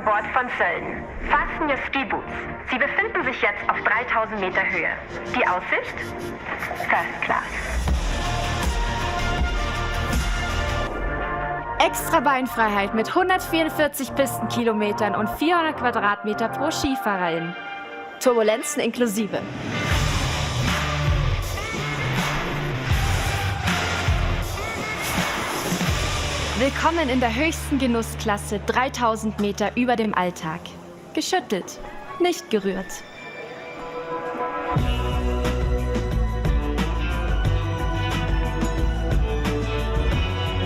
Bord von Sölden. Fasten Your Ski Boots. Sie befinden sich jetzt auf 3000 Meter Höhe. Die Aussicht? First Class. Extra Beinfreiheit mit 144 Pistenkilometern und 400 Quadratmeter pro Skifahrerin. Turbulenzen inklusive. Willkommen in der höchsten Genussklasse 3000 Meter über dem Alltag. Geschüttelt, nicht gerührt.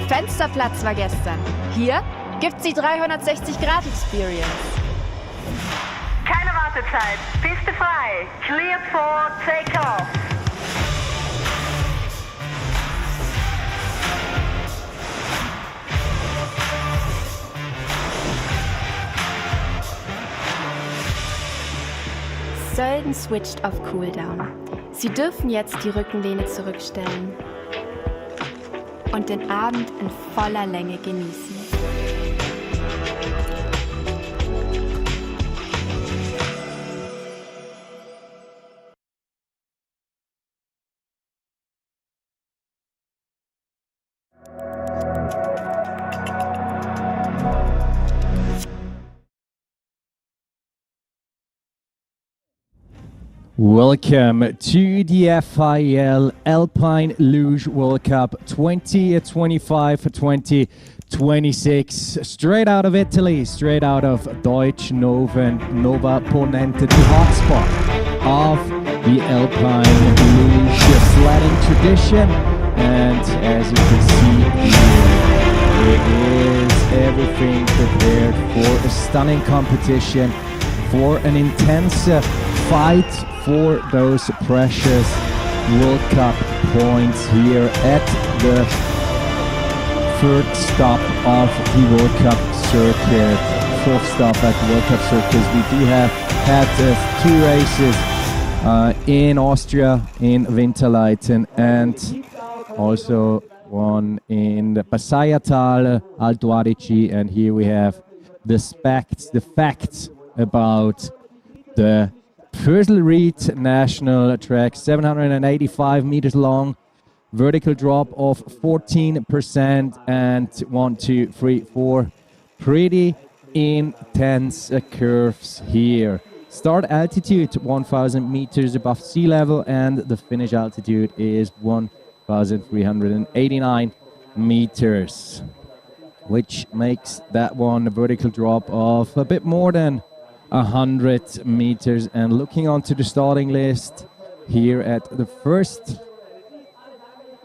Fensterplatz war gestern. Hier gibt's die 360-Grad-Experience. Keine Wartezeit. Piste frei. Cleared for Takeoff. Sölden switcht auf Cooldown. Sie dürfen jetzt die Rückenlehne zurückstellen und den Abend in voller Länge genießen. Welcome to the FIL Alpine Luge World Cup 2025-2026. Straight out of Italy, straight out of Deutschnofen, Nova Ponente, the hotspot of the Alpine Luge sledding tradition. And as you can see here, it is everything prepared for a stunning competition, for an intense fight for those precious World Cup points here at the third stop of the World Cup circuit. Fourth stop at the World Cup circuit. We do have had 2 races in Austria, in Winterleiten, and also one in the Passaiatal, Alto Adige, and here we have the facts about the Pföslriep national track, 785 meters long, vertical drop of 14%, and 1, 2, 3, 4 pretty intense curves here. Start altitude 1,000 meters above sea level, and the finish altitude is 1,389 meters, which makes that one a vertical drop of a bit more than 100 meters. And looking onto the starting list here at the first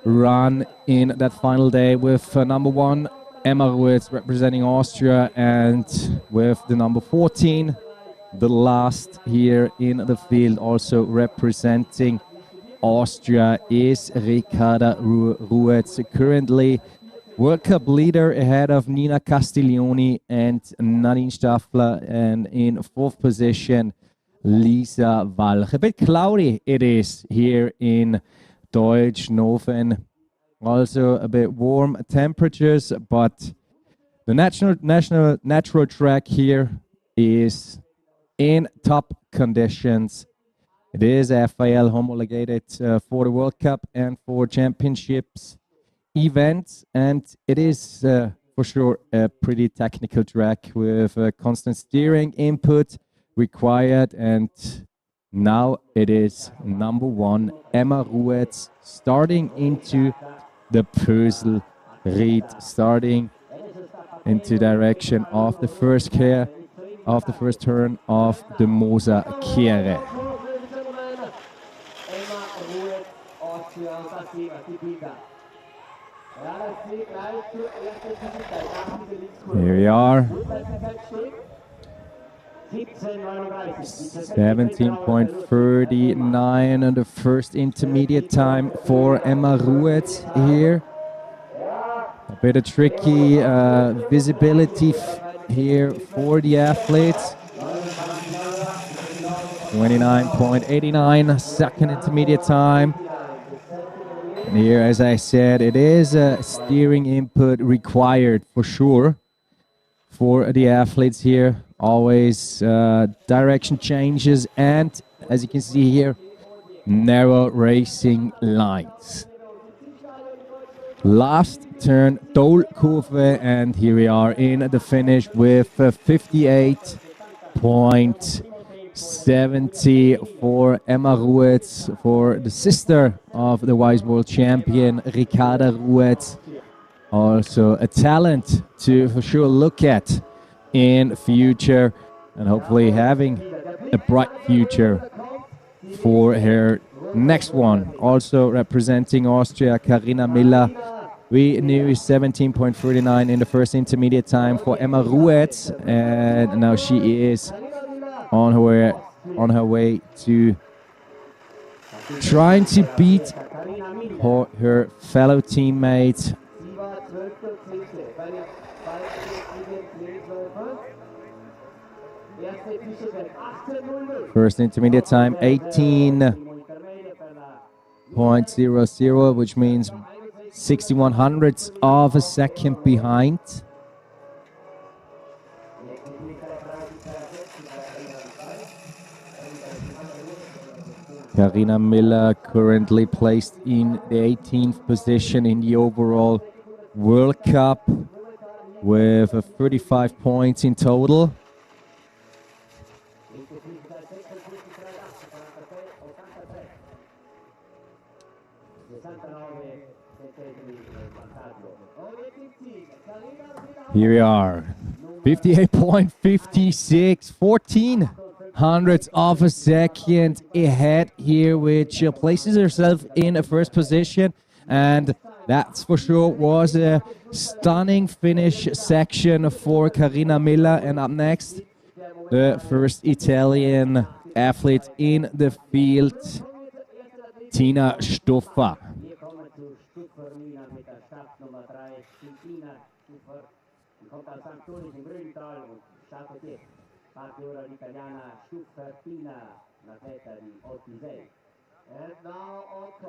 run in that final day with number 1 Emma Ruetz representing Austria, and with the number 14, the last here in the field, also representing Austria, is Ricarda Ruetz, currently World Cup leader ahead of Nina Castiglioni and Nadine Staffler, and in 4th position, Lisa Walch. A bit cloudy it is here in Deutschnofen. Also a bit warm temperatures, but the natural track here is in top conditions. It is FIL homologated for the World Cup and for championships events, and it is for sure a pretty technical track with constant steering input required. And now it is number 1 Emma Ruetz starting into the Pföslriep, starting into direction of the first turn of the Moser Kehre. Here we are. 17.39 on the first intermediate time for Emma Ruetz here. A bit of tricky visibility here for the athletes. 29.89 second intermediate time. And here, as I said, it is a steering input required for sure for the athletes here always direction changes, and as you can see here, narrow racing lines. Last turn, Dollkurve, and here we are in the finish with 58.70 for Emma Ruetz, for the sister of the Vice World Champion, Ricarda Ruetz. Also a talent to for sure look at in future, and hopefully having a bright future for her next one. Also representing Austria, Karina Miller. We knew 17.39 in the first intermediate time for Emma Ruetz, and now she is on her way to trying to beat her fellow teammate. First intermediate time 18.00, which means 61 hundredths of a second behind. Karina Miller currently placed in the 18th position in the overall World Cup with 35 points in total. Here we are, 58.56, 14 hundredths of a second ahead here, which places herself in a first position, and that's for sure was a stunning finish section for Karina Miller. And up next, the first Italian athlete in the field, Tina Stoffa.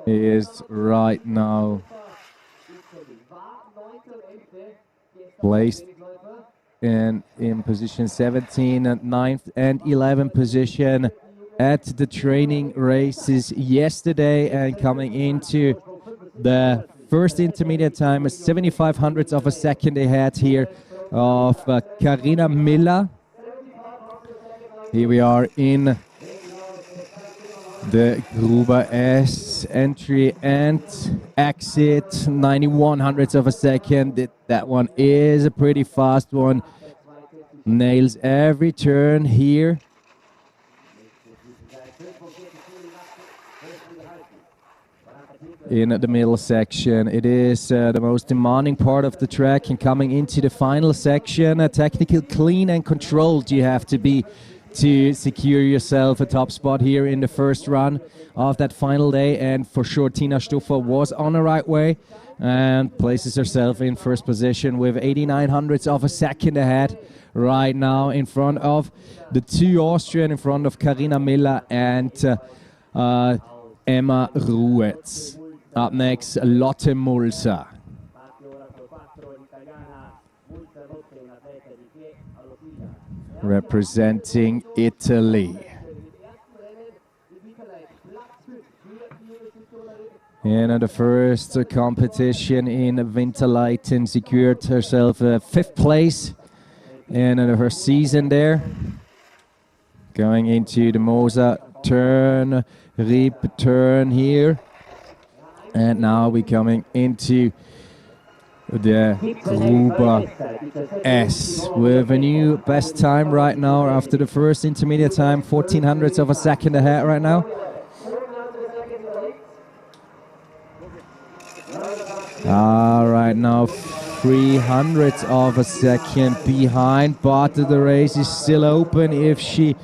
He is right now placed in position 17, 9th and 11th position at the training races yesterday, and coming into the first intermediate time, 75 hundredths of a second ahead here of Karina Miller. Here we are in the Gruber S entry and exit, 91 hundredths of a second. That one is a pretty fast one. Nails every turn here. In the middle section, it is the most demanding part of the track, and coming into the final section, technical, clean and controlled you have to be to secure yourself a top spot here in the first run of that final day. And for sure Tina Stoffa was on the right way and places herself in first position with 89 hundredths of a second ahead right now, in front of the two Austrian, in front of Karina Miller and Emma Ruetz. Up next, Lotte Mulser. Representing Italy. In the first competition in Winterleiten, secured herself a 5th place in her season there. Going into the Moser turn, Riep turn here. And now we're coming into the Gruber S with a new best time right now after the first intermediate time, 14 hundredths of a second ahead right now. Right now 3 hundredths of a second behind, but the race is still open if she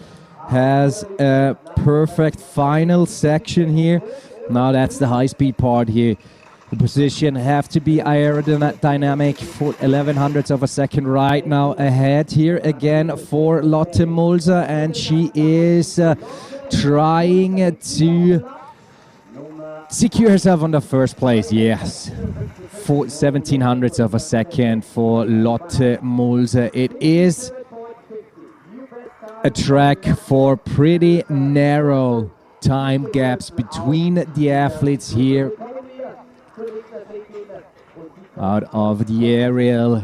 has a perfect final section here. Now that's the high speed part here. The position have to be aerodynamic for 11 hundredths of a second right now ahead here again for Lotte Mulser, and she is trying to secure herself on the first place. Yes, for 17 hundredths of a second for Lotte Mulser. It is a track for pretty narrow time gaps between the athletes here. Out of the aerial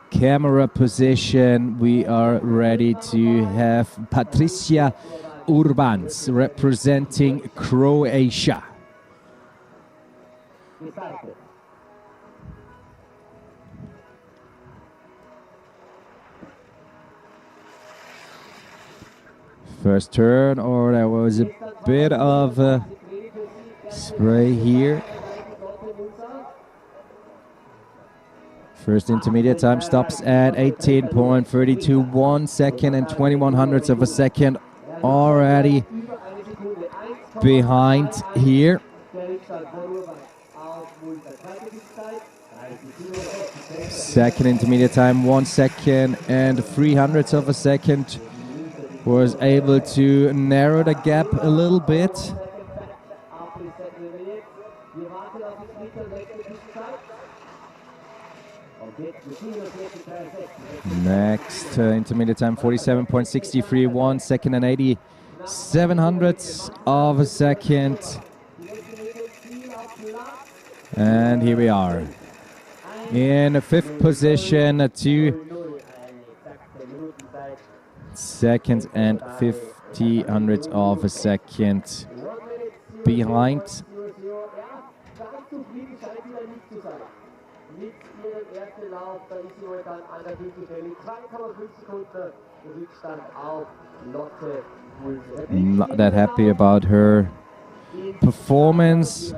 camera position, we are ready to have Patricia Urbans representing Croatia. First turn, or there was a bit of spray here. First intermediate time stops at 18.32, 1 second and 21 hundredths of a second already behind here. Second intermediate time, 1 second and 3 hundredths of a second. Was able to narrow the gap a little bit. Next intermediate time, 47.63, 1 second and 87 hundredths of a second. And here we are in fifth position, 2 seconds and 50 hundredths of a second behind. Not that happy about her performance.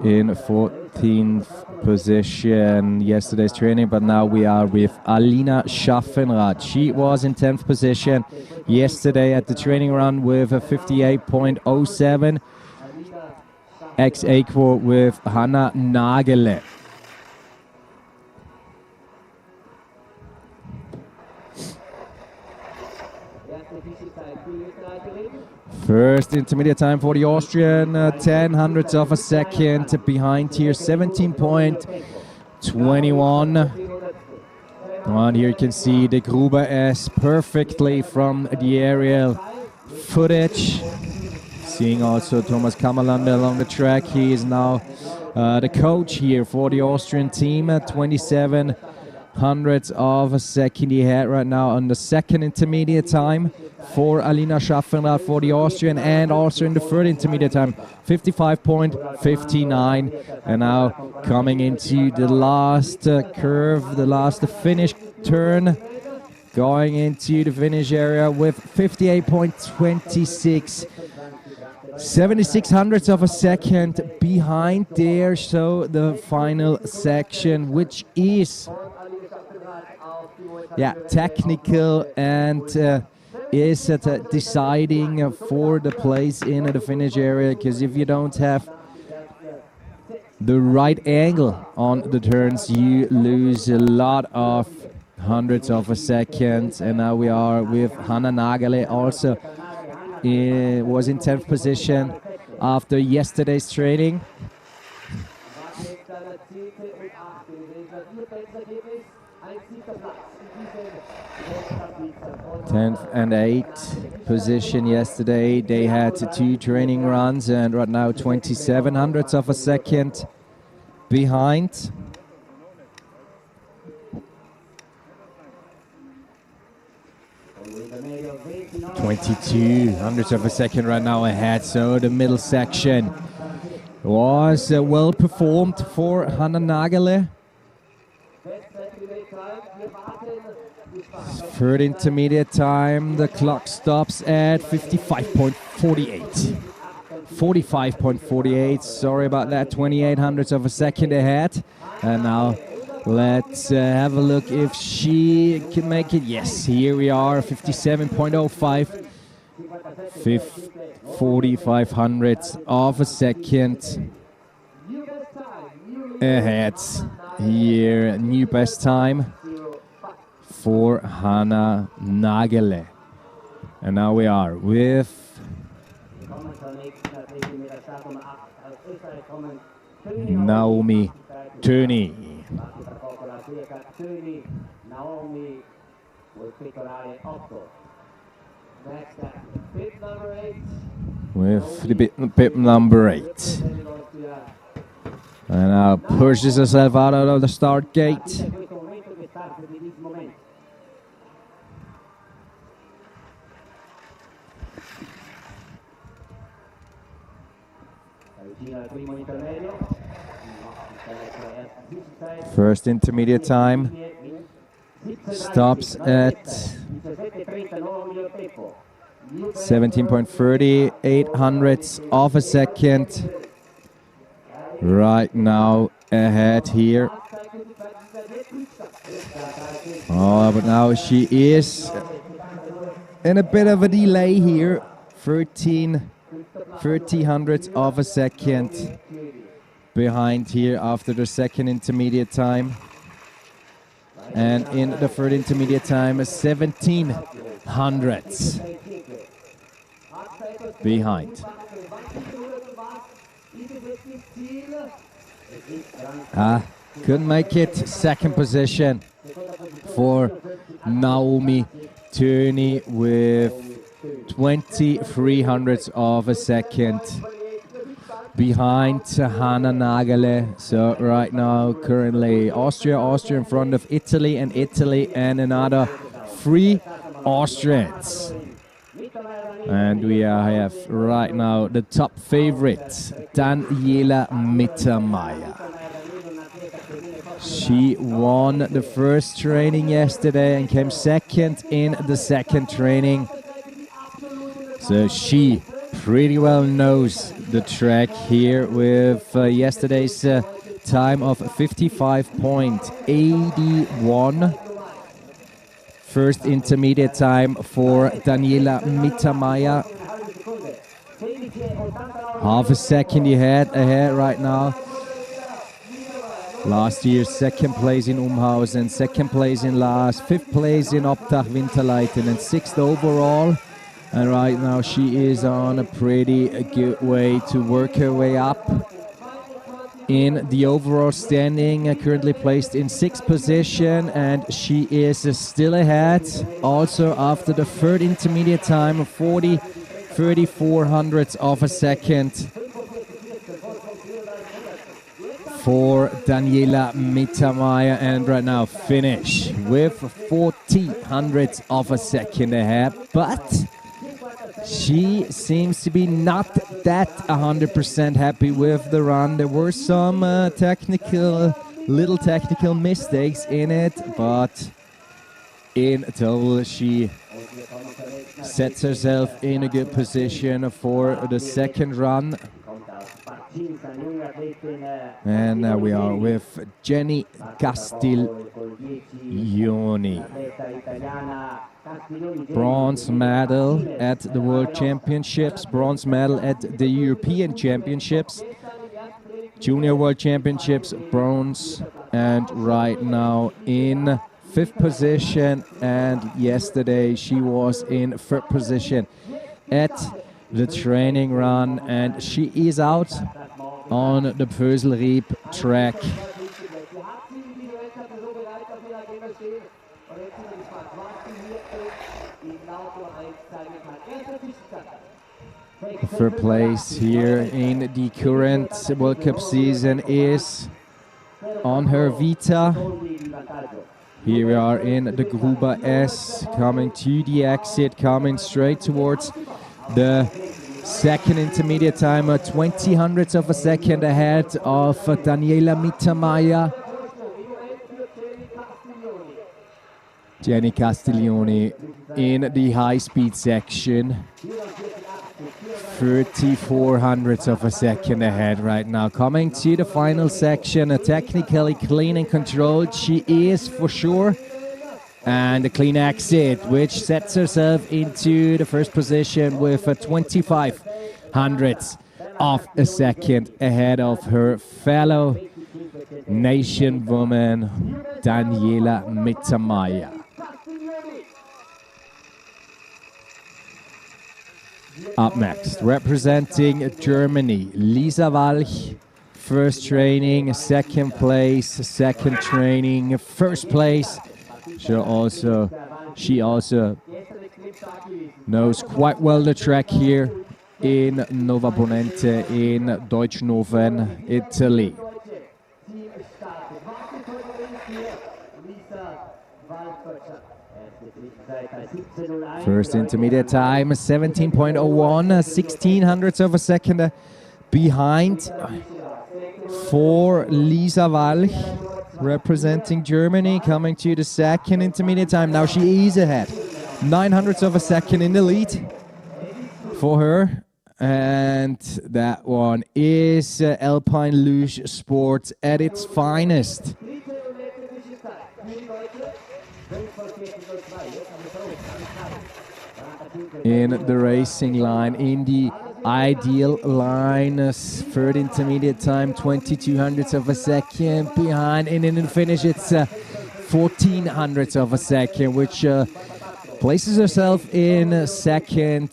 In 14th position yesterday's training, but now we are with Alina Schaffenrath. She was in 10th position yesterday at the training run with a 58.07. Ex equo with Hanna Nagele. First intermediate time for the Austrian, 10 hundredths of a second behind here, 17.21. And here you can see the Gruber S perfectly from the aerial footage. Seeing also Thomas Kammerlander along the track. He is now the coach here for the Austrian team, 27 hundredths of a second he had right now on the second intermediate time for Alina Schaffenrath for the Austrian, and also in the third intermediate time, 55.59. And now coming into the last curve, the last finish turn, going into the finish area with 58.26. 76 hundredths of a second behind there. So the final section, which is technical and is deciding for the place in the finish area, because if you don't have the right angle on the turns, you lose a lot of hundredths of a second. And now we are with Hanna Nagele, also was in 10th position after yesterday's training. 10th and 8th position yesterday. They had 2 training runs, and right now 27 hundredths of a second behind. .22 hundredths of a second right now ahead. So the middle section was well performed for Hanna Nagele. Third intermediate time, the clock stops at 55.48. 45.48, sorry about that, 28 hundredths of a second ahead. And now let's have a look if she can make it. Yes, here we are, 57.05. 45 hundredths of a second ahead. Here, new best time for Hanna Nagele. And now we are with Naomi Töni. with the bib number 8. And now pushes herself out of the start gate. First intermediate time stops at 17.30, 800ths of a second. Right now ahead here. Oh, but now she is in a bit of a delay here. 30 hundredths of a second behind here after the second intermediate time. And in the third intermediate time, 17 hundredths behind. Couldn't make it. Second position for Naomi Turney with 23 hundredths of a second behind Hanna Nagele. So right now, currently Austria in front of Italy, and another 3 Austrians. And we have right now the top favorite, Daniela Mittermeier. She won the first training yesterday and came second in the second training. So she pretty well knows the track here with yesterday's time of 55.81. First intermediate time for Daniela Mittermeier. Half a second ahead right now. Last year, second place in Umhausen, second place in Laas, fifth place in Obdach Winterleiten, and sixth overall. And right now she is on a pretty good way to work her way up in the overall standing, currently placed in 6th position, and she is still ahead also after the third intermediate time of 34 hundredths of a second for Daniela Mittermeier, and right now finish with 40 hundredths of a second ahead, but she seems to be not that 100% happy with the run. There were some little technical mistakes in it, but in total she sets herself in a good position for the second run. And now we are with Jenny Castiglioni. Bronze medal at the World Championships, bronze medal at the European Championships, Junior World Championships, bronze, and right now in 5th position, and yesterday she was in 3rd position at the training run, and she is out on the Pföslriep track. Third place here in the current World Cup season is on her Vita. Here we are in the Gruber S, coming to the exit, coming straight towards the second intermediate time, 20 hundredths of a second ahead of Daniela Mittermeier. Jenny Castiglioni in the high-speed section. 34 hundredths of a second ahead right now. Coming to the final section, technically clean and controlled, she is for sure. And a clean exit, which sets herself into the first position with 25 hundredths of a second ahead of her fellow nation woman, Daniela Mittermeier. Up next, representing Germany, Lisa Walch, first training, second place, second training, first place. She also knows quite well the track here in Nova Ponente in Deutschnofen, Italy. First intermediate time, 17.01, 16 hundredths of a second behind for Lisa Walch, representing Germany, coming to the second intermediate time. Now she is ahead, 9 hundredths of a second in the lead for her. And that one is Alpine Luge Sport at its finest. In the racing line, in the ideal line, third intermediate time, 22 hundredths of a second behind, and in the finish it's 14 hundredths of a second, which places herself in second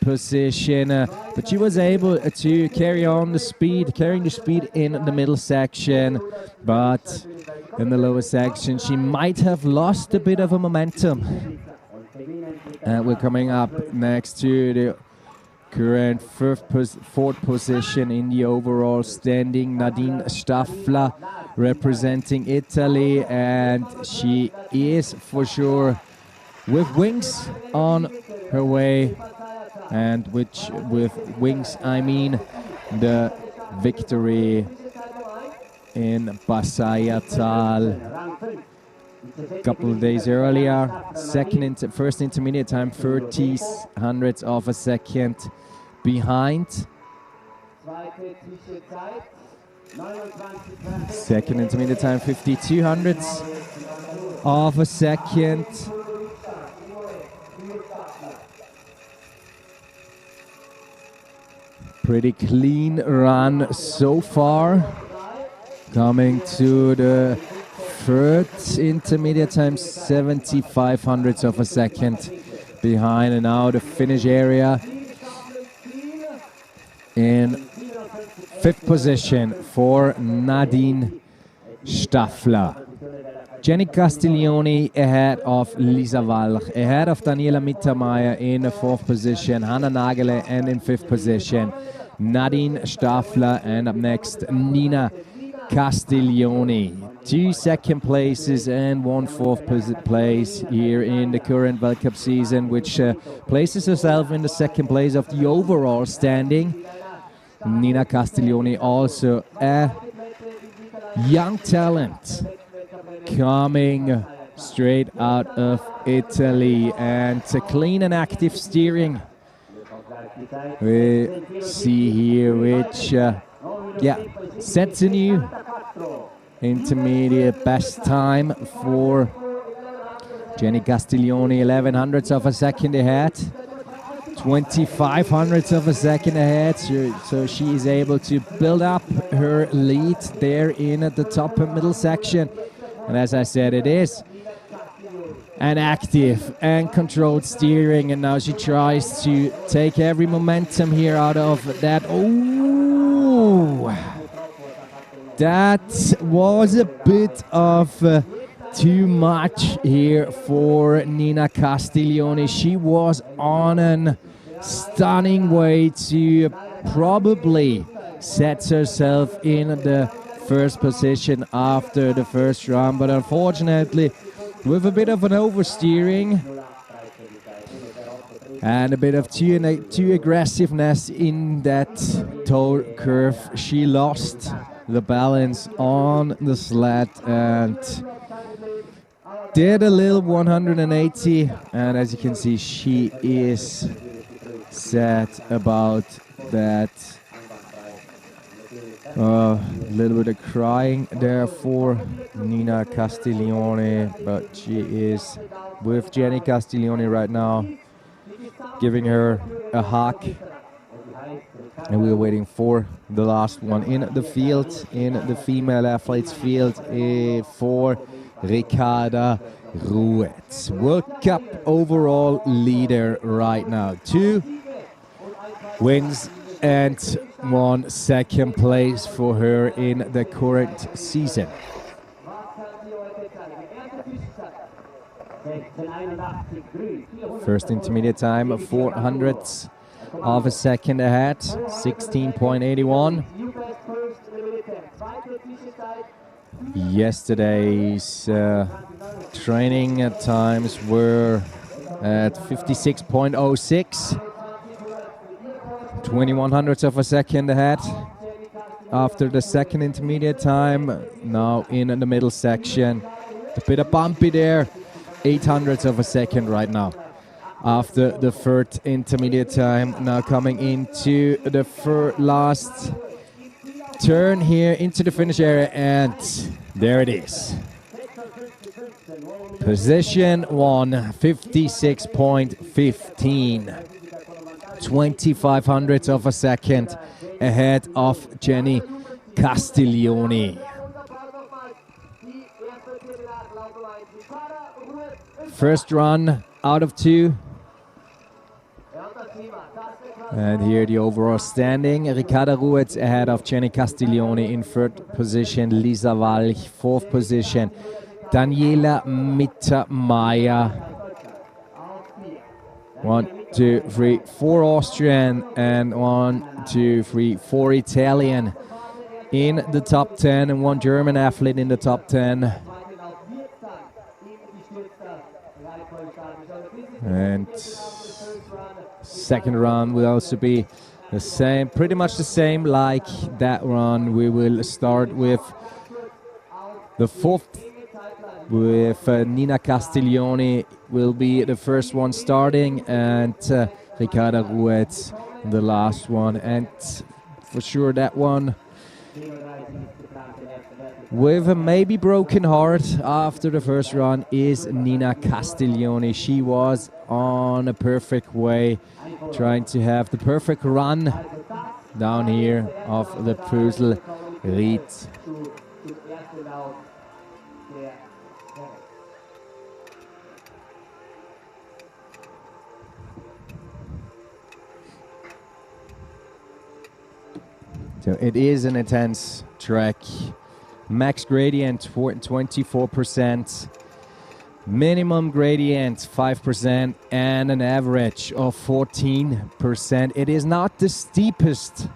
position, but she was able to carrying the speed in the middle section, but in the lower section she might have lost a bit of a momentum. And we're coming up next to the current fourth position in the overall standing, Nadine Staffler, representing Italy, and she is for sure with wings on her way, and with wings I mean the victory in Basayatal a couple of days earlier. First intermediate time, 30 hundredths of a second behind. Second intermediate time, 52 hundredths of a second. Pretty clean run so far. Coming to the third intermediate time, 75 hundredths of a second behind, and now the finish area in fifth position for Nadine Staffler. Jenny Castiglioni ahead of Lisa Walch, ahead of Daniela Mittermeier in the fourth position, Hannah Nagele, and in fifth position Nadine Staffler, and up next Nina Castiglioni. 2 second places and 1 fourth place here in the current World Cup season, which places herself in the second place of the overall standing. Nina Castiglioni, also a young talent coming straight out of Italy, and a clean and active steering we see here, which sets a new intermediate best time for Jenny Castiglioni. 11 hundredths of a second ahead, 25 hundredths of a second ahead, so she is able to build up her lead there in the top and middle section. And as I said, it is an active and controlled steering, and now she tries to take every momentum here out of that. Oh, that was a bit of too much here for Nina Castiglioni. She was on a stunning way to probably set herself in the first position after the first run, but unfortunately with a bit of an oversteering and a bit of too aggressiveness in that toe curve, she lost the balance on the sled and did a little 180, and as you can see, she is sad about that. A little bit of crying there for Nina Castiglioni, but she is with Jenny Castiglioni right now, giving her a hug, and we're waiting for the last one in the field, in the female athletes field, for Ricarda Ruetz, World Cup overall leader right now. 2 wins and won second place for her in the current season. First intermediate time, 400ths of a second ahead, 16.81. Yesterday's training times were at 56.06, 2100ths of a second ahead after the second intermediate time. Now in the middle section, a bit of bumpy there, 800ths of a second right now after the third intermediate time. Now coming into the last turn here into the finish area, and there it is. Position 1, 56.15, 2500ths of a second ahead of Jenny Castiglioni. First run out of 2. And here the overall standing. Ricarda Ruetz ahead of Jenny Castiglioni in third position. Lisa Walch, fourth position. Daniela Mittermeier. 1, 2, 3, 4 Austrian and 1, 2, 3, 4 Italian in the top 10 and 1 German athlete in the top 10. And second run will also be the same, pretty much the same like that run. We will start with the fourth, with Nina Castiglioni will be the first one starting, and Ricarda Ruetz the last one. And for sure that one with a maybe broken heart after the first run is Nina Castiglioni. She was on a perfect way, trying to have the perfect run down here of the Pföslriep. So it is an intense track. Max gradient 24%, minimum gradient 5%, and an average of 14%. It is not the steepest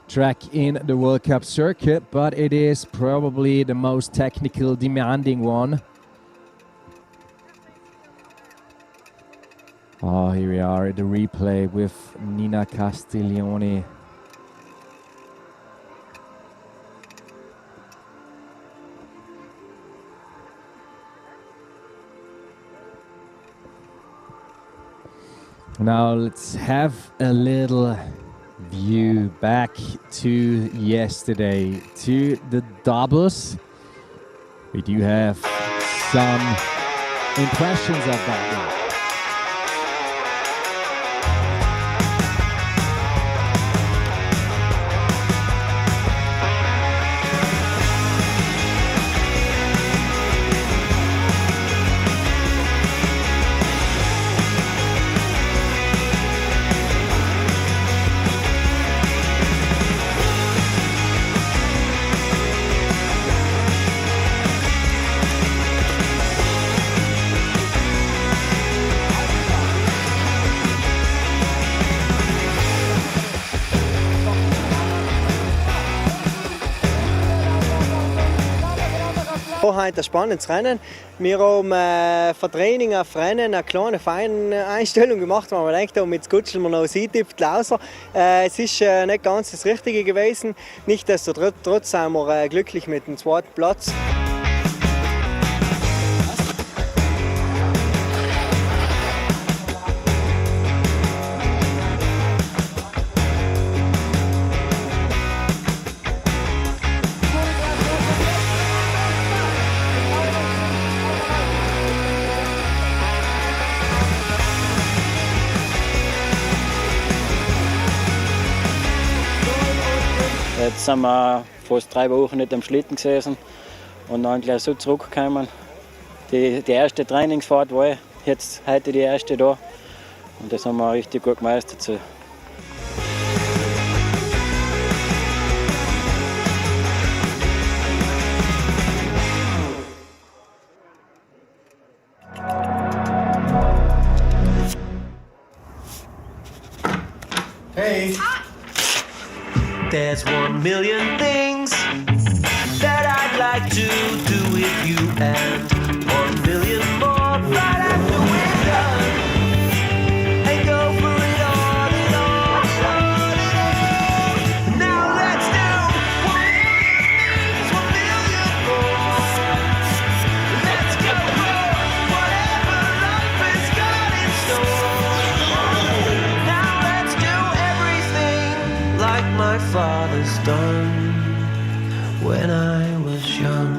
track in the World Cup circuit, but it is probably the most technical demanding one. Oh, here we are at the replay with Nina Castiglioni. Now let's have a little view back to yesterday, to the doubles. We do have some impressions of that one. Heute ein spannendes Rennen. Wir haben für Training auf Rennen eine kleine Feineinstellung gemacht, weil wir gedacht haben, jetzt kutschen wir noch ein Seetipp, Laser. Es ist nicht ganz das Richtige gewesen. Nichtsdestotrotz sind wir glücklich mit dem zweiten Platz. Jetzt sind wir fast 3 Wochen nicht am Schlitten gesessen und dann gleich so zurückgekommen. Die erste Trainingsfahrt war jetzt heute die erste da und das haben wir richtig gut gemeistert. So. way. There's 1,000,000 things that I'd like to do with you, and 1,000,000 more right after we're done. And go for it all, it all, it all, it all. Now let's do 1,000,000 more. Let's go for whatever life has got in store. Now let's do everything like my father's done when I was young.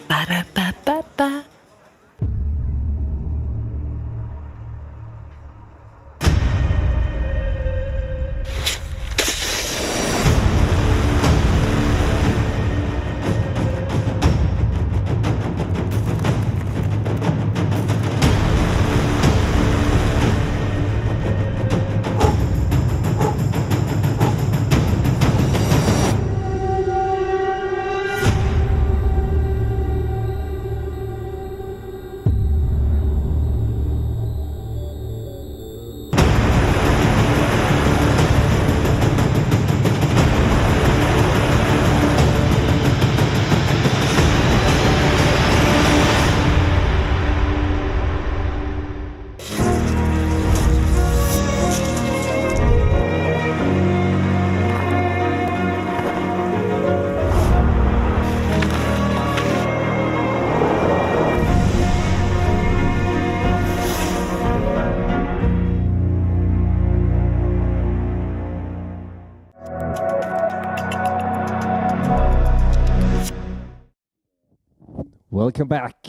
Ba-da-ba-ba-ba. Welcome back.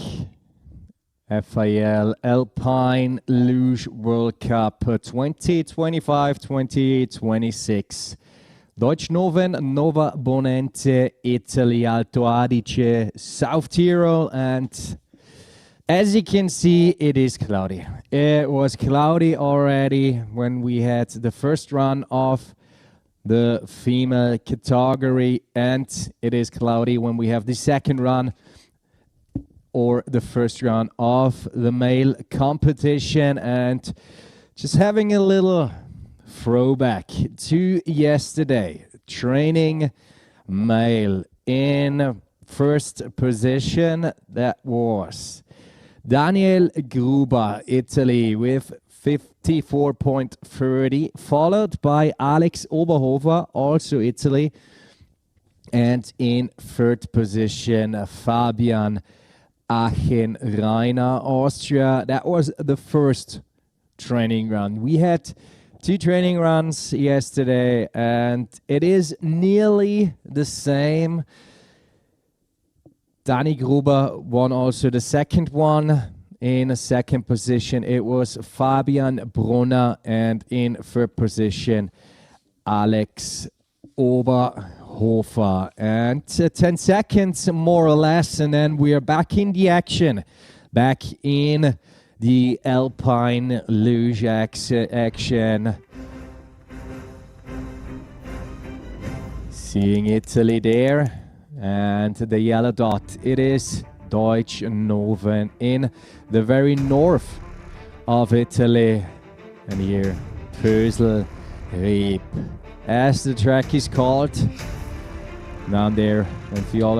FIL Alpine Luge World Cup 2025-2026. Deutschnofen, Nova Ponente, Italy, Alto Adige, South Tyrol, and as you can see, it is cloudy. It was cloudy already when we had the first run of the female category, and it is cloudy when we have the second run or the first run of the male competition. And just having a little throwback to yesterday, training male in first position, that was Daniel Gruber, Italy, with 54.30, followed by Alex Oberhofer, also Italy, and in third position, Fabian Aachen-Rainer, Austria. That was the first training run. We had two training runs yesterday, and it is nearly the same. Danny Gruber won also the second one. In second position, it was Fabian Brunner, and in third position, Alex Oberhofer. And 10 seconds more or less, and then we are back in the action, back in the Alpine Luge action. Seeing Italy there, and the yellow dot, it is Deutschnofen in the very north of Italy, and here Pföslriep, as the track is called down there. And for all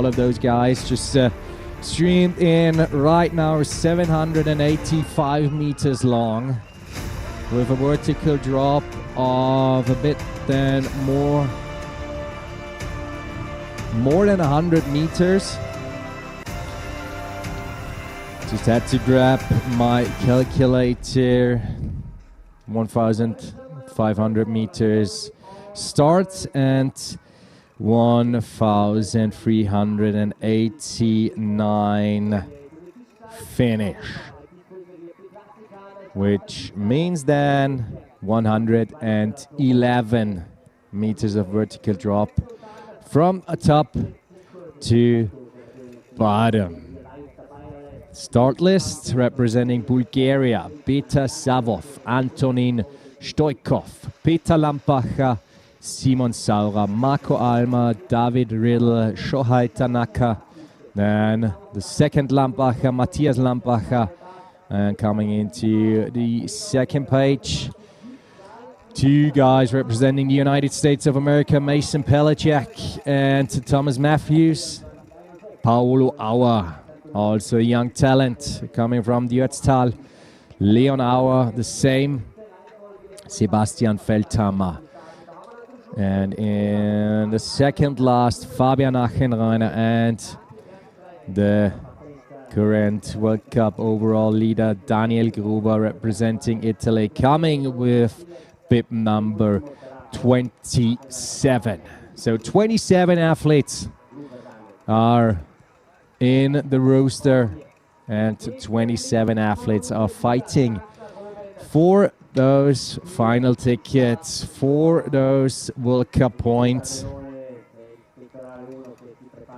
of those guys just streamed in right now, 785 meters long, with a vertical drop of a bit than more than 100 meters. Just had to grab my calculator. 1,500 meters start and 1,389 finish, which means then 111 meters of vertical drop from top to bottom. Start list representing Bulgaria: Peter Savov, Antonin Stoikov, Peter Lampacher, Simon Saura, Marco Alma, David Riddle, Shohei Tanaka. Then the second Lampacher, Matthias Lampacher, And coming into the second page, two guys representing the United States of America, Mason Pelechek and Thomas Matthews. Paolo Auer, also a young talent coming from the Ötztal. Leon Auer, the same. Sebastian Feldhammer. And in the second last, Fabian Achenreiner and the current World Cup overall leader, Daniel Gruber, representing Italy, coming with bib number 27. So 27 athletes are in the roster, and 27 athletes are fighting for those final tickets, for those World Cup points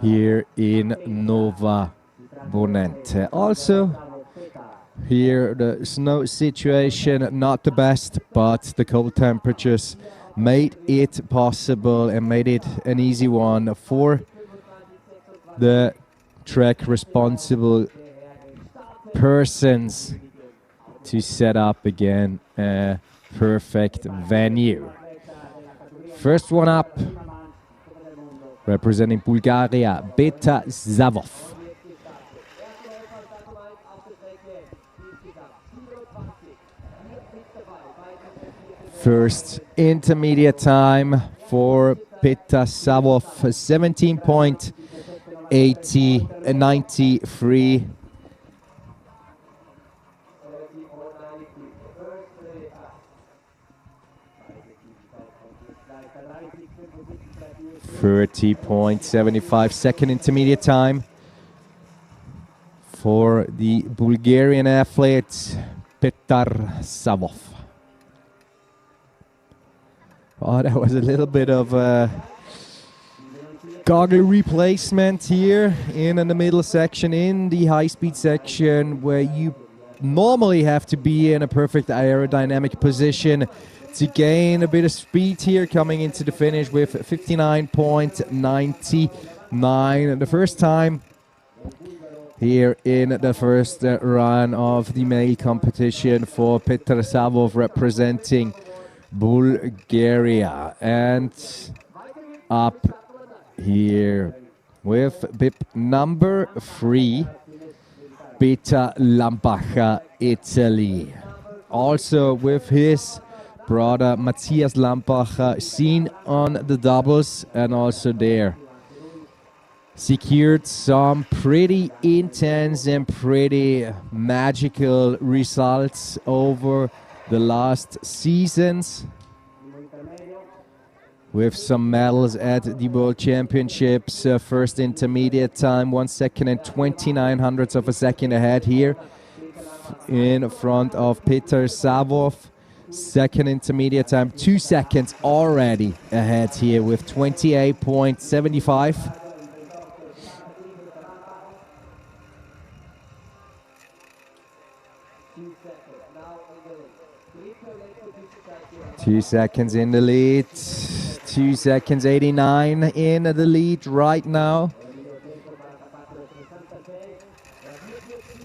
here in Nova Ponente. Also, here the snow situation not the best, but the cold temperatures made it possible and made it an easy one for the track responsible persons to set up again a perfect venue. First one up, representing Bulgaria, Beta Zavov. First intermediate time for Beta Zavov, 17.93. .75 second intermediate time for the Bulgarian athlete Petar Savov. Oh, that was a little bit of a goggle replacement here in the middle section, in the high-speed section, where you normally have to be in a perfect aerodynamic position to gain a bit of speed here, coming into the finish with 59.99. The first time here in the first run of the male competition for Petr Savov, representing Bulgaria. And up here with bib number 3, Peter Lampacha, Italy. Also with his brother Matthias Lampacher, seen on the doubles, and also there secured some pretty intense and pretty magical results over the last seasons, with some medals at the World Championships. First intermediate time, 1 second and 29 hundredths of a second ahead here in front of Peter Savov. Second intermediate time, 2 seconds already ahead here with 28.75. Two seconds in the lead, 2 seconds 89 in the lead right now.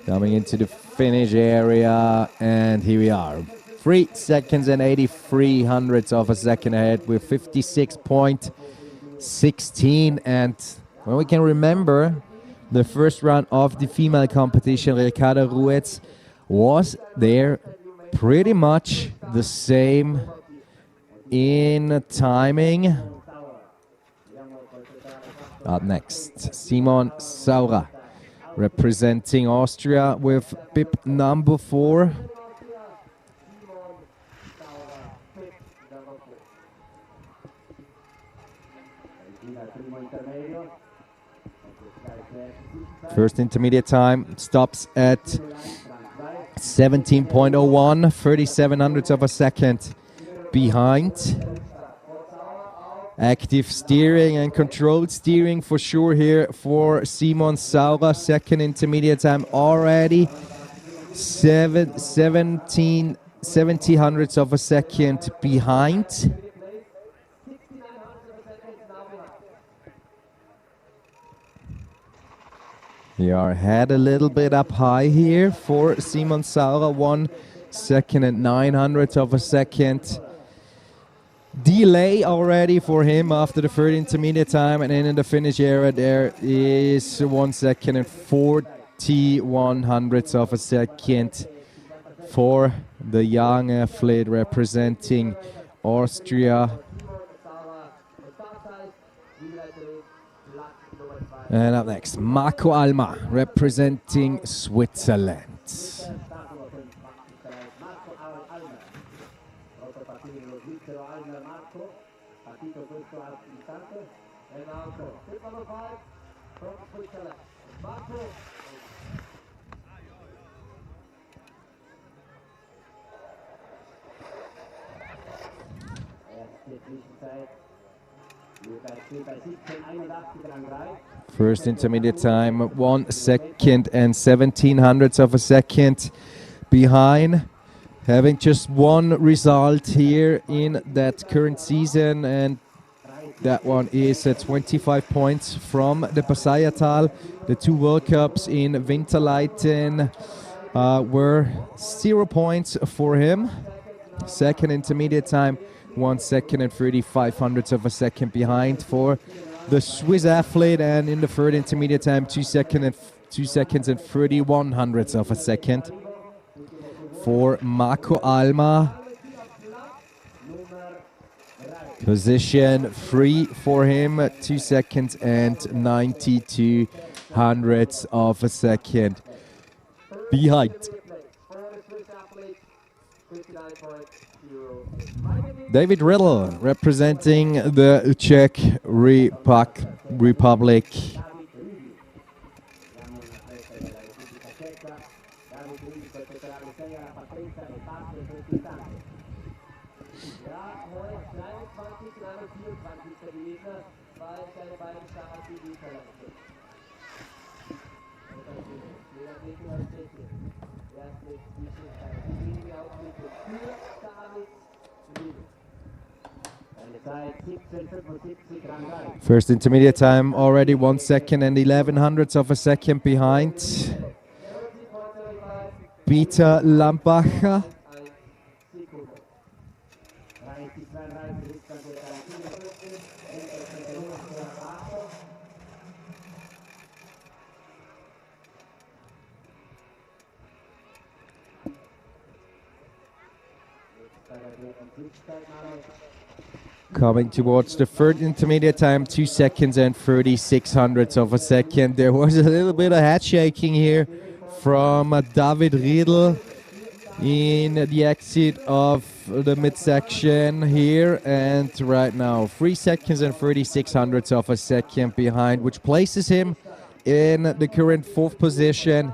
Coming into the finish area, and here we are. 3 seconds and 83 hundredths of a second ahead with 56.16. And when we can remember the first round of the female competition, Ricardo Ruiz was there pretty much the same in timing. Up next, Simon Saurer, representing Austria with bib number 4. First intermediate time stops at 17.01, 37 hundredths of a second behind. Active steering and controlled steering for sure here for Simon Saurer. Second intermediate time already 70 hundredths of a second behind. We are head a little bit up high here for Simon Sauer, 1 second and 900ths of a second. Delay already for him after the third intermediate time, and then in the finish area there is 1 second and 4100ths of a second for the young athlete representing Austria. And up next, Marco Alma representing Switzerland. First intermediate time, 1 second and 1700ths of a second behind. Having just one result here in that current season, and that one is 25 points from the Passaiertal. The 2 World Cups in Winterleiten were 0 points for him. Second intermediate time, 1 second and 3500ths of a second behind for the Swiss athlete, and in the third intermediate time, 2 seconds and 3100ths of a second for Marco Alma. Position 3 for him, 2 seconds and 9200ths of a second behind. David Riddle representing the Czech Republic. First intermediate time already 1 second and 1100ths of a second behind Peter Lambacher. Coming towards the third intermediate time, 2 seconds and 3600ths of a second. There was a little bit of head shaking here from David Riedl in the exit of the midsection here. And right now, 3 seconds and 3600ths of a second behind, which places him in the current 4th position,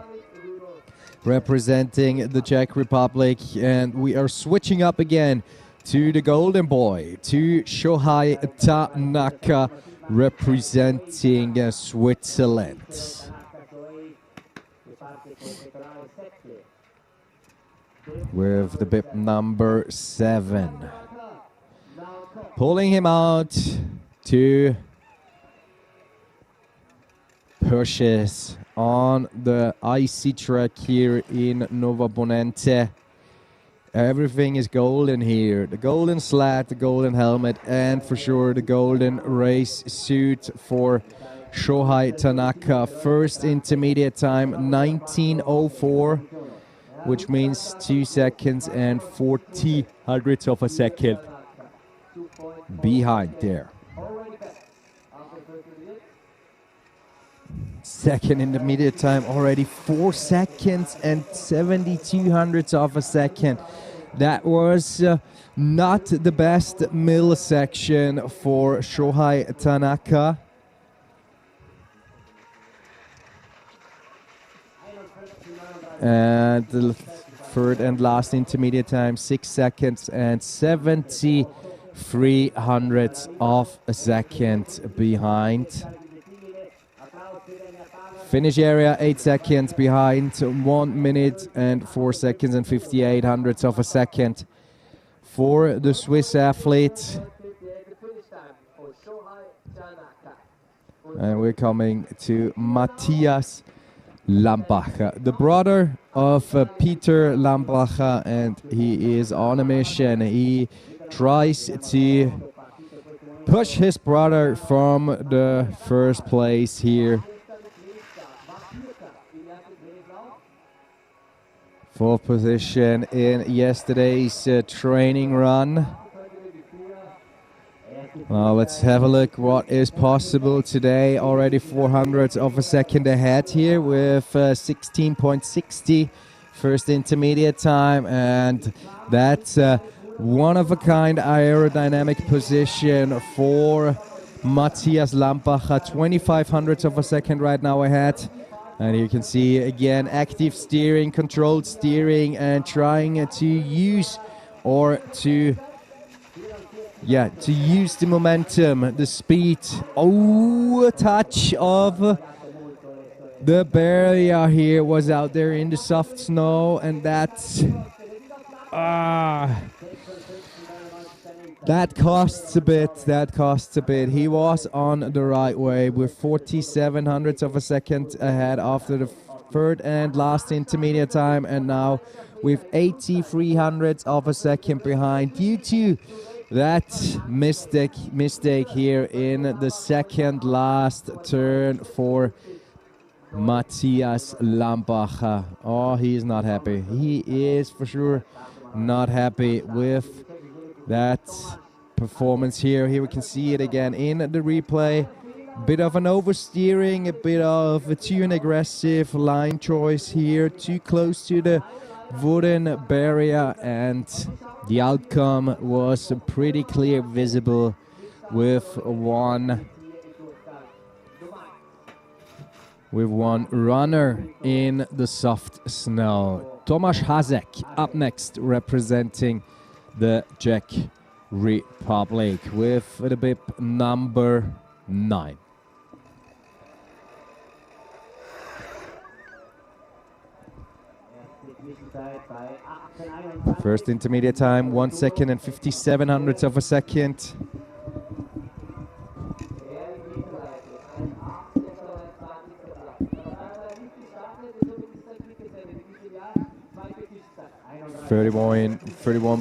representing the Czech Republic. And we are switching up again to the golden boy, to Shohei Tanaka, representing Switzerland. With the bib number 7. Pulling him out to pushes on the icy track here in Nova Ponente. Everything is golden here. The golden sled, the golden helmet, and for sure the golden race suit for Shohei Tanaka. First intermediate time, 19:04, which means 2 seconds and 4000ths of a second behind there. Second intermediate time already 4 seconds and 7200ths of a second. That was not the best middle section for Shohei Tanaka. And the third and last intermediate time, 6 seconds and 7300ths of a second behind. Finish area 8 seconds behind, 1 minute and 4 seconds and 5800ths of a second for the Swiss athlete. And we're coming to Matthias Lambacher, the brother of Peter Lambacher, and he is on a mission. He tries to push his brother from the first place here. Fourth position in yesterday's training run. Now let's have a look what is possible today. Already 400ths of a second ahead here with 16.60 first intermediate time, and that's one of a kind aerodynamic position for Matthias Lambacher. 2500ths of a second right now ahead. And you can see again active steering, controlled steering, and trying to use use the momentum, the speed. Oh, a touch of the barrier here was out there in the soft snow, and that costs a bit. He was on the right way with 4700ths of a second ahead after the third and last intermediate time, and now with 8300ths of a second behind due to that mistake here in the second last turn for Matthias Lambacher. Oh, he is not happy. He is for sure not happy with that performance here. Here we can see it again in the replay. A bit of an oversteering, a bit of a too aggressive line choice here, too close to the wooden barrier, and the outcome was pretty clear, visible with one runner in the soft snow. Tomasz Hasek up next, representing the Czech Republic with the bib number 9. First intermediate time, 1 second and 5700ths of a second.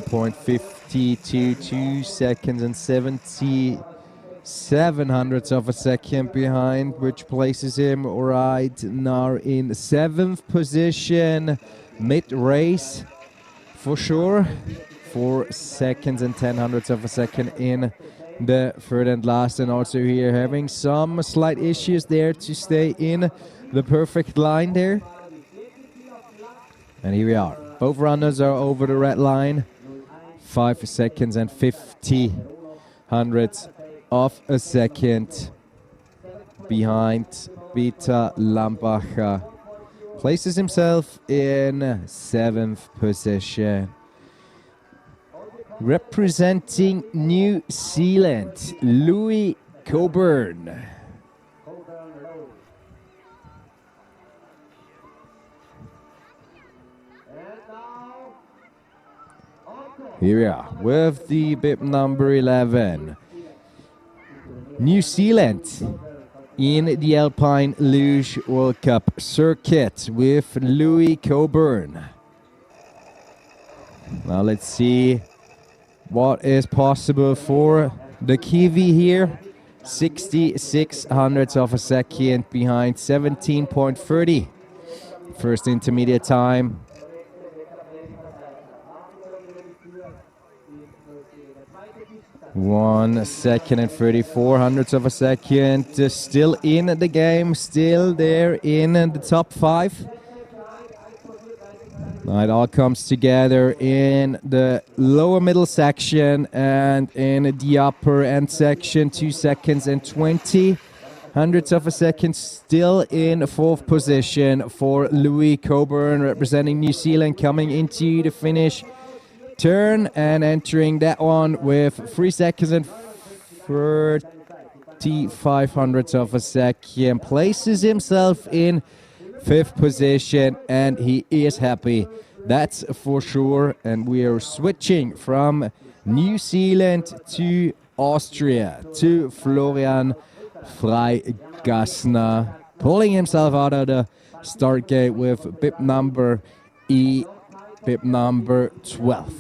.52, 2 seconds and 7700ths of a second behind, which places him right now in 7th position mid-race for sure. 4 seconds and 1000ths of a second in the third and last, and also here having some slight issues there to stay in the perfect line there. And here we are. Both runners are over the red line. 5 seconds and 5000ths of a second behind Peter Lambacher. Places himself in 7th position. Representing New Zealand, Louis Coburn. Here we are with the bib number 11. New Zealand in the Alpine Luge World Cup circuit with Louis Coburn. Now let's see what is possible for the Kiwi here. 6600ths of a second behind 17.30. First intermediate time. One second and 3400ths of a second. Still in the game, still there in the top 5. Now it all comes together in the lower middle section and in the upper end section. 2 seconds and 2000ths of a second. Still in 4th position for Louis Coburn, representing New Zealand, coming into the finish turn and entering that one with 3 seconds and 3500ths of a second. Places himself in 5th position, and he is happy, that's for sure. And we are switching from New Zealand to Austria, to Florian Freigassner, pulling himself out of the start gate with bib number E, bib number 12.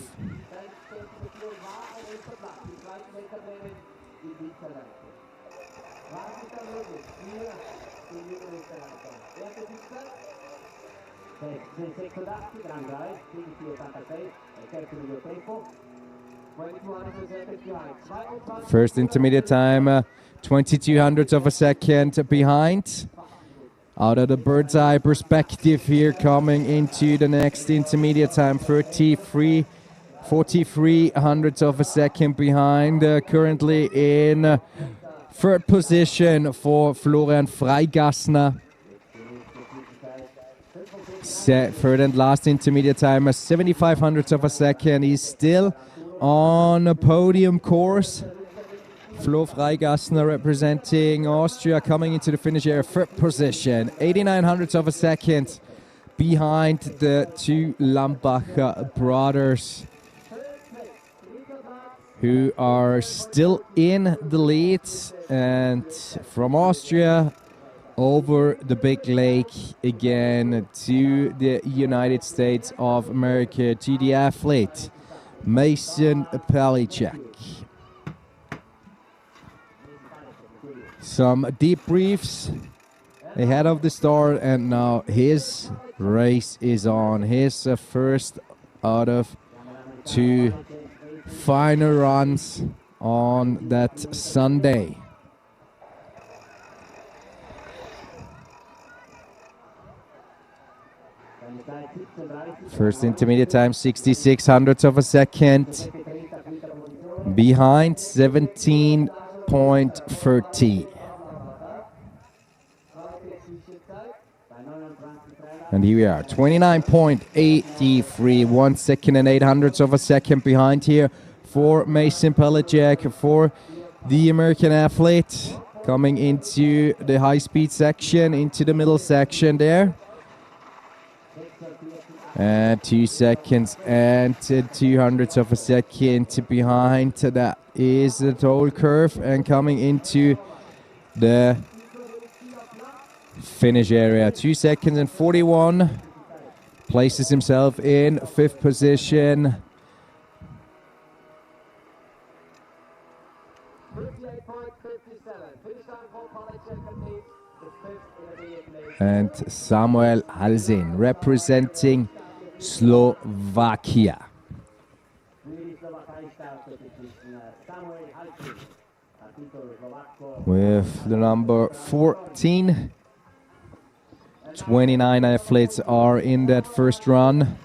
First intermediate time, 22 hundredths of a second behind. Out of the bird's eye perspective here, coming into the next intermediate time, 43 hundredths of a second behind. Currently in third position for Florian Freigassner. Third and last intermediate time, 75 hundredths of a second. He's still on a podium course. Flo Freigassner representing Austria coming into the finish area, third position, 89 hundredths of a second behind the two Lambacher brothers, who are still in the lead. And from Austria over the big lake again to the United States of America, to the athlete Mason Palicek. Some debriefs ahead of the start, and now his race is on. His first out of two final runs on that Sunday. First intermediate time, 66 hundredths of a second. Behind 17.30. And here we are, 29.83, 1 second and 8 hundredths of a second behind here for Mason Palicek, for the American athlete, coming into the high-speed section, into the middle section there. And 2 seconds and 2 hundredths of a second behind. That is the toll curve, and coming into the finish area, 2 seconds and 41. Places himself in fifth position. And Samuel Halsin representing Slovakia. With the number 14. 29 athletes are in that first run.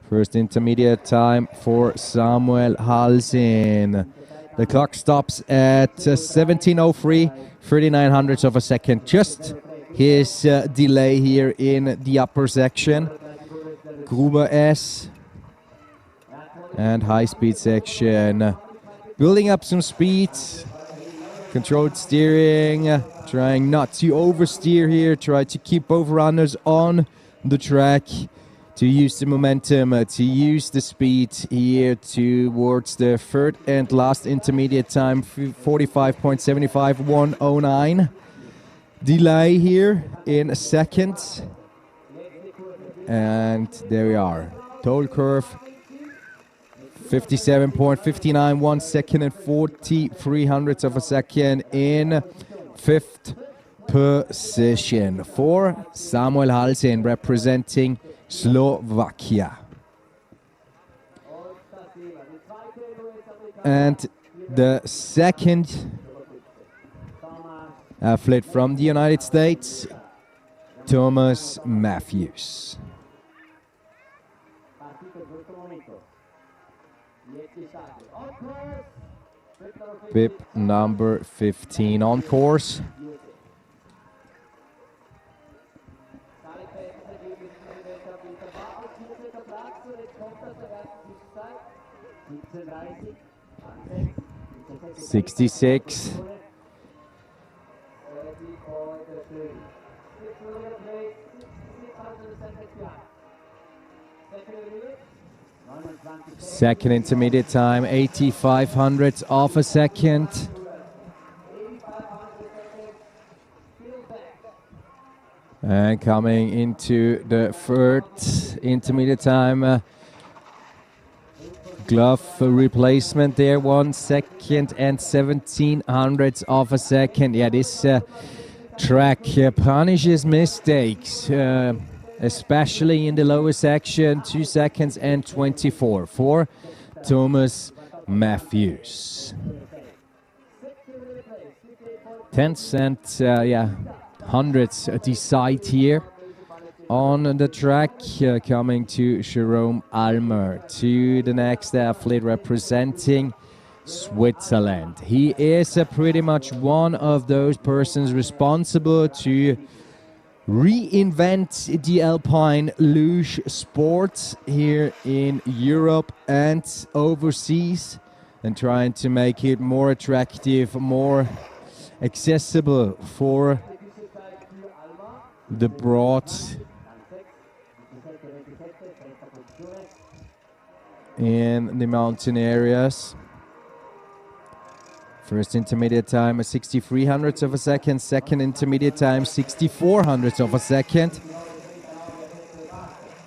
First intermediate time for Samuel Halsin. The clock stops at 17:03, 39 hundredths of a second. Just his delay here in the upper section. Gruber S and high-speed section. Building up some speed. Controlled steering. Trying not to oversteer here. Try to keep both runners on the track. To use the momentum, to use the speed here towards the third and last intermediate time, 45.75, 109. Delay here in a second. And there we are. Toll curve, 57.59, 1 second and 43 hundredths of a second in fifth position for Samuel Halsin representing Slovakia. And the second athlete from the United States, Thomas Matthews. Bib number 15 on course. '66. Second intermediate time, 85 hundredths of a second. And coming into the third intermediate time, glove replacement there, 1 second and 1700ths of a second. Yeah, this track punishes mistakes, especially in the lower section. 2 seconds and 24 for Thomas Matthews. Tenths and hundreds decide here on the track. Coming to Jerome Almer, to the next athlete representing Switzerland. He is pretty much one of those persons responsible to reinvent the Alpine Luge sport here in Europe and overseas, and trying to make it more attractive, more accessible for the broad in the mountain areas. First intermediate time, 6300ths of a second. Second intermediate time, 6400ths of a second.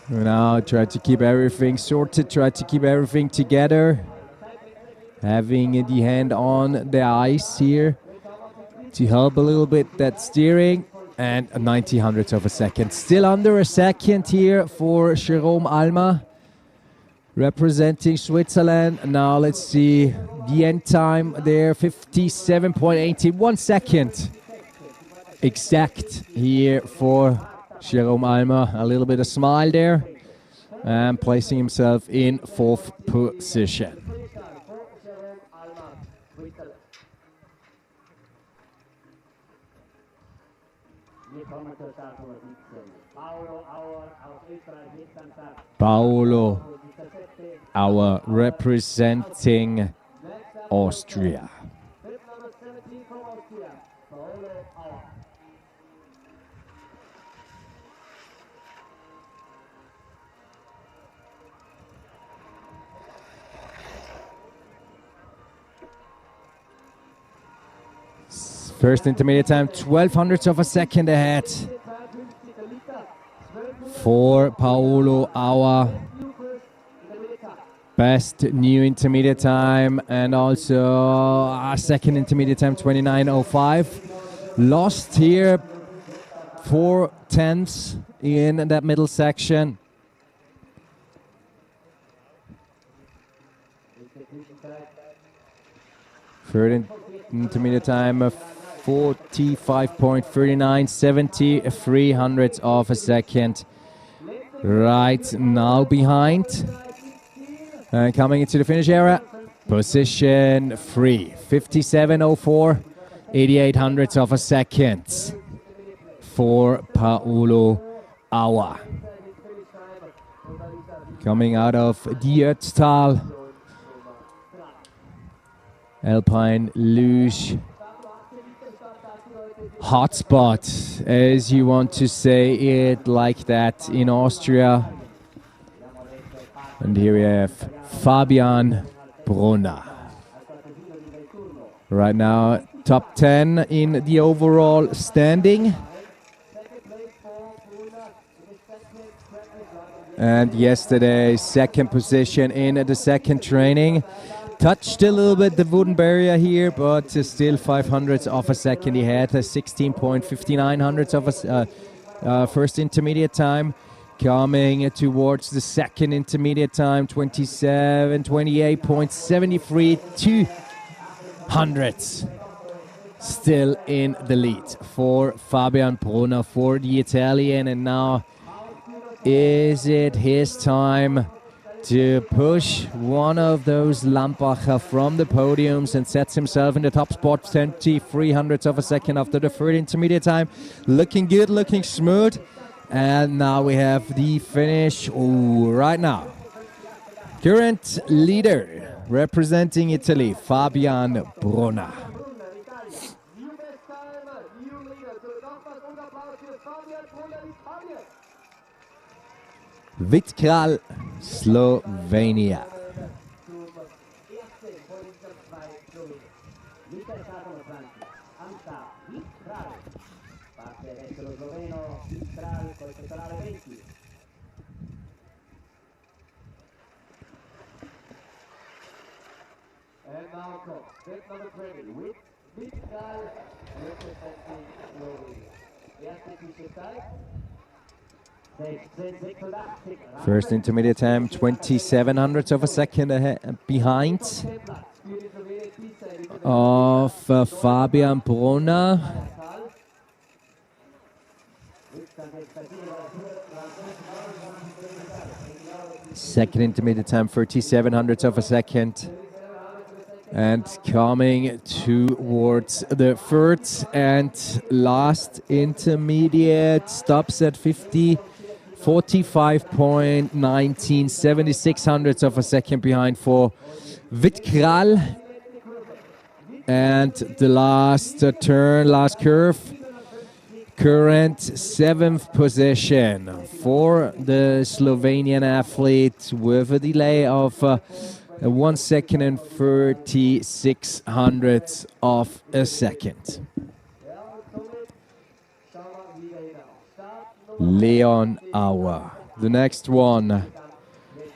Now try to keep everything sorted, try to keep everything together. Having the hand on the ice here to help a little bit that steering. And 9000ths of a second. Still under a second here for Jerome Almer, representing Switzerland. Now let's see the end time there, 57.80. 1 second exact here for Jerome Almer. A little bit of smile there. And placing himself in 4th position. Paolo Auer representing Austria. First intermediate time, 1200ths of a second ahead for Paolo Auer. Best new intermediate time, and also a second intermediate time, 29:05. Lost here 4 tenths in that middle section. Third intermediate time, 45.39, 7300ths of a second. Right now behind. And coming into the finish area, position 3, 57:04, 8800ths of a second for Paolo Auer. Coming out of the Ötztal Alpine Luge hotspot, as you want to say it like that, in Austria. And here we have Fabian Brunner. Right now, top 10 in the overall standing. And yesterday, second position in the second training. Touched a little bit the wooden barrier here, but still 500ths of a second. He had a 16.5900ths of a first intermediate time. Coming towards the second intermediate time, 28.73, 200ths. Still in the lead for Fabian Brunner, for the Italian. And now is it his time to push one of those Lampacher from the podiums and sets himself in the top spot, 2300ths of a second after the third intermediate time. Looking good, looking smooth. And now we have the finish right now. Current leader representing Italy, Fabian Brunner. Vitkral, Slovenia. And now comes step number 20 with Vital representing Slovenia. Erste Fische Zeit. 16,86. First intermediate time, 2700ths of a second ahead, behind of Fabian Brunner. Second intermediate time, 3700ths of a second. And coming towards the third and last intermediate, stops at 45.19, 7600ths of a second behind for Vitkral. And the last turn, last curve, current 7th position for the Slovenian athlete with a delay of 1 second and 3600ths of a second. Leon Auer, the next one,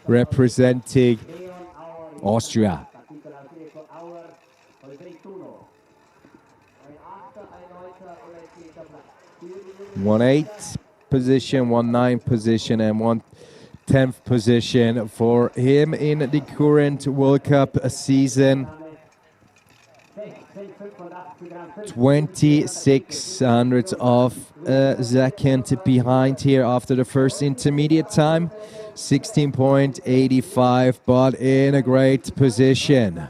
representing Austria. 1/8 position, 1/9 position, and 1/10 position for him in the current World Cup season. 2600ths of a second behind here after the first intermediate time. 16.85, but in a great position.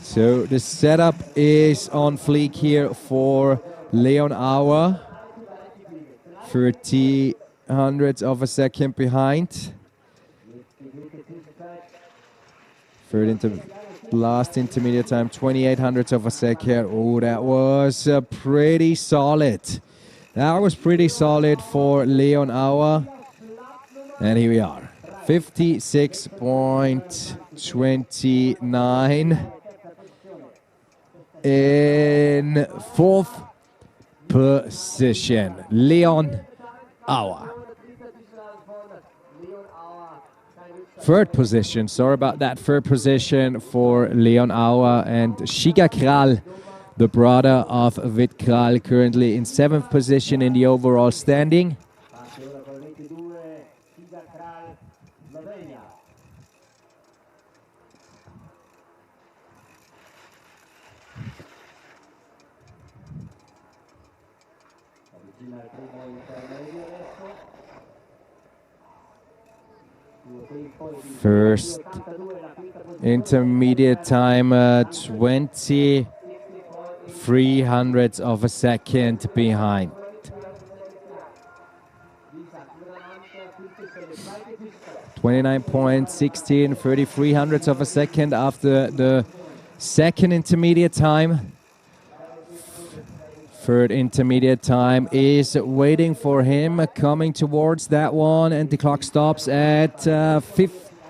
So the setup is on fleek here for Leon Auer. 3000ths of a second behind. Last intermediate time, 2800ths of a second. Oh, that was pretty solid. That was pretty solid for Leon Auer. And here we are, 56.29 in 4th position. Leon Auer. 3rd position, sorry about that, 3rd position for Leon Auer, and Shiga Kral, the brother of Vit Kral, currently in 7th position in the overall standing. First intermediate time, 2300ths of a second behind. .16, 3300ths of a second after the second intermediate time. Third intermediate time is waiting for him, coming towards that one, and the clock stops at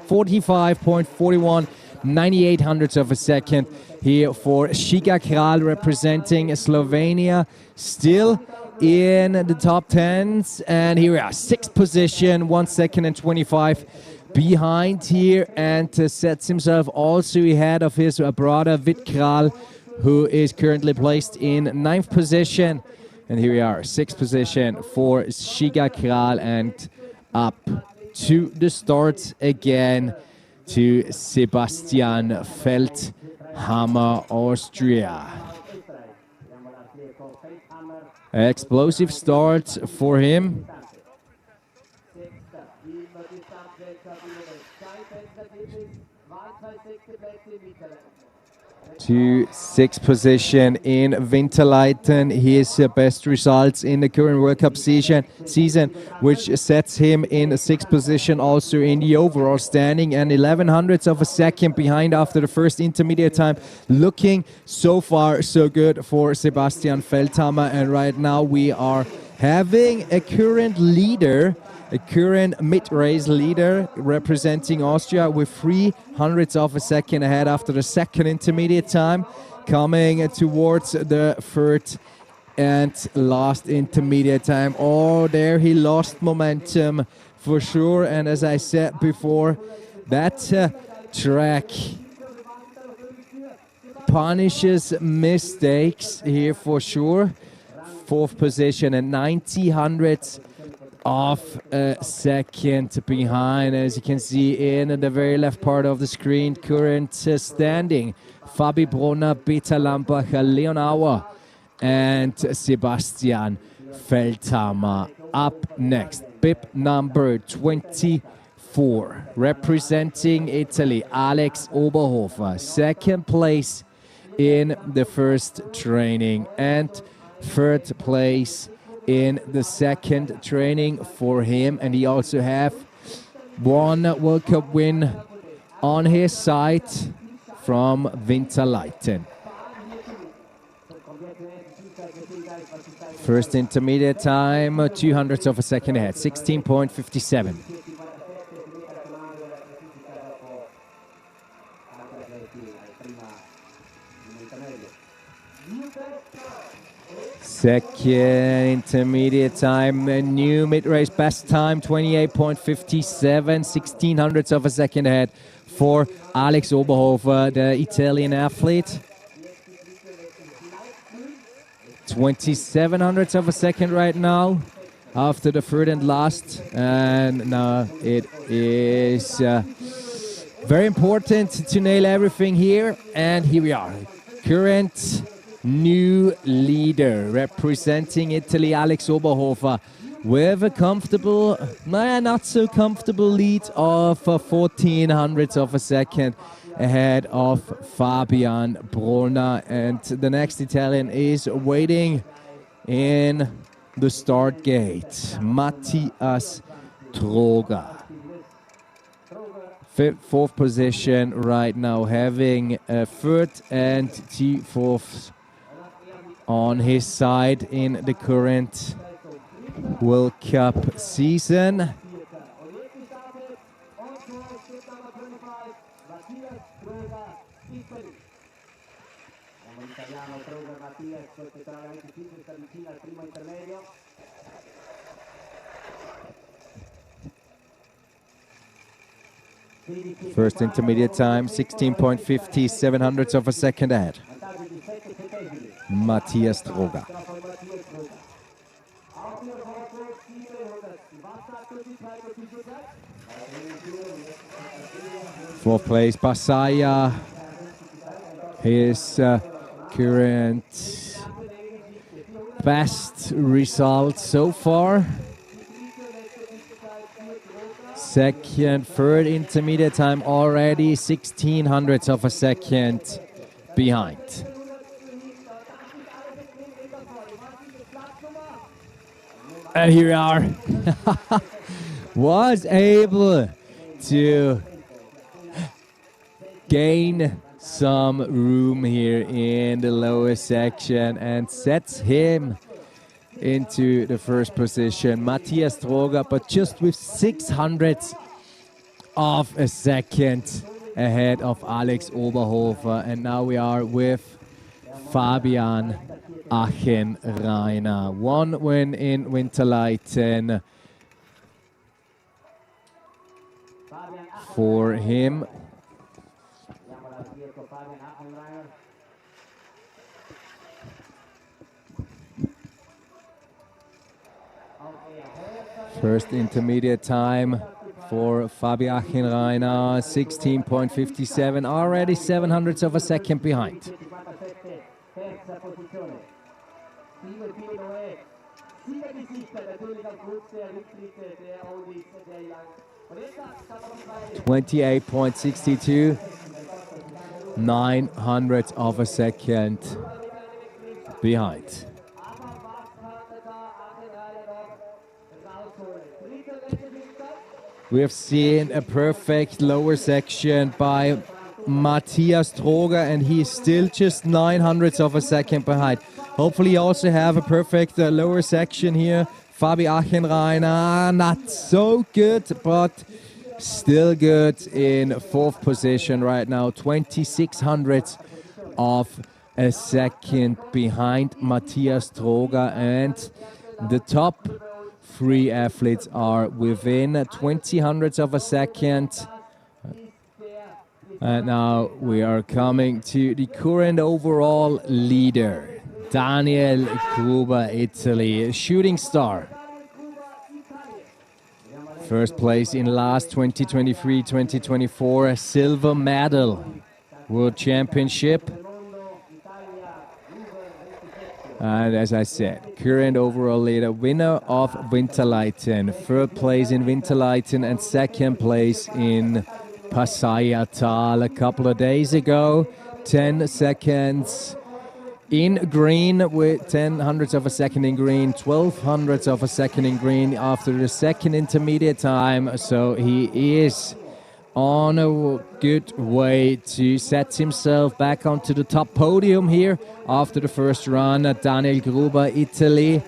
45.41, 9800ths of a second here for Shiga Kral, representing Slovenia, still in the top 10s, and here we are, 6th position, 1 second and 25 behind here, and sets himself also ahead of his brother Vit Kral, who is currently placed in 9th position. And here we are, 6th position for Shiga Kral, and up to the start again to Sebastian Feldhammer, Austria. Explosive start for him. To 6th position in Winterleiten, his best results in the current World Cup season, which sets him in 6th position also in the overall standing, and 1100ths of a second behind after the first intermediate time. Looking so far so good for Sebastian Feldhammer, and right now we are having a current leader, a current mid-race leader representing Austria with 300ths of a second ahead after the second intermediate time, coming towards the third and lost intermediate time. Oh, there he lost momentum for sure. And as I said before, that track punishes mistakes here for sure. 4th position and 90 hundredths of a second behind. As you can see in the very left part of the screen, current standing: Fabi Brunner, Peter Lambacher, Leon Auer, and Sebastian Feldhammer. Up next, bib number 24, representing Italy, Alex Oberhofer. 2nd place in the first training and 3rd place in the 2nd training for him. And he also have one World Cup win on his side from Winterleiten. First intermediate time, 200ths of a second ahead, 16.57. Second intermediate time, a new mid-race best time, 28.57, 1600ths of a second ahead for Alex Oberhofer, the Italian athlete. 2700ths of a second right now after the 3rd and last. And now it is very important to nail everything here. And here we are, current new leader representing Italy, Alex Oberhofer, with a comfortable, not so comfortable lead of 1400ths of a second ahead of Fabian Brunner. And the next Italian is waiting in the start gate, Matthias Droger. 4th position right now, having a 3rd and 4th on his side in the current World Cup season. First intermediate time, 16.50, 700ths of a second ahead. Matthias Droger. 4th place, Basaya. His current best result so far. 2nd, 3rd intermediate time already 1600ths of a second behind. And here we are. Was able to gain some room here in the lower section and sets him into the first position. Matthias Droger, but just with 600ths of a second ahead of Alex Oberhofer. And now we are with Fabian Achenreiner. One win in Winterleiten for him. First intermediate time for Fabian Achenreiner, 16.57, already 700ths of a second behind. .28.62, 900ths of a second behind. We have seen a perfect lower section by Matthias Droger, and he is still just 900ths of a second behind. Hopefully also have a perfect lower section here. Fabi Achenreiner, not so good, but still good in 4th position right now. 2600ths of a second behind Matthias Droger, and the top 3 athletes are within 20 hundredths of a second. And now we are coming to the current overall leader, Daniel Gruber, Italy, a shooting star. First place in Laas 2023-2024, silver medal, World Championship. And as I said, current overall leader, winner of Winterleiten, third place in Winterleiten and second place in Passaiatal a couple of days ago. 10 seconds in green with 10 hundredths of a second in green, 12 hundredths of a second in green after the second intermediate time. So he is on a good way to set himself back onto the top podium here after the first run. Daniel Gruber, Italy.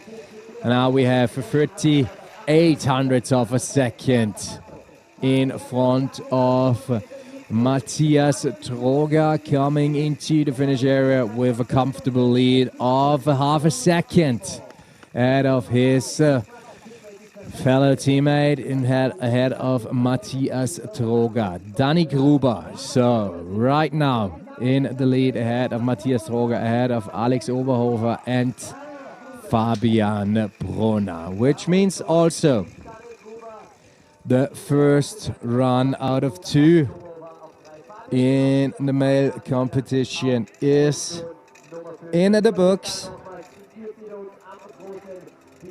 And now we have 38 hundredths of a second in front of Matthias Droger, coming into the finish area with a comfortable lead of half a second ahead of his fellow teammate ahead of Matthias Droger. Danny Gruber, so right now in the lead ahead of Matthias Droger, ahead of Alex Oberhofer and Fabian Brunner, which means also the first run out of 2 in the male competition is in the books.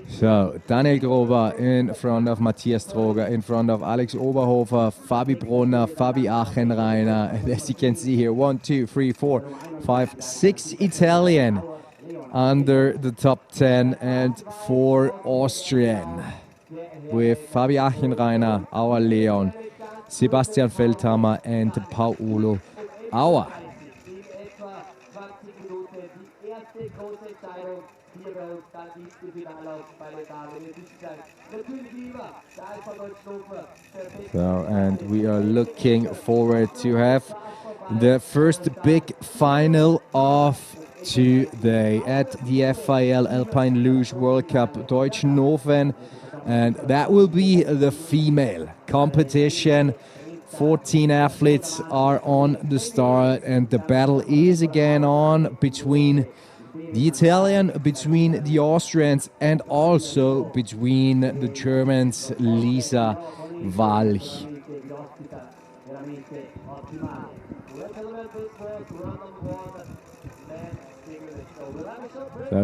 So, Daniel Gruber in front of Matthias Droger, in front of Alex Oberhofer, Fabi Brunner, Fabi Achenreiner. And as you can see here, 1, 2, 3, 4, 5, 6 Italian under the top 10 and 4 Austrian. With Fabi Achenreiner, our Leon, Sebastian Feldhammer and Paolo Auer. So, and we are looking forward to have the first big final of today at the FIL Alpine Luge World Cup Deutschnofen, and that will be the female competition. 14 athletes are on the start, and the battle is again on between the Italian, between the Austrians, and also between the Germans, Lisa Walch.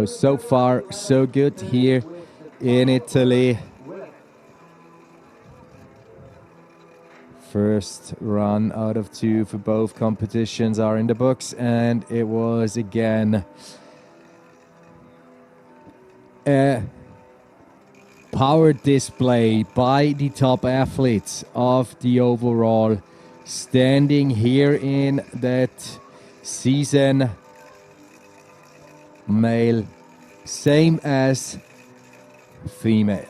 So far, so good here in Italy. First run out of 2 for both competitions are in the books, and it was again a power display by the top athletes of the overall standing here in that season. Male, same as female.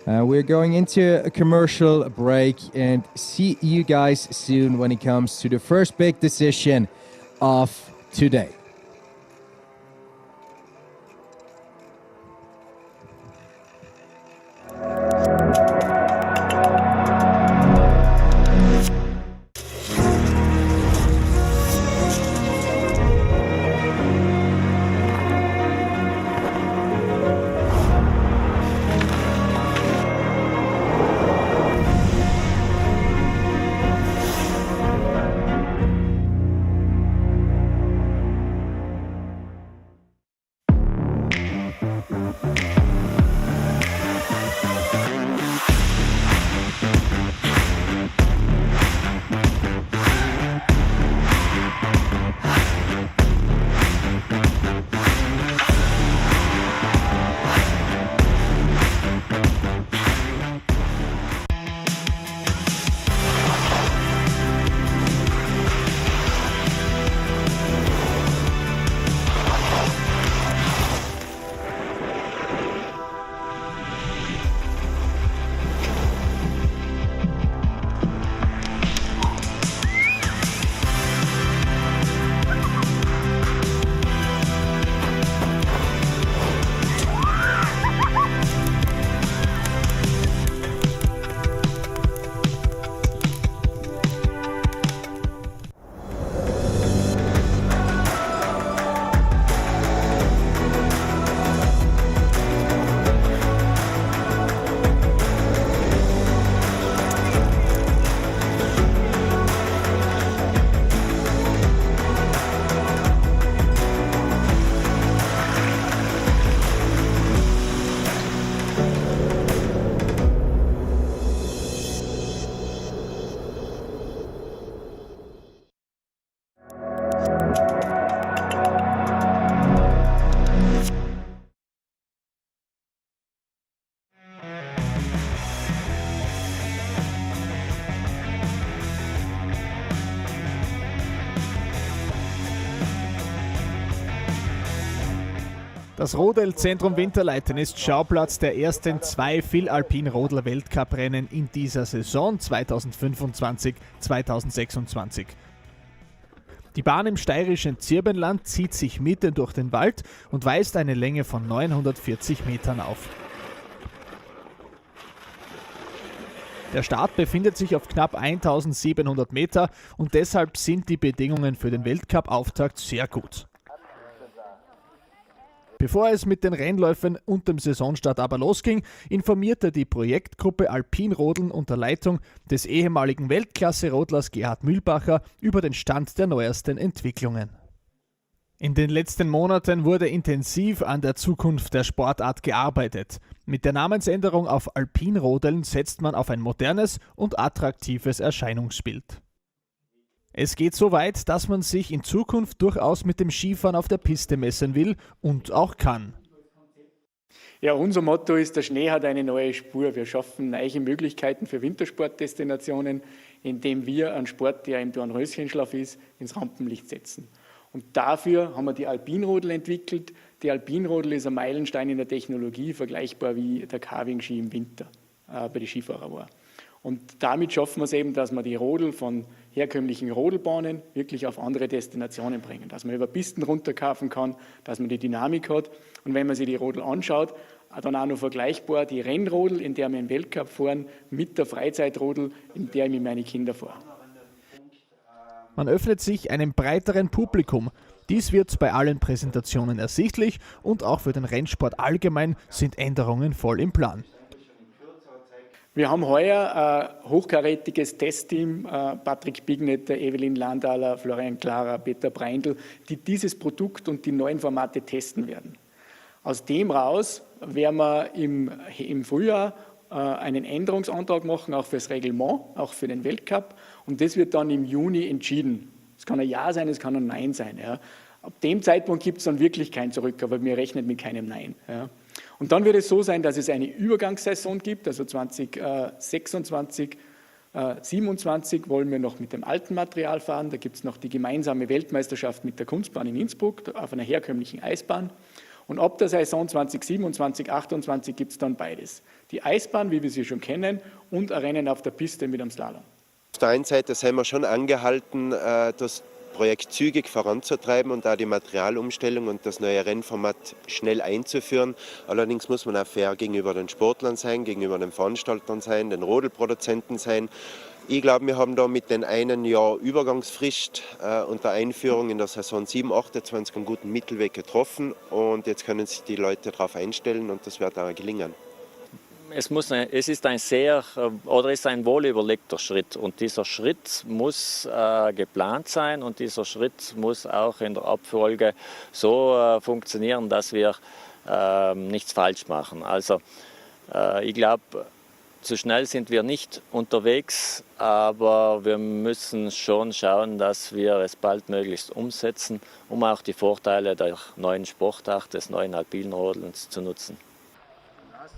We're going into a commercial break and see you guys soon when it comes to the first big decision of today. Das Rodelzentrum Winterleithen ist Schauplatz der ersten 2 FIL Alpin Rodel Weltcuprennen in dieser Saison 2025-2026. Die Bahn im steirischen Zirbenland zieht sich mitten durch den Wald und weist eine Länge von 940 Metern auf. Der Start befindet sich auf knapp 1700 Meter und deshalb sind die Bedingungen für den Weltcup-Auftakt sehr gut. Bevor es mit den Rennläufen und dem Saisonstart aber losging, informierte die Projektgruppe Alpin Rodeln unter Leitung des ehemaligen Weltklasse-Rodlers Gerhard Mühlbacher über den Stand der neuesten Entwicklungen. In den letzten Monaten wurde intensiv an der Zukunft der Sportart gearbeitet. Mit der Namensänderung auf Alpin Rodeln setzt man auf ein modernes und attraktives Erscheinungsbild. Es geht so weit, dass man sich in Zukunft durchaus mit dem Skifahren auf der Piste messen will und auch kann. Ja, unser Motto ist, der Schnee hat eine neue Spur. Wir schaffen neue Möglichkeiten für Wintersportdestinationen, indem wir einen Sport, der im Dornröschenschlaf ist, ins Rampenlicht setzen. Und dafür haben wir die Alpinrodel entwickelt. Die Alpinrodel ist ein Meilenstein in der Technologie, vergleichbar wie der Carving-Ski im Winter bei den Skifahrern war. Und damit schaffen wir es eben, dass wir die Rodel von herkömmlichen Rodelbahnen wirklich auf andere Destinationen bringen. Dass man über Pisten runterkaufen kann, dass man die Dynamik hat. Und wenn man sich die Rodel anschaut, dann auch noch vergleichbar die Rennrodel, in der wir im Weltcup fahren, mit der Freizeitrodel, in der ich mit meinen Kindern fahre. Man öffnet sich einem breiteren Publikum. Dies wird bei allen Präsentationen ersichtlich und auch für den Rennsport allgemein sind Änderungen voll im Plan. Wir haben heuer ein hochkarätiges Tessteam, Patrick Bignetter, Evelyn Landahler, Florian Klara, Peter Breindl, die dieses Produkt und die neuen Formate testen werden. Aus dem raus werden wir im Frühjahr einen Änderungsantrag machen, auch fürs Reglement, auch für den Weltcup. Und das wird dann im Juni entschieden. Es kann ein Ja sein, es kann ein Nein sein. Ja. Ab dem Zeitpunkt gibt es dann wirklich kein Zurück, aber wir rechnen mit keinem Nein. Ja. Und dann wird es so sein, dass es eine Übergangssaison gibt, also 2026, 2027 wollen wir noch mit dem alten Material fahren. Da gibt es noch die gemeinsame Weltmeisterschaft mit der Kunstbahn in Innsbruck auf einer herkömmlichen Eisbahn. Und ab der Saison 2027, 2028 gibt es dann beides. Die Eisbahn, wie wir sie schon kennen, und ein Rennen auf der Piste mit einem Slalom. Auf der einen Seite sind wir schon angehalten, das Projekt zügig voranzutreiben und da die Materialumstellung und das neue Rennformat schnell einzuführen. Allerdings muss man auch fair gegenüber den Sportlern sein, gegenüber den Veranstaltern sein, den Rodelproduzenten sein. Ich glaube, wir haben da mit den einen Jahr Übergangsfrist und der Einführung in der Saison 7/28 einen guten Mittelweg getroffen und jetzt können sich die Leute darauf einstellen und das wird auch gelingen. Es ist ein wohlüberlegter Schritt und dieser Schritt muss geplant sein und dieser Schritt muss auch in der Abfolge so funktionieren, dass wir nichts falsch machen. Also ich glaube, zu schnell sind wir nicht unterwegs, aber wir müssen schon schauen, dass wir es baldmöglichst umsetzen, um auch die Vorteile der neuen Sportart, des neuen Alpinrodelns zu nutzen.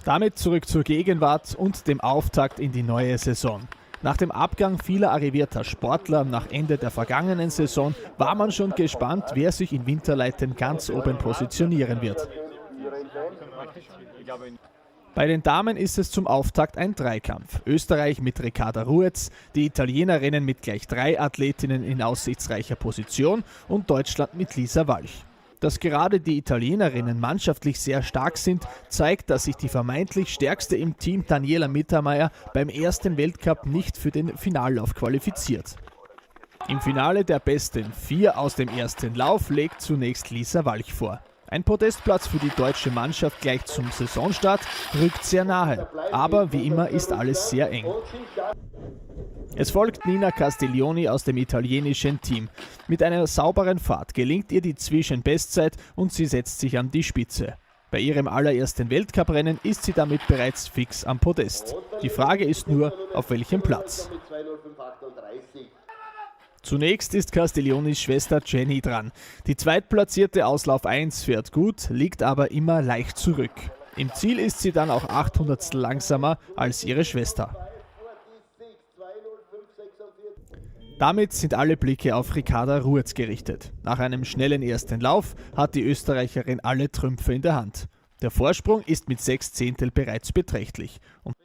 Damit zurück zur Gegenwart und dem Auftakt in die neue Saison. Nach dem Abgang vieler arrivierter Sportler nach Ende der vergangenen Saison war man schon gespannt, wer sich in Winterleithen ganz oben positionieren wird. Bei den Damen ist es zum Auftakt ein Dreikampf. Österreich mit Ricarda Ruetz, die Italienerinnen mit gleich 3 Athletinnen in aussichtsreicher Position und Deutschland mit Lisa Walch. Dass gerade die Italienerinnen mannschaftlich sehr stark sind, zeigt, dass sich die vermeintlich stärkste im Team, Daniela Mittermeier, beim ersten Weltcup nicht für den Finallauf qualifiziert. Im Finale der besten 4 aus dem ersten Lauf legt zunächst Lisa Walch vor. Ein Podestplatz für die deutsche Mannschaft gleich zum Saisonstart rückt sehr nahe, aber wie immer ist alles sehr eng. Es folgt Nina Castiglioni aus dem italienischen Team. Mit einer sauberen Fahrt gelingt ihr die Zwischenbestzeit und sie setzt sich an die Spitze. Bei ihrem allerersten Weltcuprennen ist sie damit bereits fix am Podest. Die Frage ist nur, auf welchem Platz. Zunächst ist Castiglionis Schwester Jenny dran. Die zweitplatzierte Auslauf 1 fährt gut, liegt aber immer leicht zurück. Im Ziel ist sie dann auch 800 langsamer als ihre Schwester. Damit sind alle Blicke auf Ricarda Ruetz gerichtet. Nach einem schnellen ersten Lauf hat die Österreicherin alle Trümpfe in der Hand. Der Vorsprung ist mit 6 Zehntel bereits beträchtlich. Und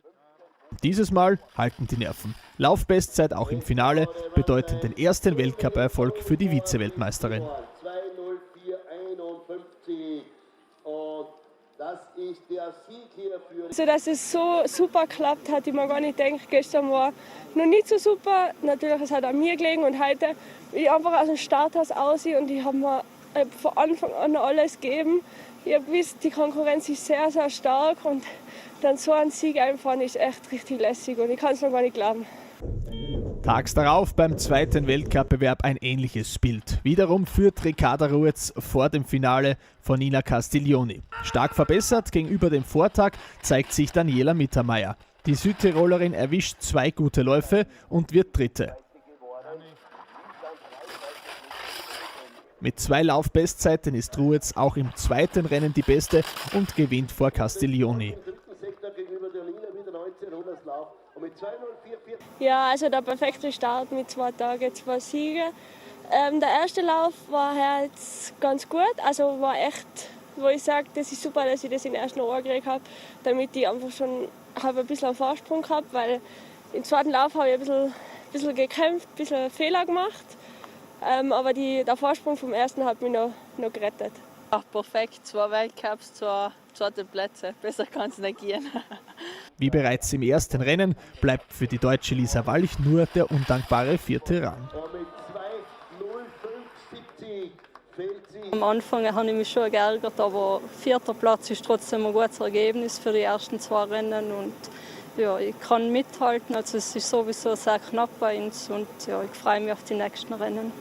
dieses Mal halten die Nerven. Laufbestzeit auch im Finale bedeuten den ersten Weltcup-Erfolg für die Vize-Weltmeisterin. 2:04:51 und das ist der Sieg hier für... Also, dass es so super geklappt hat, ich mir gar nicht gedacht. Gestern war noch nicht so super. Natürlich, es hat an mir gelegen und heute bin ich einfach aus dem Starthaus aus und ich habe mir von Anfang an alles gegeben. Ich habe gewusst, die Konkurrenz ist sehr, sehr stark und dann so ein Sieg einfahren ist echt richtig lässig und ich kann es noch gar nicht glauben. Tags darauf beim zweiten Weltcup-Bewerb ein ähnliches Bild. Wiederum führt Ricarda Ruetz vor dem Finale von Nina Castiglioni. Stark verbessert gegenüber dem Vortag zeigt sich Daniela Mittermeier. Die Südtirolerin erwischt 2 gute Läufe und wird Dritte. Mit 2 Laufbestzeiten ist Ruetz auch im zweiten Rennen die Beste und gewinnt vor Castiglioni. Ja, also der perfekte Start mit 2 Tagen, 2 Siege. Der erste Lauf war jetzt ganz gut, also war echt, wo ich sage, das ist super, dass ich das in den ersten Ohr gekriegt habe, damit ich einfach schon ein bisschen einen Vorsprung habe, weil im zweiten Lauf habe ich ein bisschen gekämpft, ein bisschen Fehler gemacht. Aber der Vorsprung vom ersten hat mich noch gerettet. Ach, perfekt, 2 Weltcups, 2 zweite Plätze. Besser kann es nicht gehen. Wie bereits im ersten Rennen bleibt für die deutsche Lisa Walch nur der undankbare 4. Rang. Am Anfang habe ich mich schon geärgert, aber 4. Platz ist trotzdem ein gutes Ergebnis für die ersten 2 Rennen. Und ja, ich kann mithalten, also es ist sowieso sehr knapp bei uns und ja, ich freue mich auf die nächsten Rennen.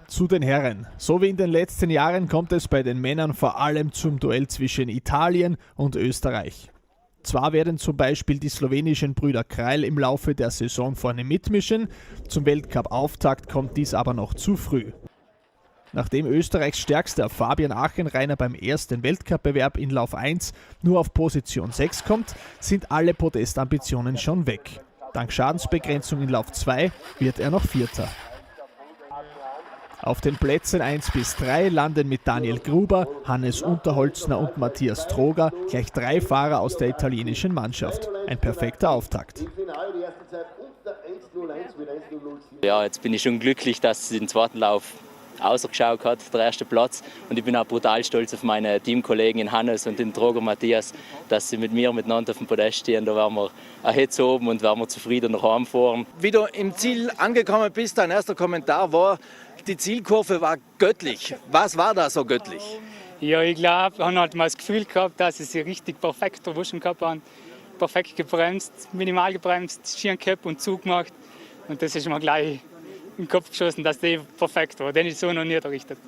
Zu den Herren. So wie in den letzten Jahren kommt es bei den Männern vor allem zum Duell zwischen Italien und Österreich. Zwar werden zum Beispiel die slowenischen Brüder Kreil im Laufe der Saison vorne mitmischen, zum Weltcup-Auftakt kommt dies aber noch zu früh. Nachdem Österreichs stärkster Fabian Achenreiner beim ersten Weltcup-Bewerb in Lauf 1 nur auf Position 6 kommt, sind alle Podestambitionen schon weg. Dank Schadensbegrenzung in Lauf 2 wird er noch 4. Auf den Plätzen 1 bis 3 landen mit Daniel Gruber, Hannes Unterholzner und Matthias Troger gleich 3 Fahrer aus der italienischen Mannschaft. Ein perfekter Auftakt. Ja, jetzt bin ich schon glücklich, dass es den zweiten Lauf ausgeschaut hat, der erste Platz. Und ich bin auch brutal stolz auf meine Teamkollegen Hannes und den Troger Matthias, dass sie mit mir miteinander auf dem Podest stehen. Da waren wir jetzt oben und waren wir zufrieden nach Hause fahren. Wie du im Ziel angekommen bist, dein erster Kommentar war, die Zielkurve war göttlich. Was war da so göttlich? Ja, ich glaube, ich habe halt mal das Gefühl gehabt, dass ich sie richtig perfekt erwischen gehabt habe. Perfekt gebremst, minimal gebremst, Skiern gehabt und zugemacht. Und das ist mir gleich in den Kopf geschossen, dass der perfekt war. Den ist so noch nie errichtet.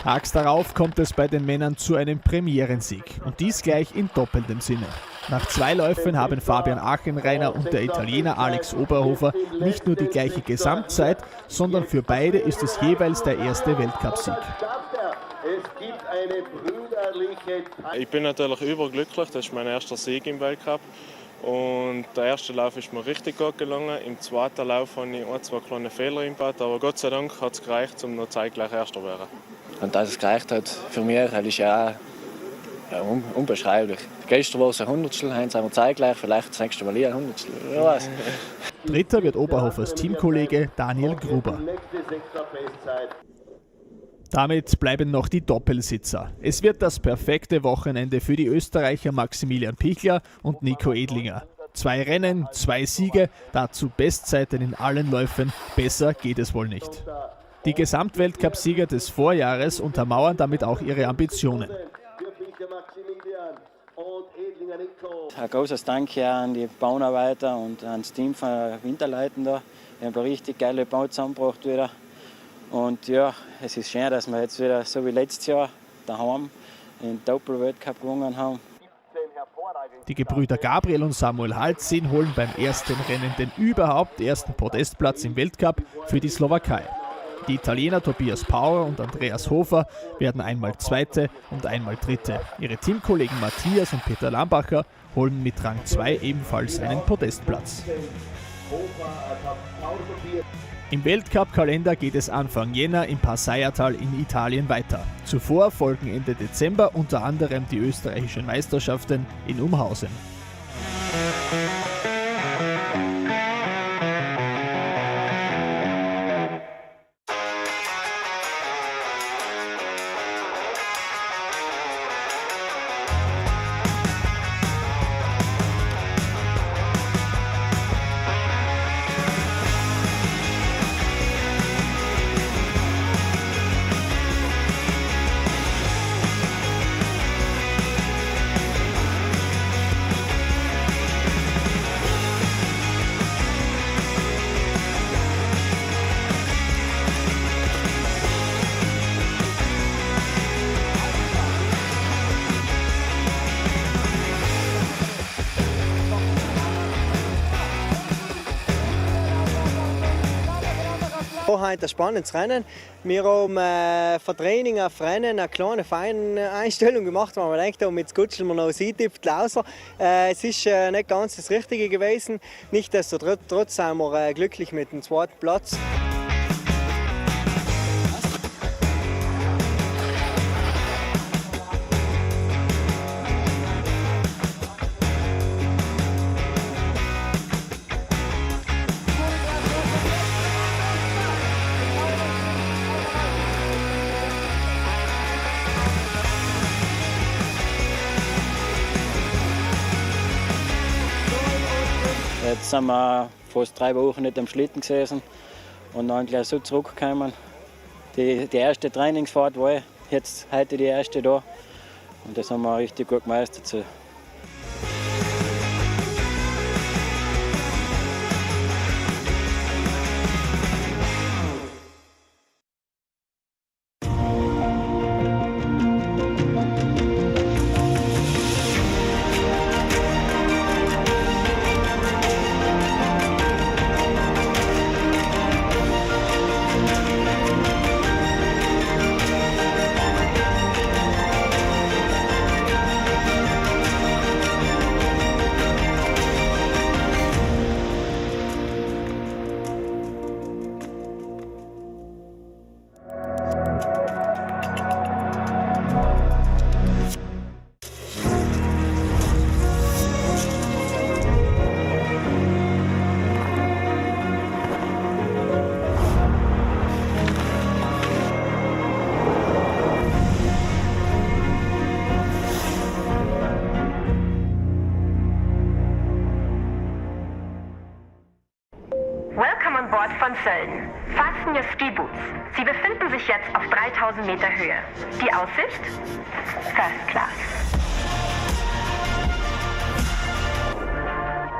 Tags darauf kommt es bei den Männern zu einem Premierensieg. Und dies gleich in doppeltem Sinne. Nach 2 Läufen haben Fabian Achenreiner und der Italiener Alex Oberhofer nicht nur die gleiche Gesamtzeit, sondern für beide ist es jeweils der erste Weltcupsieg. Ich bin natürlich überglücklich, das ist mein erster Sieg im Weltcup. Und der erste Lauf ist mir richtig gut gelungen. Im zweiten Lauf habe ich 1-2 kleine Fehler eingebaut, aber Gott sei Dank hat es gereicht, um noch zeitgleich Erster zu werden. Und dass es gereicht hat für mich, das ist ja unbeschreiblich. Gestern war es ein Hundertstel, heute sind wir zeitgleich, vielleicht das nächste Mal ein Hundertstel. Wer weiß. Dritter wird Oberhofers Teamkollege Daniel Gruber. Damit bleiben noch die Doppelsitzer. Es wird das perfekte Wochenende für die Österreicher Maximilian Pichler und Nico Edlinger. 2 Rennen, 2 Siege, dazu Bestzeiten in allen Läufen. Besser geht es wohl nicht. Die Gesamtweltcup-Sieger des Vorjahres untermauern damit auch ihre Ambitionen. Ein großes Dank an die Bauarbeiter und ans Team von Winterleuten da. Wir haben eine richtig geile Bau zusammengebracht wieder. Und ja, es ist schön, dass wir jetzt wieder so wie letztes Jahr daheim den Doppel-Weltcup gewonnen haben. Die Gebrüder Gabriel und Samuel Halzin holen beim ersten Rennen den überhaupt ersten Podestplatz im Weltcup für die Slowakei. Die Italiener Tobias Power und Andreas Hofer werden einmal Zweite und einmal Dritte. Ihre Teamkollegen Matthias und Peter Lambacher holen mit Rang 2 ebenfalls einen Podestplatz. Im Weltcup-Kalender geht es Anfang Jänner im Passaiatal in Italien weiter. Zuvor folgen Ende Dezember unter anderem die österreichischen Meisterschaften in Umhausen. Heute ein spannendes Rennen. Wir haben für Training auf Rennen eine kleine Feineinstellung gemacht, weil wir denkt, mit Skutscheln man noch eintippt, Laser. Es ist nicht ganz das Richtige gewesen. Nichtsdestotrotz sind wir glücklich mit dem zweiten Platz. Jetzt sind wir fast 3 Wochen nicht am Schlitten gesessen und dann gleich so zurückgekommen. Die erste Trainingsfahrt war jetzt heute die erste da und das haben wir richtig gut gemeistert. So. Welcome on board von Folgen. Fasten your ski boots. Sie befinden sich jetzt auf 3000 Meter Höhe. Die Aussicht? First Class.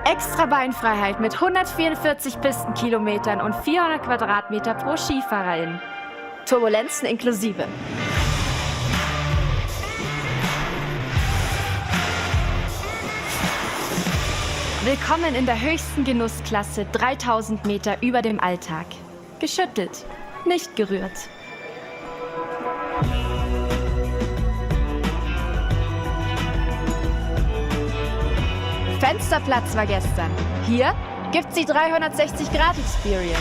Extra Beinfreiheit mit 144 Pistenkilometern und 400 Quadratmeter pro Skifahrerin. Turbulenzen inklusive. Willkommen in der höchsten Genussklasse 3000 Meter über dem Alltag. Geschüttelt, nicht gerührt. Fensterplatz war gestern. Hier gibt's die 360-Grad-Experience.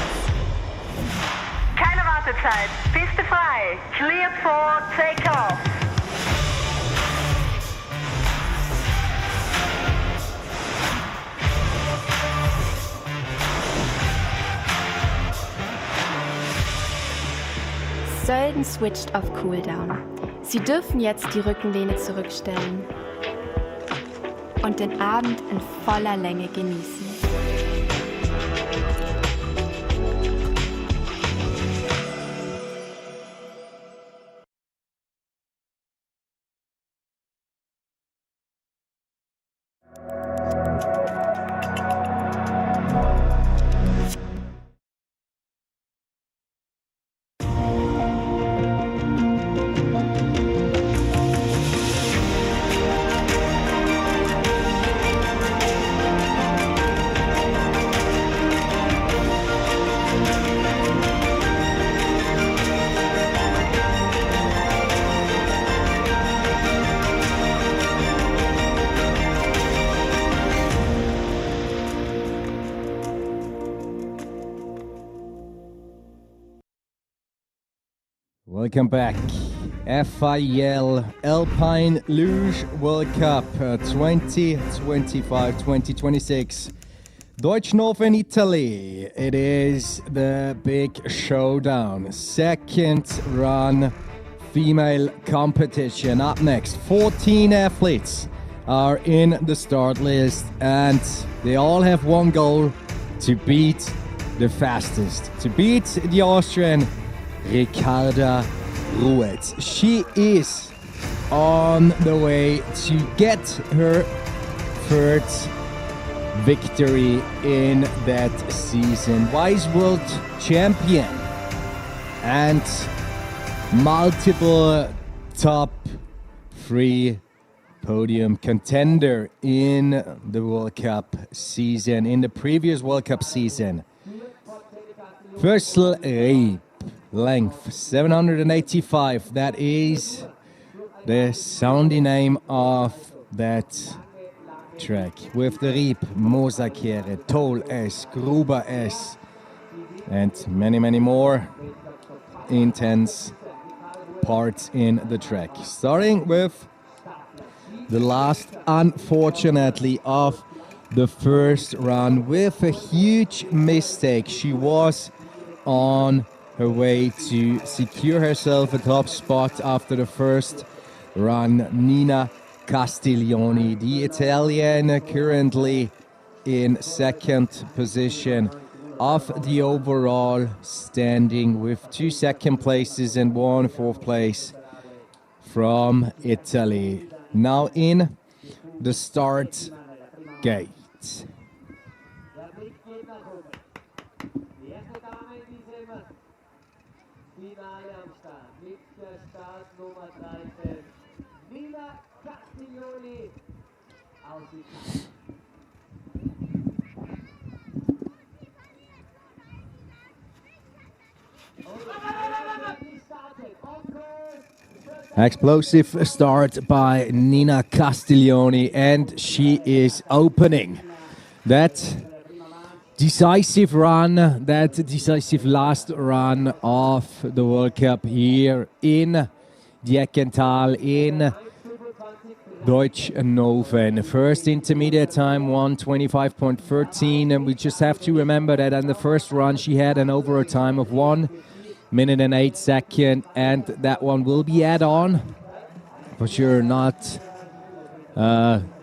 Keine Wartezeit. Piste frei. Cleared for Takeoff. Sölden switcht auf Cooldown. Sie dürfen jetzt die Rückenlehne zurückstellen und den Abend in voller Länge genießen. Welcome back. FIL Alpine Luge World Cup 2025-2026. Deutschnofen, Italy. It is the big showdown. Second run female competition. Up next, 14 athletes are in the start list and they all have one goal: to beat the fastest, to beat the Austrian Ricarda Ruetz. She is on the way to get her third victory in that season. Vice world champion and multiple top 3 podium contender in the World Cup season, in the previous World Cup season. Pföslriep, length 785. That is the sounding name of that track. With the Riep, Moserkehre, Toll S, Gruber S, and many, many more intense parts in the track. Starting with the last, unfortunately, of the first run with a huge mistake. She was on her way to secure herself a top spot after the first run. Nina Castiglioni, the Italian, currently in second position of the overall standing with 2 second places and 1 fourth place from Italy. Now in the start gate. Finale am Start mit der Startnummer 13, Nina Castiglioni aus Italien. Explosive start by Nina Castiglioni, and she is opening that decisive run, that decisive last run of the World Cup here in Diekental in Deutschnofen. First intermediate time 1:25.13, and we just have to remember that on the first run she had an overall time of 1 minute and 8 seconds, and that one will be add on for sure, not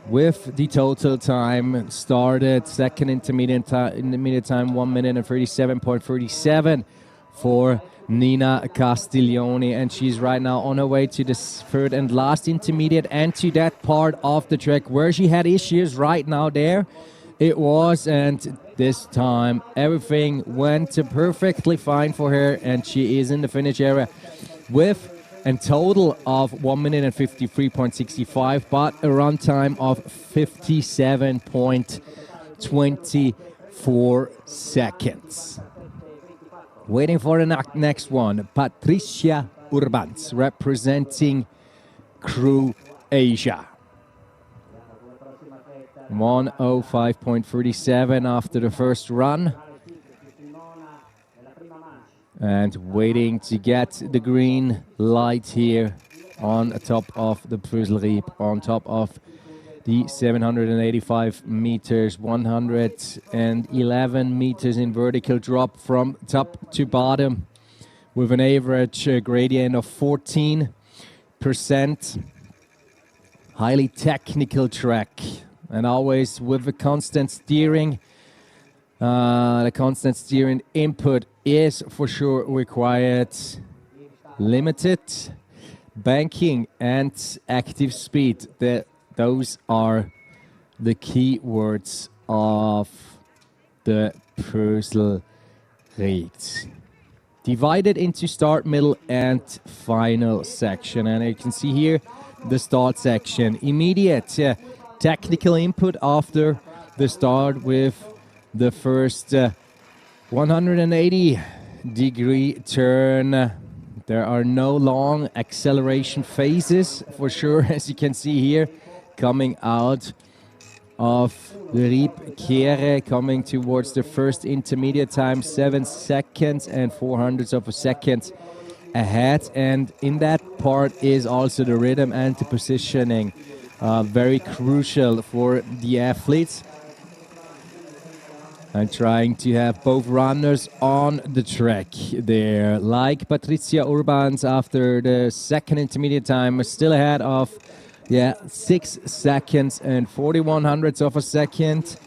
with the total time. Started second intermediate time 1 minute and 37.37 for Nina Castiglioni, and she's right now on her way to the third and last intermediate and to that part of the track where she had issues. Right now there it was, and this time everything went perfectly fine for her, and she is in the finish area with a total of 1 minute and 53.65, but a run time of 57.24 seconds. Waiting for the next one, Patricia Urbans, representing Croatia. 1:05.37 after the first run. And waiting to get the green light here on top of the Pföslriep, on top of the 785 meters, 111 meters in vertical drop from top to bottom, with an average gradient of 14%. Highly technical track, and always with a constant steering. The constant steering input is for sure required. Limited banking and active speed. Those are the key words of the Pföslriep. Divided into start, middle, and final section. And you can see here the start section. Immediate technical input after the start with the first 180-degree turn. There are no long acceleration phases for sure, as you can see here, coming out of the Riep Kehre, coming towards the first intermediate time, 7 seconds and 400ths of a second ahead, and in that part is also the rhythm and the positioning, very crucial for the athletes. And trying to have both runners on the track there. Like Patricia Urbans after the second intermediate time, still ahead of 6 seconds and 41 hundredths of a second.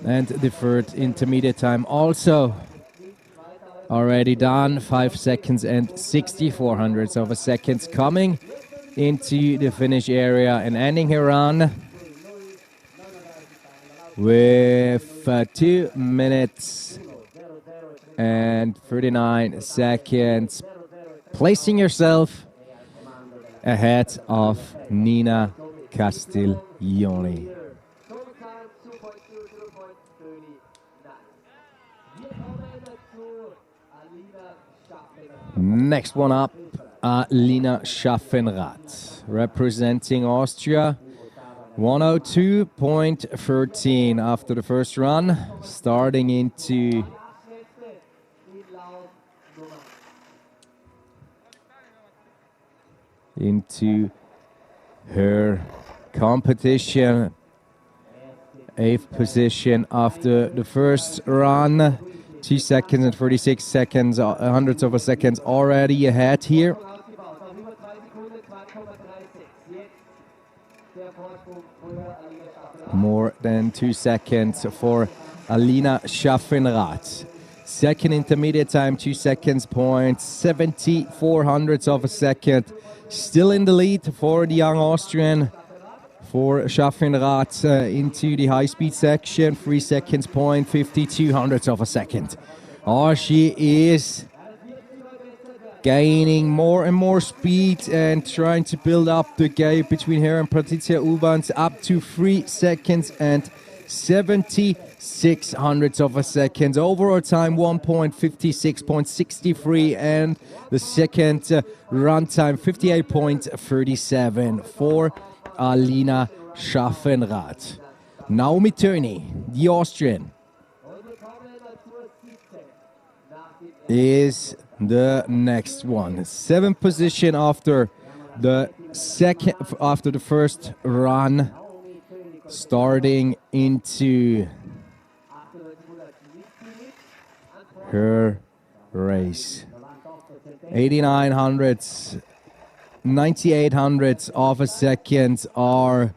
And the third intermediate time also already done, 5 seconds and 64 hundredths of a second, coming into the finish area and ending her run with 2 minutes and 39 seconds, placing yourself ahead of Nina Castiglioni. Next one up, Alina Schaffenrath, representing Austria. 102.13 after the first run, starting into her competition. 8th position after the first run. 2 seconds and 36 seconds, hundredths of a second already ahead here. More than 2 seconds for Alina Schaffenrath. Second intermediate time, 2 seconds point, 74 hundredths of a second. Still in the lead for the young Austrian, for Schaffenrath into the high-speed section. 3 seconds point, 52 hundredths of a second. Oh, she is gaining more and more speed and trying to build up the gap between her and Patricia Urbans up to 3 seconds and 76 hundredths of a second. Overall time 1.56.63 and the second run time 58.37 for Alina Schaffenrath. Naomi Turney, the Austrian, is the next one. 7th position after the first run, starting into her race. 89 hundredths, 98 hundredths of a second are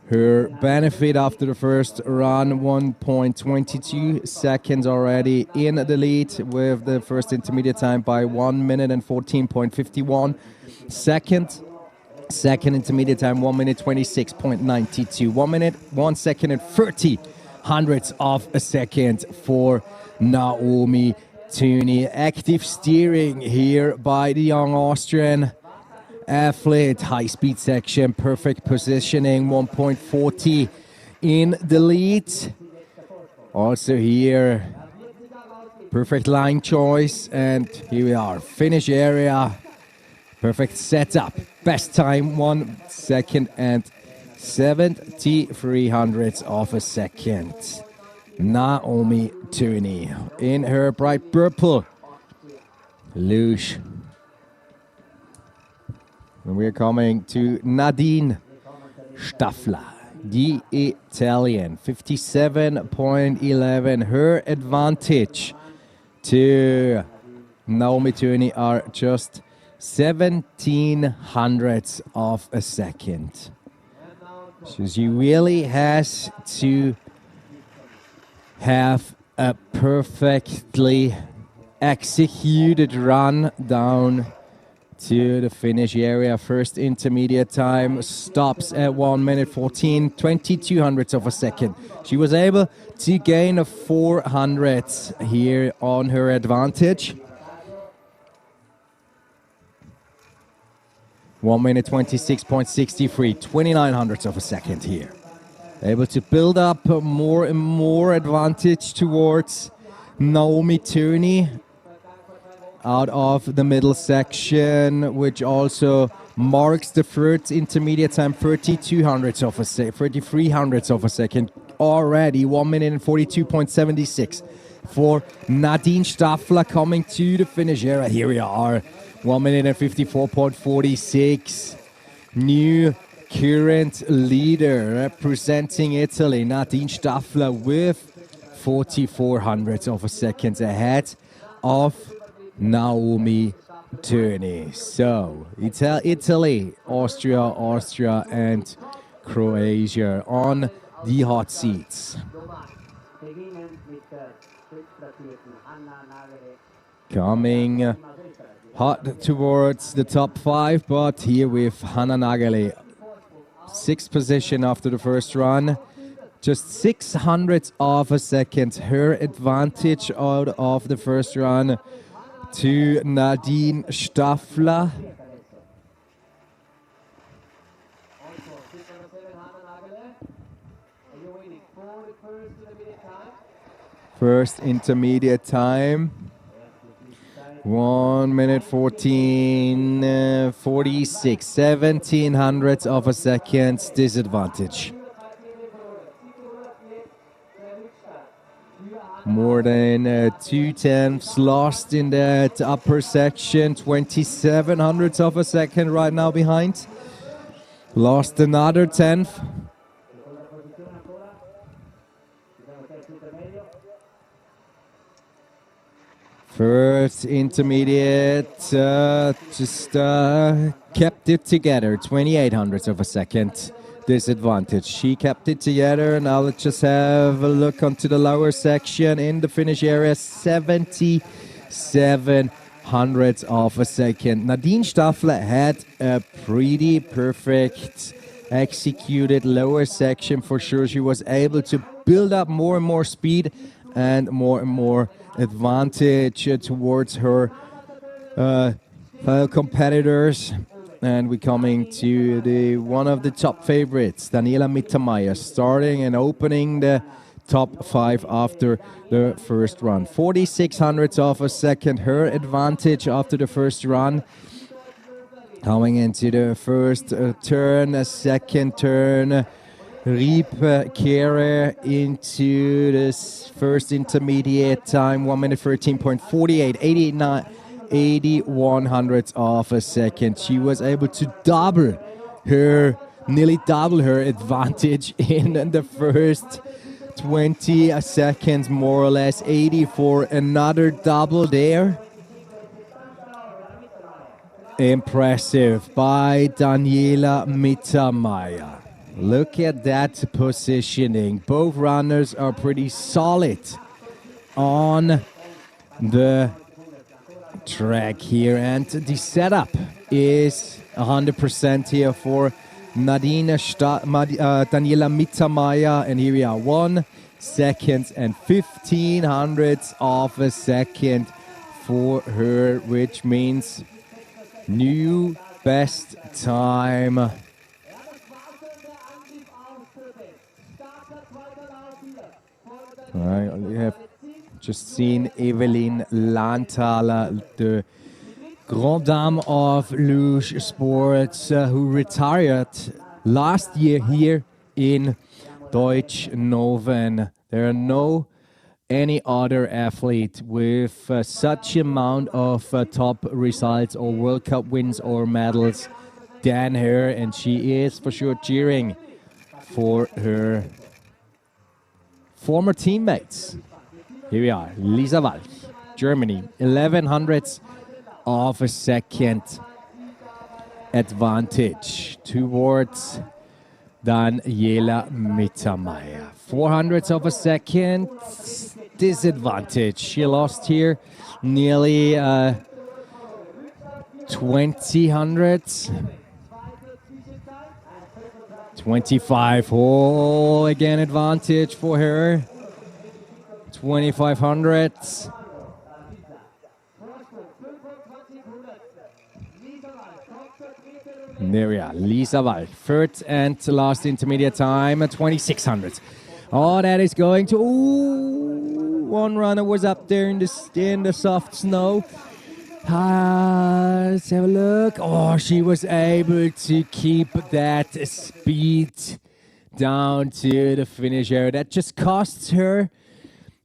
her benefit after the first run. 1.22 seconds already in the lead with the first intermediate time by 1 minute and 14.51 seconds. Second intermediate time 1 minute 26.92. 1 minute 1 second and 30 hundredths of a second for Naomi Turney. Active steering here by the young Austrian athlete. High speed section, perfect positioning, 1.40 in the lead. Also here, perfect line choice, and here we are, finish area, perfect setup. Best time 1 second and 73 hundredths of a second. Naomi Turney in her bright purple luge. And we're coming to Nadine Staffler, the Italian. 57.11. Her advantage to Naomi Turney are just 17 hundredths of a second. So she really has to have a perfectly executed run down to the finish area. First intermediate time stops at 1 minute 14, 22 hundredths of a second. She was able to gain a 4 hundredths here on her advantage. 1 minute 26.63, 29 hundredths of a second here. Able to build up more and more advantage towards Naomi Turney out of the middle section, which also marks the third intermediate time, 33 hundredths of a second, already. 1 minute and 42.76 for Nadine Staffler coming to the finish area. Here we are. 1 minute and 54.46. New current leader representing Italy, Nadine Staffler, with 44 hundredths of a second ahead of Naomi Turney. So Italy, Austria and Croatia on the hot seats. Coming hot towards the top 5, but here with Hanna Nageli. 6th position after the first run. Just 6 hundredths of a second. Her advantage out of the first run to Nadine Staffler. First intermediate time. 1 minute 14.46. 17 hundredths of a second disadvantage. More than 2 tenths lost in that upper section. 27 hundredths of a second right now behind. Lost another tenth. First intermediate just kept it together. 28 hundredths of a second disadvantage. She kept it together. Now let's just have a look onto the lower section in the finish area. 77 hundredths of a second. Nadine Staffler had a pretty perfect executed lower section for sure. She was able to build up more and more speed and more advantage towards her fellow competitors. And we're coming to the one of the top favorites, Daniela Mittermeier, starting and opening the top 5 after the first run. 46 hundredths of a second, her advantage after the first run. Coming into the first turn, a second turn, Riep Kehrer into this first intermediate time, 1 minute 13.48, 81 hundredths of a second. She was able to nearly double her advantage in the first 20 seconds, more or less. 84, another double there. Impressive by Daniela Mittermeier. Look at that positioning. Both runners are pretty solid on the track here, and the setup is 100% here for Daniela Mittermeier, and here we are, 1 second and 15 hundredths of a second for her, which means new best time. We have just seen Evelyn Landthaler, the Grand Dame of Luge Sports, who retired last year here in Deutschnofen. There are no any other athlete with such amount of top results or World Cup wins or medals than her, and she is for sure cheering for her former teammates. Here we are, Lisa Walch, Germany, 11 hundredths of a second advantage towards Daniela Mittermeier. 4 hundredths of a second disadvantage. She lost here nearly 20 hundredths. 25, again advantage for her. 25 hundredths. There we are, Lisa Walch, third and last intermediate time, 26 hundredths. Oh, that is going to... Ooh, one runner was up there in the soft snow. Let's have a look. Oh, she was able to keep that speed down to the finish area. That just costs her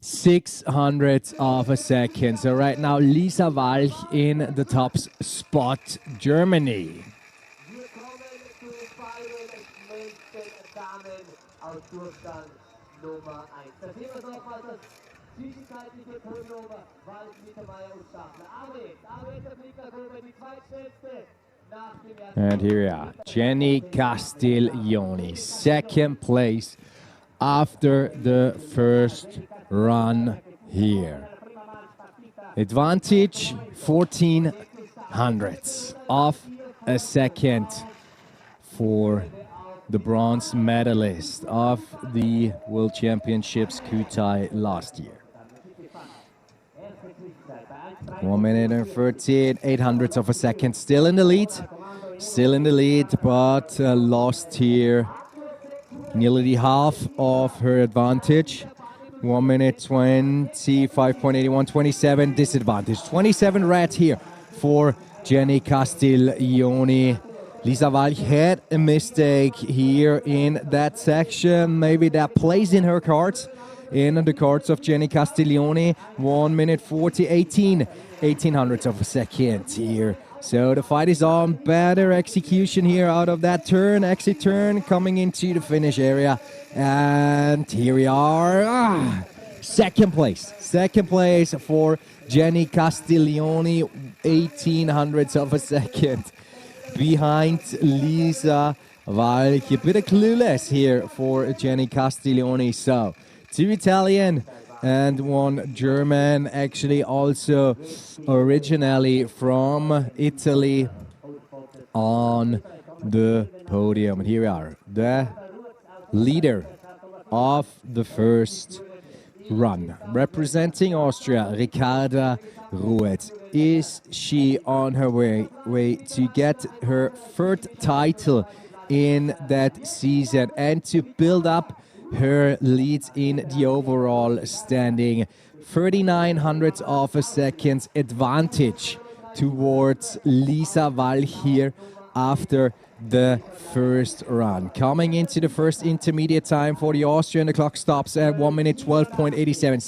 600 of a second. So right now, Lisa Walch in the top spot, Germany. Aus Durchgang Nummer 1. Da sehen wir doch mal das zwischenzeitliche Podium, Walch, Mittermeier und Stachler. Aber jetzt der Blick nach oben, die zweitschnellste nach dem ersten. And here we are, Jenny Castiglioni, second place after the first run here. Advantage 14 hundredths of a second for the bronze medalist of the World Championships Kutai last year. 1 minute and 13, 800ths of a second. Still in the lead, but lost here nearly half of her advantage. 1 minute 25.81, 27 disadvantage. 27 red here for Jenny Castiglioni. Lisa Walch had a mistake here in that section. Maybe that plays in her cards, in the cards of Jenny Castiglioni. 1 minute 40, 1800ths of a second here. So the fight is on. Better execution here out of that turn, exit turn, coming into the finish area. And here we are. Second place for Jenny Castiglioni, 1800ths of a second. Behind Lisa Walch. A bit of clueless here for Jenny Castiglioni. So, 2 Italian and 1 German, actually also originally from Italy on the podium. Here we are, the leader of the first run. Representing Austria, Ricarda Ruetz. Is she on her way to get her third title in that season and to build up her lead in the overall standing? 3900ths of a second advantage towards Lisa Walch here after the first run. Coming into the first intermediate time for the Austrian, the clock stops at 1 minute 12.87,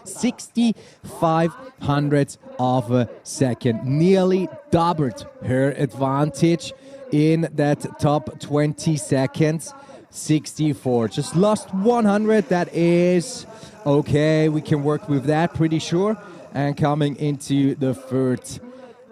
65 hundredths of a second. Nearly doubled her advantage in that top 20 seconds. 64, just lost 100. That is okay, we can work with that, pretty sure. And coming into the third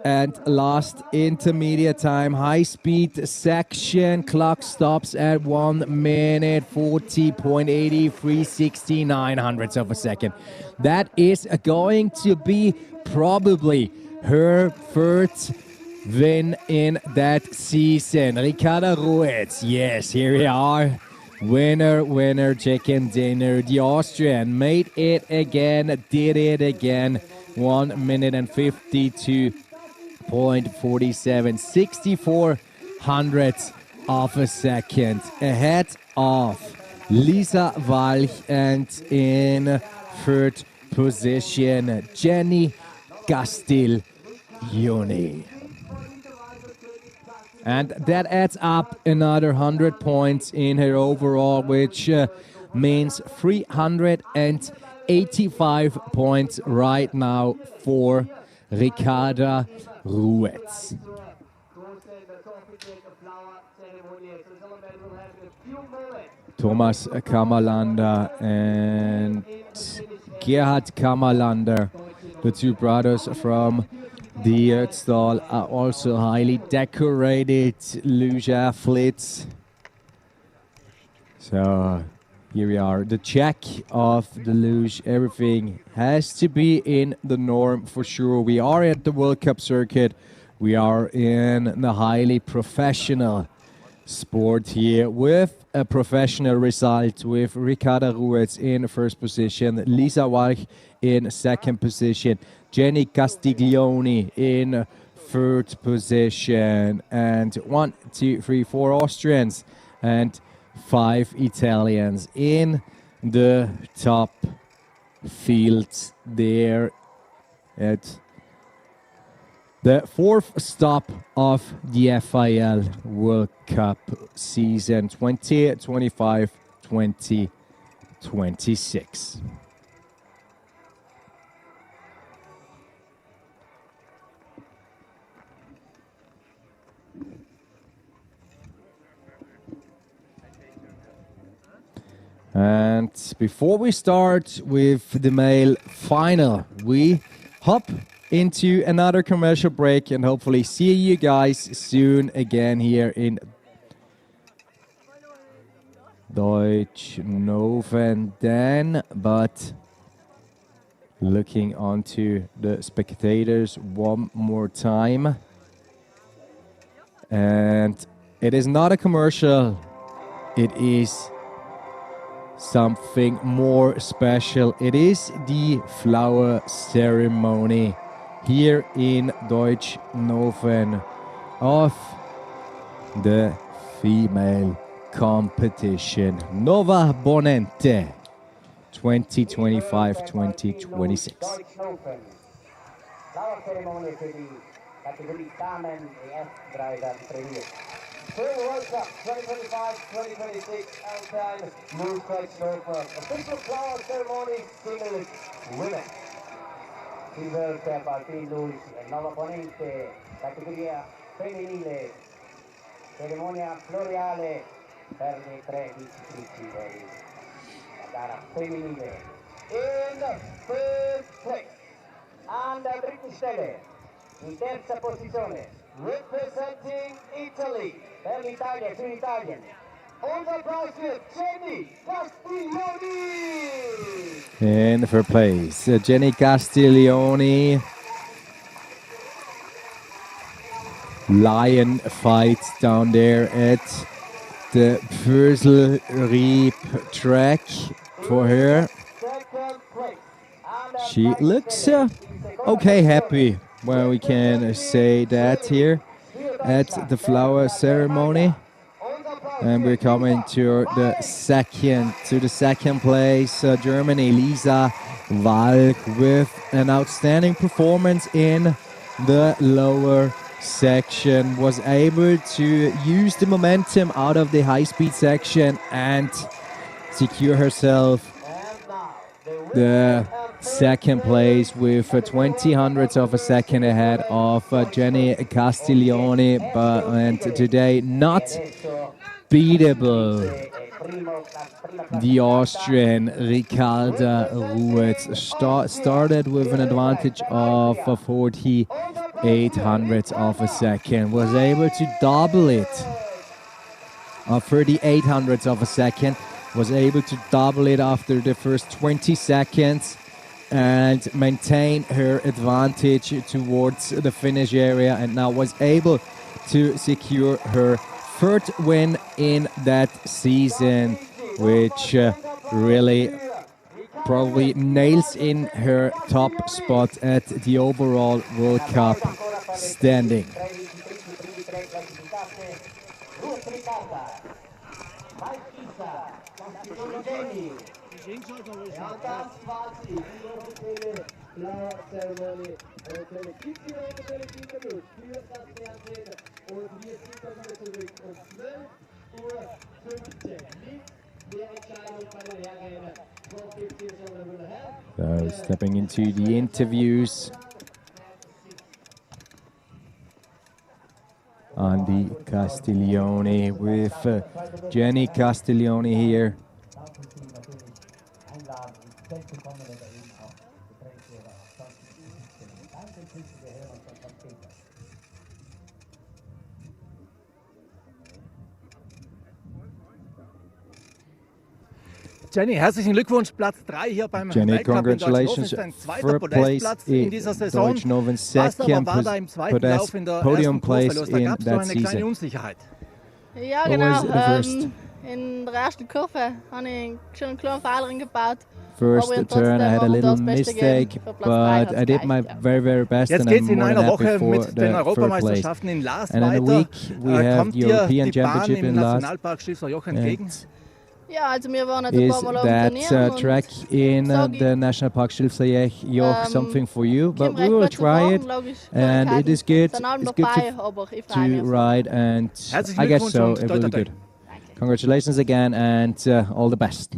and last intermediate time, high-speed section, clock stops at 1 minute 40.83, 69 hundredths of a second. That is going to be probably her third win in that season. Ricarda Ruetz, yes, here we are. Winner, chicken dinner. The Austrian made it again, did it again. 1 minute and 52.47, 64 hundredths of a second ahead of Lisa Walch, and in third position Jenny Castiglioni. And that adds up another 100 points in her overall, which means 385 points right now for Ricarda Ruetz. Thomas Kammerlander and Gerhard Kammerlander, the two brothers from the Ötztal, are also highly decorated luge athletes. So here we are, the check of the luge. Everything has to be in the norm for sure. We are at the World Cup circuit. We are in the highly professional sport here with a professional result, with Ricarda Ruetz in first position, Lisa Walch in second position, Jenny Castiglioni in third position, and 1, 2, 3, 4 Austrians and 5 Italians in the top field there at The fourth stop of the FIL World Cup season 2025-2026. And before we start with the male final, we hop into another commercial break and hopefully see you guys soon again here in Deutschnofen then. But looking onto the spectators one more time. And it is not a commercial, it is something more special. It is the flower ceremony here in Deutschnofen of the female competition Nova Ponente 2025-2026. Flower ceremony für die Kategorie Damen EF3 dann trainiert. World Cup 2025-2026 Alpine Luge World Official flower ceremony singles women. Il World Cup Alpine Luge Nova Ponente categoria femminile. Cerimonia floreale per le 3 vincitrici della gara femminile. In first place, an der dritten Stelle, in terza posizione, representing Italy, per l'Italia, für Italien. Unser Preis für Jenny Castiglioni! In the third place, Jenny Castiglioni. Lion fight down there at the Pföslriep track for her. She looks okay happy, well, we can say that here at the flower ceremony. And we're coming to the second place, Germany, Lisa Walk, with an outstanding performance in the lower section, was able to use the momentum out of the high-speed section and secure herself the second place with 20 hundredths of a second ahead of Jenny Castiglioni, and today not beatable. The Austrian Ricarda Ruetz started with an advantage of 48 hundredths of a second, was able to double it, 38 hundredths of a second, was able to double it after the first 20 seconds and maintain her advantage towards the finish area, and now was able to secure her third win in that season, which really probably nails in her top spot at the overall World Cup standing. So stepping into the interviews, Andy Castiglioni with Jenny Castiglioni here. Jenny, herzlichen Glückwunsch, Platz 3 hier beim Jenny, Weltcup congratulations, in Deutschnofen. Dein zweiter third place Podestplatz in in dieser Saison. Deutschnofen, Was aber second war da im zweiten Lauf in der podium ersten Kurve place los? Da in gab es doch that eine kleine season. Unsicherheit. Ja, What genau. was the first? In der ersten Kurve habe ich schon einen kleinen Fehler eingebaut. First turn, I had a little mistake, but I did my very best, Jetzt and geht es I'm in more einer than happy Woche for mit the den third place. Europameisterschaften in Laas And in a weiter. week we have Kommt the dir European die Bahn Championship im in Laas. Nationalpark Stilfser Joch entgegen? Ja, also wir waren jetzt ein Is paar Mal am that Trainieren und track in sag ich, the National Park Stilfsejech something for you? But kommt we recht will gut zu try fahren, it, glaub ich. and it is good. Sind allem It's good dabei, aber ich freue mich to auf ride, and Herzlichen I guess Glückwunsch so. und It toi, will toi, be toi. good. Congratulations again, and all the best.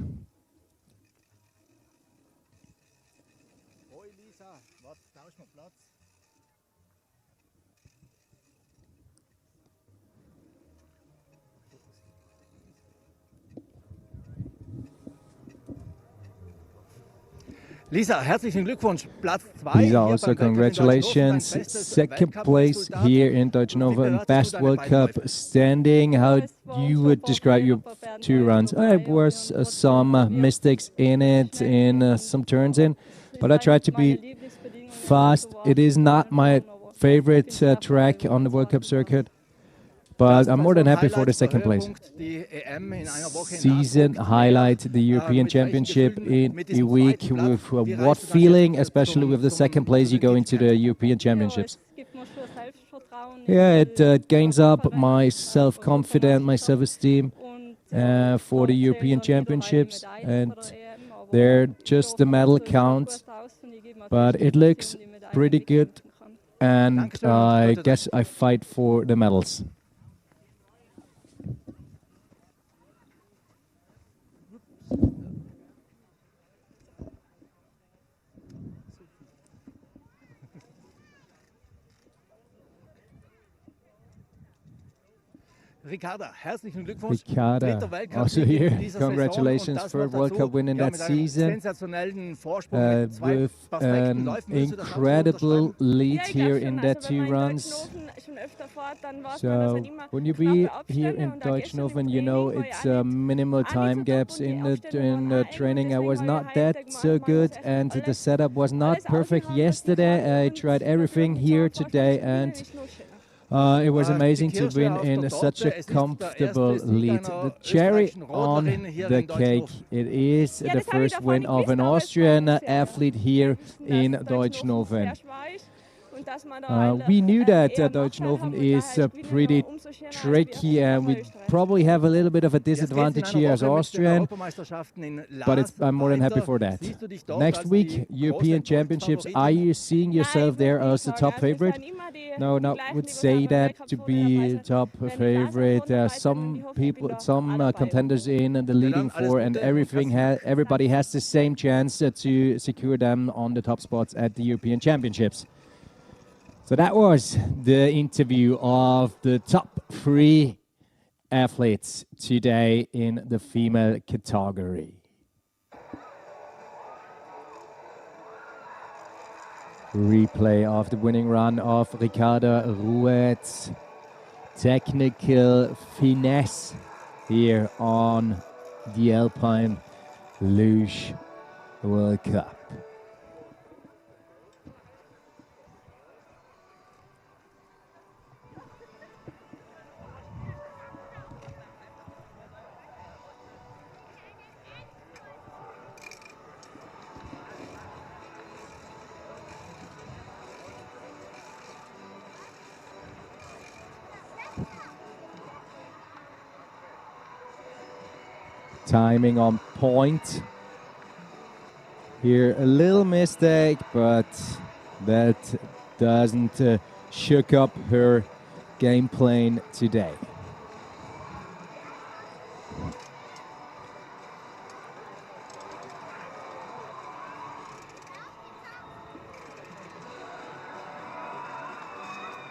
Lisa, herzlichen Glückwunsch. Platz 2. Lisa, also congratulations. Second place here in Deutschnofen, best World Cup standing. How you would describe your 2 runs? There was some mistakes in it, in some turns in, but I tried to be fast. It is not my favorite track on the World Cup circuit, but I'm more than happy for the second place. Season highlight, the European Championship in a week. With what feeling, especially with the second place, you go into the European Championships? Yeah, it gains up my self-confidence, my self-esteem for the European Championships, and there just the medal counts, but it looks pretty good, and I guess I fight for the medals. Ricarda, herzlichen Glückwunsch. Ricarda, also here, congratulations for World Cup win in that season. With an incredible lead here in that 2 runs. So when you be here in Deutschnofen, you know it's minimal time gaps in the training. I was not that so good, and the setup was not perfect yesterday. I tried everything here today, and it was amazing to win in such a comfortable lead. The cherry on the cake, it is the first win of an Austrian athlete here in Deutschnofen. We knew that Deutschnofen is pretty tricky, and we probably have a little bit of a disadvantage here as Austrian, but I'm more than happy for that. Next week, European Championships. Are you seeing yourself there as the top favorite? No, not would say that to be top favorite. Some people, some contenders in the leading 4, and everybody has the same chance to secure them on the top spots at the European Championships. So that was the interview of the top 3 athletes today in the female category. Replay of the winning run of Ricarda Ruet's technical finesse here on the Alpine Luge World Cup. Timing on point. Here a little mistake, but that doesn't shook up her game plan today.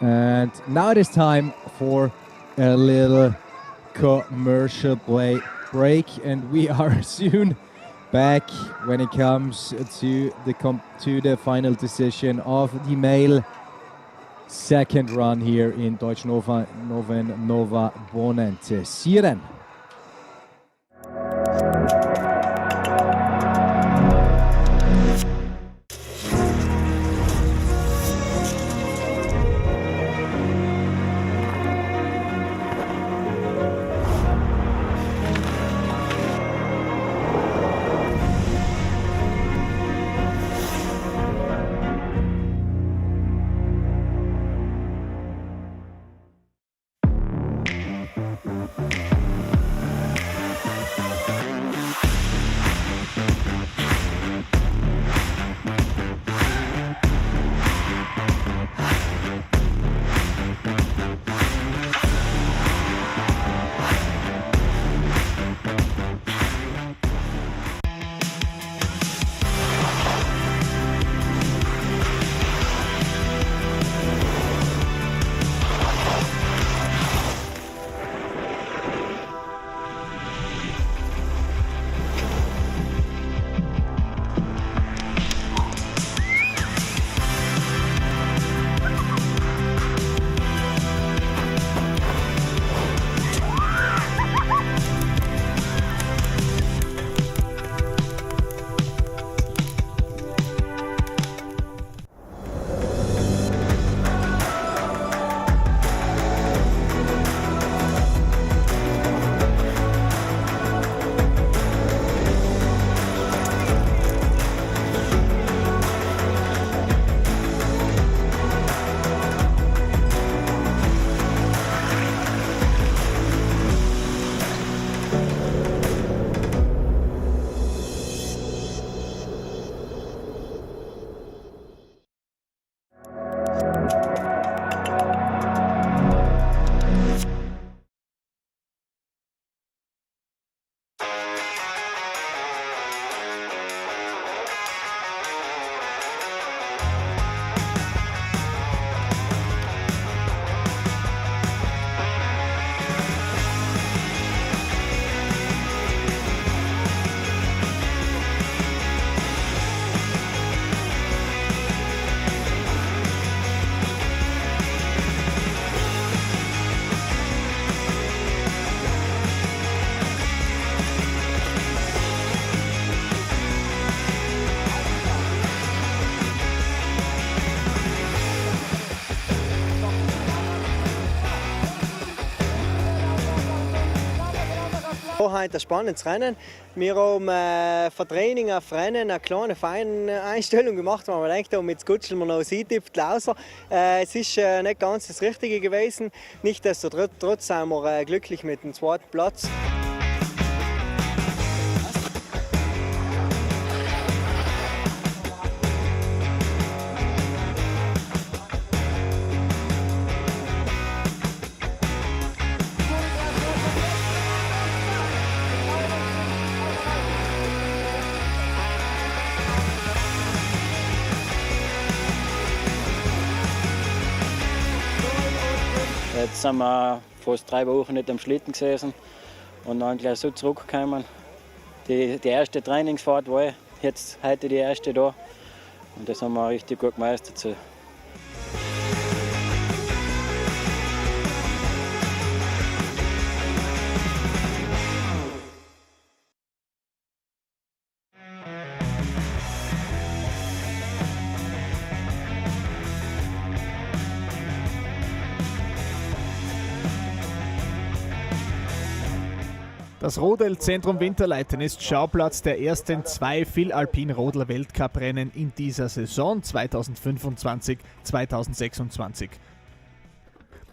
And now it is time for a little commercial break, and we are soon back when it comes to the final decision of the male second run here in Deutschnofen Nova Ponente. See you then. war heute ein spannendes Rennen. Wir haben für Training auf Rennen eine kleine feine Einstellung gemacht, weil wir denkt, mit Skutscheln wir noch eintippt, Lasa. Es ist nicht ganz das Richtige gewesen. Nichtsdestotrotz sind wir glücklich mit dem zweiten Platz. Jetzt sind wir fast 3 Wochen nicht am Schlitten gesessen und dann gleich so zurückgekommen. Die erste Trainingsfahrt war jetzt heute die erste da und das haben wir richtig gut gemeistert. So. Das Rodelzentrum Winterleithen ist Schauplatz der ersten 2 FIL Alpine Rodel Weltcuprennen in dieser Saison 2025-2026.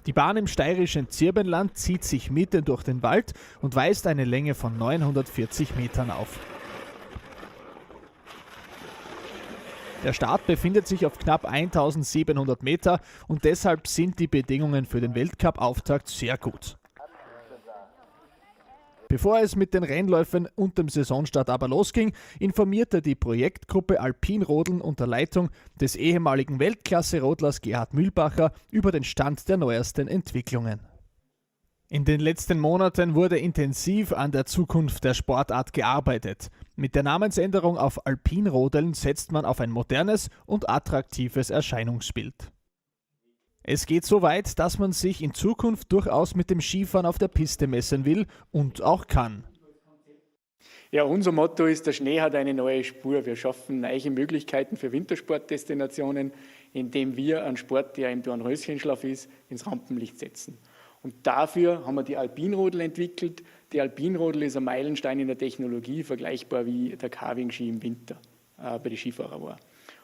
Die Bahn im steirischen Zirbenland zieht sich mitten durch den Wald und weist eine Länge von 940 Metern auf. Der Start befindet sich auf knapp 1700 Meter und deshalb sind die Bedingungen für den Weltcup-Auftakt sehr gut. Bevor es mit den Rennläufen und dem Saisonstart aber losging, informierte die Projektgruppe Alpin Rodeln unter Leitung des ehemaligen Weltklasse-Rodlers Gerhard Mühlbacher über den Stand der neuesten Entwicklungen. In den letzten Monaten wurde intensiv an der Zukunft der Sportart gearbeitet. Mit der Namensänderung auf Alpin Rodeln setzt man auf ein modernes und attraktives Erscheinungsbild. Es geht so weit, dass man sich in Zukunft durchaus mit dem Skifahren auf der Piste messen will und auch kann. Ja, unser Motto ist, der Schnee hat eine neue Spur. Wir schaffen neue Möglichkeiten für Wintersportdestinationen, indem wir einen Sport, der im Dornröschenschlaf ist, ins Rampenlicht setzen. Und dafür haben wir die Alpinrodel entwickelt. Die Alpinrodel ist ein Meilenstein in der Technologie, vergleichbar wie der Carving-Ski im Winter bei den Skifahrern war.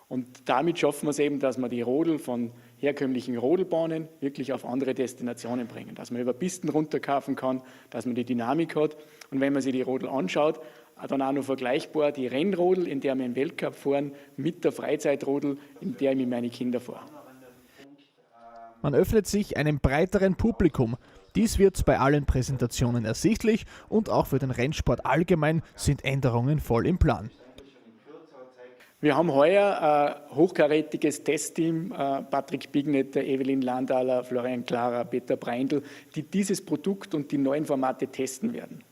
Und damit schaffen wir es eben, dass wir die Rodel von herkömmlichen Rodelbahnen wirklich auf andere Destinationen bringen. Dass man über Pisten runterkaufen kann, dass man die Dynamik hat. Und wenn man sich die Rodel anschaut, dann auch noch vergleichbar die Rennrodel, in der wir im Weltcup fahren, mit der Freizeitrodel, in der ich mit meinen Kindern fahre. Man öffnet sich einem breiteren Publikum. Dies wird bei allen Präsentationen ersichtlich und auch für den Rennsport allgemein sind Änderungen voll im Plan. Wir haben heuer ein hochkarätiges Tessteam, Patrick Bignetter, Evelyn Landahler, Florian Klarer, Peter Breindl, die dieses Produkt und die neuen Formate testen werden.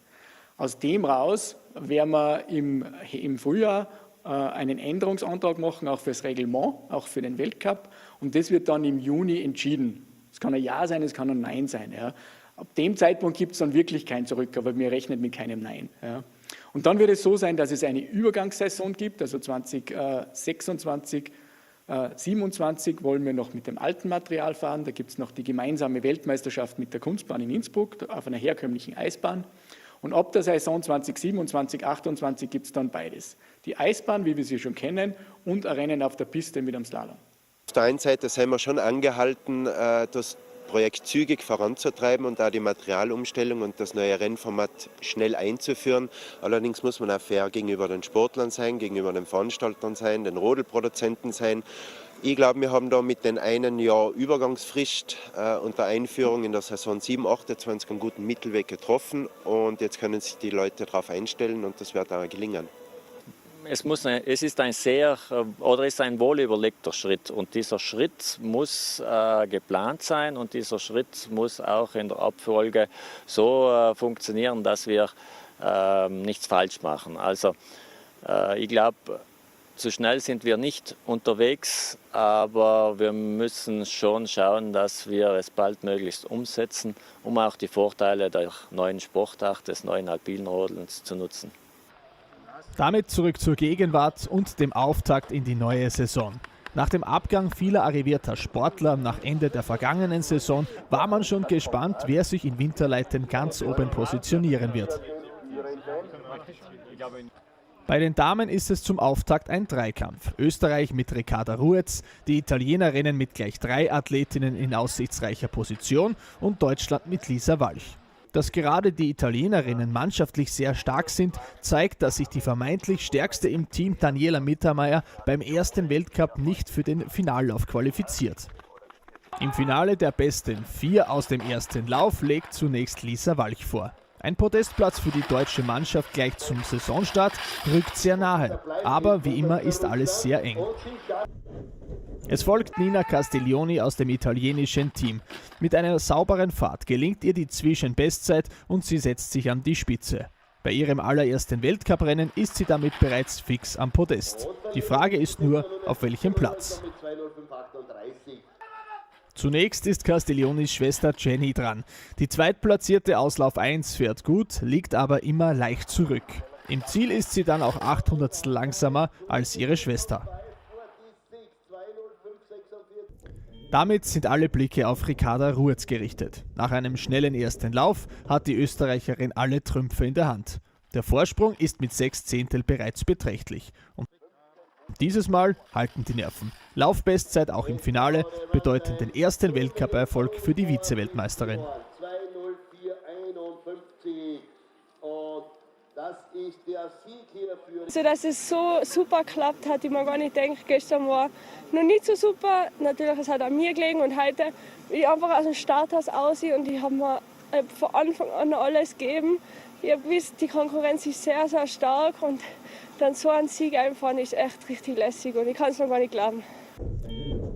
Aus dem raus werden wir im Frühjahr einen Änderungsantrag machen, auch fürs Reglement, auch für den Weltcup. Und das wird dann im Juni entschieden. Es kann ein Ja sein, es kann ein Nein sein. Ja. Ab dem Zeitpunkt gibt es dann wirklich kein Zurück, aber wir rechnen mit keinem Nein. Ja. Und dann wird es so sein, dass es eine Übergangssaison gibt, also 2026, 2027 wollen wir noch mit dem alten Material fahren. Da gibt es noch die gemeinsame Weltmeisterschaft mit der Kunstbahn in Innsbruck auf einer herkömmlichen Eisbahn. Und ab der Saison 2027, 2028 gibt es dann beides. Die Eisbahn, wie wir sie schon kennen, und ein Rennen auf der Piste mit einem Slalom. Auf der einen Seite sind wir schon angehalten, das Projekt zügig voranzutreiben und da die Materialumstellung und das neue Rennformat schnell einzuführen. Allerdings muss man auch fair gegenüber den Sportlern sein, gegenüber den Veranstaltern sein, den Rodelproduzenten sein. Ich glaube, wir haben da mit den einen Jahr Übergangsfrist und der Einführung in der Saison 7/28 einen guten Mittelweg getroffen und jetzt können sich die Leute darauf einstellen und das wird auch gelingen. Es ist ein wohlüberlegter Schritt und dieser Schritt muss geplant sein und dieser Schritt muss auch in der Abfolge so funktionieren, dass wir nichts falsch machen. Also ich glaube, zu schnell sind wir nicht unterwegs, aber wir müssen schon schauen, dass wir es baldmöglichst umsetzen, um auch die Vorteile der neuen Sportart, des neuen Alpinrodelns zu nutzen. Damit zurück zur Gegenwart und dem Auftakt in die neue Saison. Nach dem Abgang vieler arrivierter Sportler nach Ende der vergangenen Saison war man schon gespannt, wer sich in Winterleithen ganz oben positionieren wird. Bei den Damen ist es zum Auftakt ein Dreikampf. Österreich mit Ricarda Ruetz, die Italienerinnen mit gleich 3 Athletinnen in aussichtsreicher Position und Deutschland mit Lisa Walch. Dass gerade die Italienerinnen mannschaftlich sehr stark sind, zeigt, dass sich die vermeintlich stärkste im Team Daniela Mittermeier beim ersten Weltcup nicht für den Finallauf qualifiziert. Im Finale der besten 4 aus dem ersten Lauf legt zunächst Lisa Walch vor. Ein Podestplatz für die deutsche Mannschaft gleich zum Saisonstart rückt sehr nahe, aber wie immer ist alles sehr eng. Es folgt Nina Castiglioni aus dem italienischen Team. Mit einer sauberen Fahrt gelingt ihr die Zwischenbestzeit und sie setzt sich an die Spitze. Bei ihrem allerersten Weltcuprennen ist sie damit bereits fix am Podest. Die Frage ist nur, auf welchem Platz. Zunächst ist Castiglionis Schwester Jenny dran. Die zweitplatzierte Auslauf 1 fährt gut, liegt aber immer leicht zurück. Im Ziel ist sie dann auch 800 langsamer als ihre Schwester. Damit sind alle Blicke auf Ricarda Ruetz gerichtet. Nach einem schnellen ersten Lauf hat die Österreicherin alle Trümpfe in der Hand. Der Vorsprung ist mit 6 Zehntel bereits beträchtlich. Und dieses Mal halten die Nerven. Laufbestzeit auch im Finale bedeutet den ersten Weltcup-Erfolg für die Vize-Weltmeisterin. Also, dass es so super geklappt hat, ich mir gar nicht gedacht. Gestern war noch nicht so super. Natürlich, es hat an mir gelegen und heute ich einfach aus dem Starthaus aus und ich habe mir von Anfang an alles gegeben. Ich habe gewusst, die Konkurrenz ist sehr, sehr stark und dann so ein Sieg einfahren ist echt richtig lässig und ich kann es noch gar nicht glauben.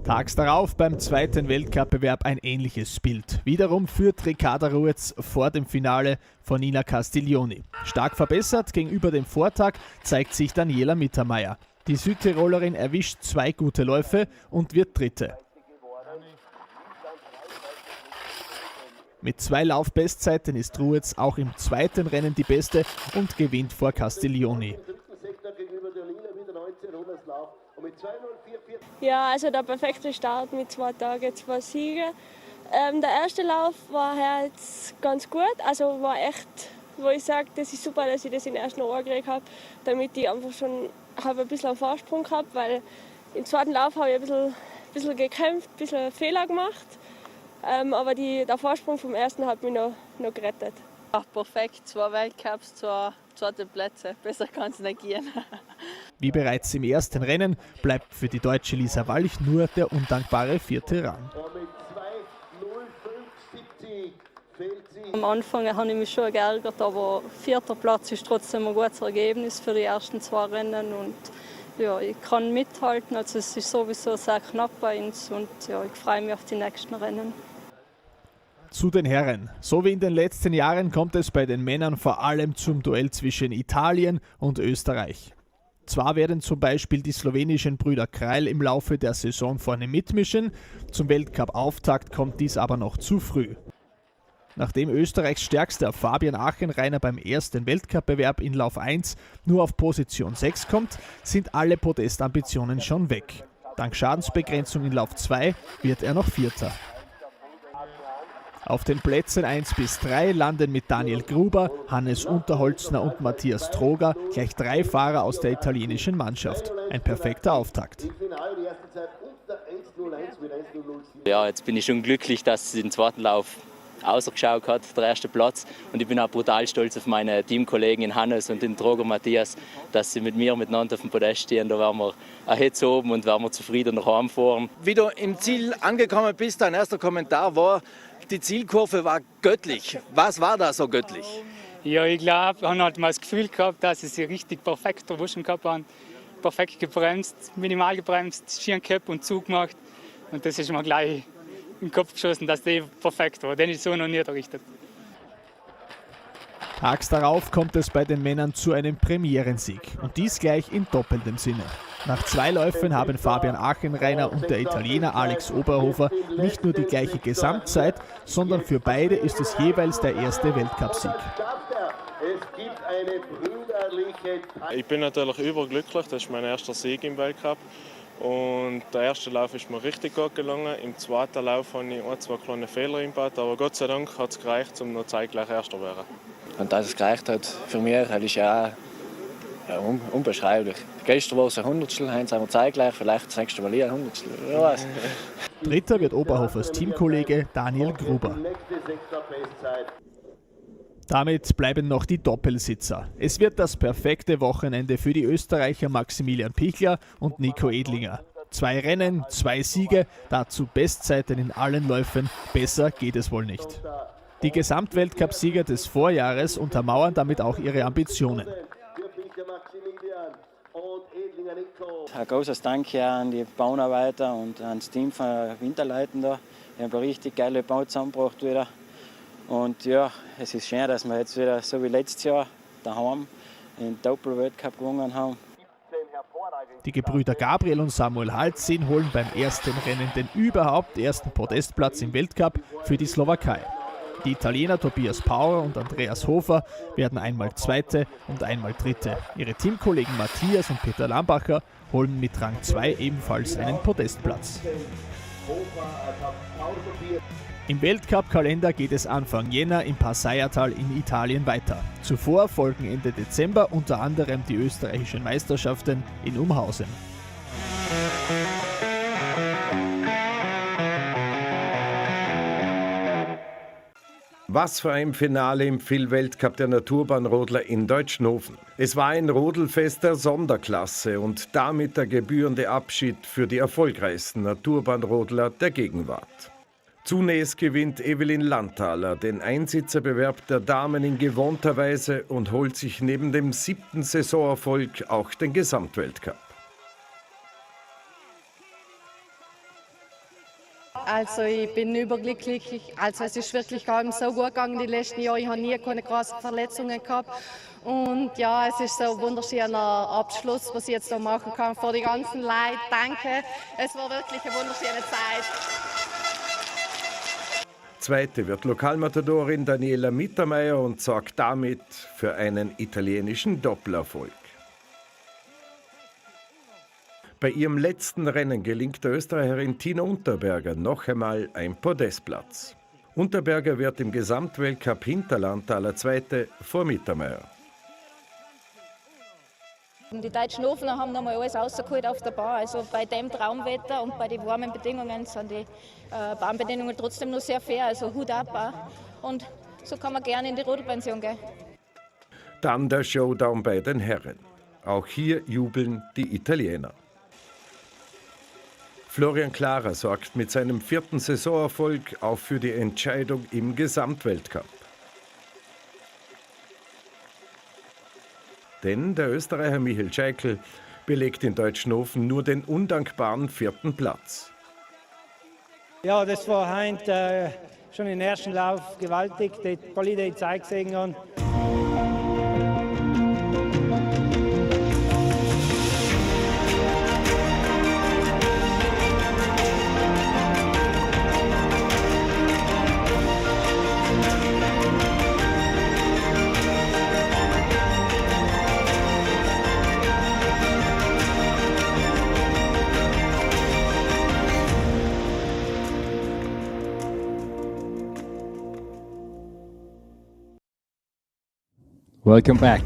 Tags darauf beim zweiten Weltcup-Bewerb ein ähnliches Bild. Wiederum führt Ricarda Ruetz vor dem Finale von Nina Castiglioni. Stark verbessert gegenüber dem Vortag zeigt sich Daniela Mittermeier. Die Südtirolerin erwischt 2 gute Läufe und wird Dritte. Mit 2 Laufbestzeiten ist Ruetz auch im zweiten Rennen die Beste und gewinnt vor Castiglioni. Ja, also der perfekte Start mit 2 Tagen, 2 Siege. Der erste Lauf war jetzt ganz gut, also war echt, wo ich sage, das ist super, dass ich das in den ersten Ohr gekriegt habe, damit ich einfach schon ein bisschen einen Vorsprung habe, weil im zweiten Lauf habe ich ein bisschen gekämpft, ein bisschen Fehler gemacht, aber der Vorsprung vom ersten hat mich noch gerettet. Ach, perfekt, 2 Weltcups, 2 zweite Plätze, besser kann es nicht gehen. Wie bereits im ersten Rennen bleibt für die deutsche Lisa Walch nur der undankbare 4. Rang. Am Anfang habe ich mich schon geärgert, aber 4. Platz ist trotzdem ein gutes Ergebnis für die ersten 2 Rennen und ja, ich kann mithalten, also es ist sowieso sehr knapp bei uns und ja, ich freue mich auf die nächsten Rennen. Zu den Herren. So wie in den letzten Jahren kommt es bei den Männern vor allem zum Duell zwischen Italien und Österreich. Zwar werden zum Beispiel die slowenischen Brüder Kreil im Laufe der Saison vorne mitmischen, zum Weltcup-Auftakt kommt dies aber noch zu früh. Nachdem Österreichs stärkster Fabian Achenreiner beim ersten Weltcup-Bewerb in Lauf 1 nur auf Position 6 kommt, sind alle Podestambitionen schon weg. Dank Schadensbegrenzung in Lauf 2 wird er noch Vierter. Auf den Plätzen 1 bis 3 landen mit Daniel Gruber, Hannes Unterholzner und Matthias Troger gleich 3 Fahrer aus der italienischen Mannschaft. Ein perfekter Auftakt. Ja, jetzt bin ich schon glücklich, dass es den zweiten Lauf ausgeschaut hat, der erste Platz. Und ich bin auch brutal stolz auf meine Teamkollegen in Hannes und den Troger Matthias, dass sie mit mir miteinander auf dem Podest stehen. Da waren wir jetzt oben und waren wir zufrieden nach Hause fahren. Wie du im Ziel angekommen bist, dein erster Kommentar war, die Zielkurve war göttlich. Was war da so göttlich? Ja, ich glaube, ich habe halt mal das Gefühl gehabt, dass sie richtig perfekt erwischen gehabt haben. Perfekt gebremst, minimal gebremst, Ski gehabt und Zug gemacht. Und das ist mir gleich in den Kopf geschossen, dass der perfekt war. Den ist so noch nie errichtet. Tags darauf kommt es bei den Männern zu einem Premierensieg. Und dies gleich in doppeltem Sinne. Nach 2 Läufen haben Fabian Achenreiner und der Italiener Alex Oberhofer nicht nur die gleiche Gesamtzeit, sondern für beide ist es jeweils der erste Weltcupsieg. Ich bin natürlich überglücklich, das ist mein erster Sieg im Weltcup. Und der erste Lauf ist mir richtig gut gelungen. Im zweiten Lauf habe ich 2 kleine Fehler eingebaut, aber Gott sei Dank hat es gereicht, um noch zeitgleich Erster zu werden. Und dass es gereicht hat für mich, das ist ja unbeschreiblich. Gestern war es ein Hundertstel, heute sind wir zeitgleich, vielleicht das nächste Mal ein Hundertstel. Wer weiß. Dritter wird Oberhofers Teamkollege Daniel Gruber. Damit bleiben noch die Doppelsitzer. Es wird das perfekte Wochenende für die Österreicher Maximilian Pichler und Nico Edlinger. 2 Rennen, 2 Siege, dazu Bestzeiten in allen Läufen. Besser geht es wohl nicht. Die Gesamtweltcup-Sieger des Vorjahres untermauern damit auch ihre Ambitionen. Ein großes Dank an die Bauarbeiter und ans Team von Winterleuten da. Wir haben eine richtig geile Bau zusammengebracht wieder. Und ja, es ist schön, dass wir jetzt wieder so wie letztes Jahr daheim den Doppel-Weltcup gewonnen haben. Die Gebrüder Gabriel und Samuel Halzin holen beim ersten Rennen den überhaupt ersten Podestplatz im Weltcup für die Slowakei. Die Italiener Tobias Pauer und Andreas Hofer werden einmal Zweite und einmal Dritte. Ihre Teamkollegen Matthias und Peter Lambacher holen mit Rang 2 ebenfalls einen Podestplatz. Im Weltcup-Kalender geht es Anfang Jänner im Passaiertal in Italien weiter. Zuvor folgen Ende Dezember unter anderem die österreichischen Meisterschaften in Umhausen. Was für ein Finale im FIL-Weltcup der Naturbahnrodler in Deutschnofen. Es war ein Rodelfest der Sonderklasse und damit der gebührende Abschied für die erfolgreichsten Naturbahnrodler der Gegenwart. Zunächst gewinnt Evelyn Landthaler den Einsitzerbewerb der Damen in gewohnter Weise und holt sich neben dem 7. Saisonerfolg auch den Gesamtweltcup. Also ich bin überglücklich. Also es ist wirklich so gut gegangen die letzten Jahre. Ich habe nie keine großen Verletzungen gehabt. Und ja, es ist so ein wunderschöner Abschluss, was ich jetzt noch machen kann vor die ganzen Leute. Danke. Es war wirklich eine wunderschöne Zeit. Zweite wird Lokalmatadorin Daniela Mittermeier und sorgt damit für einen italienischen Doppelerfolg. Bei ihrem letzten Rennen gelingt der Österreicherin Tina Unterberger noch einmal ein Podestplatz. Unterberger wird im Gesamtweltcup hinter Landthaler Zweite vor Mittermeier. Die Deutschnofen haben nochmal alles rausgeholt auf der Bahn. Also bei dem Traumwetter und bei den warmen Bedingungen sind die Bahnbedingungen trotzdem noch sehr fair. Also Hut ab. Und so kann man gerne in die Rodelpension gehen. Dann der Showdown bei den Herren. Auch hier jubeln die Italiener. Florian Clara sorgt mit seinem 4. Saisonerfolg auch für die Entscheidung im Gesamtweltcup. Denn der Österreicher Michael Scheikl belegt in Deutschnofen nur den undankbaren 4. Platz. Ja, das war heute schon im ersten Lauf gewaltig, die valide Zeit gesehen haben. Welcome back.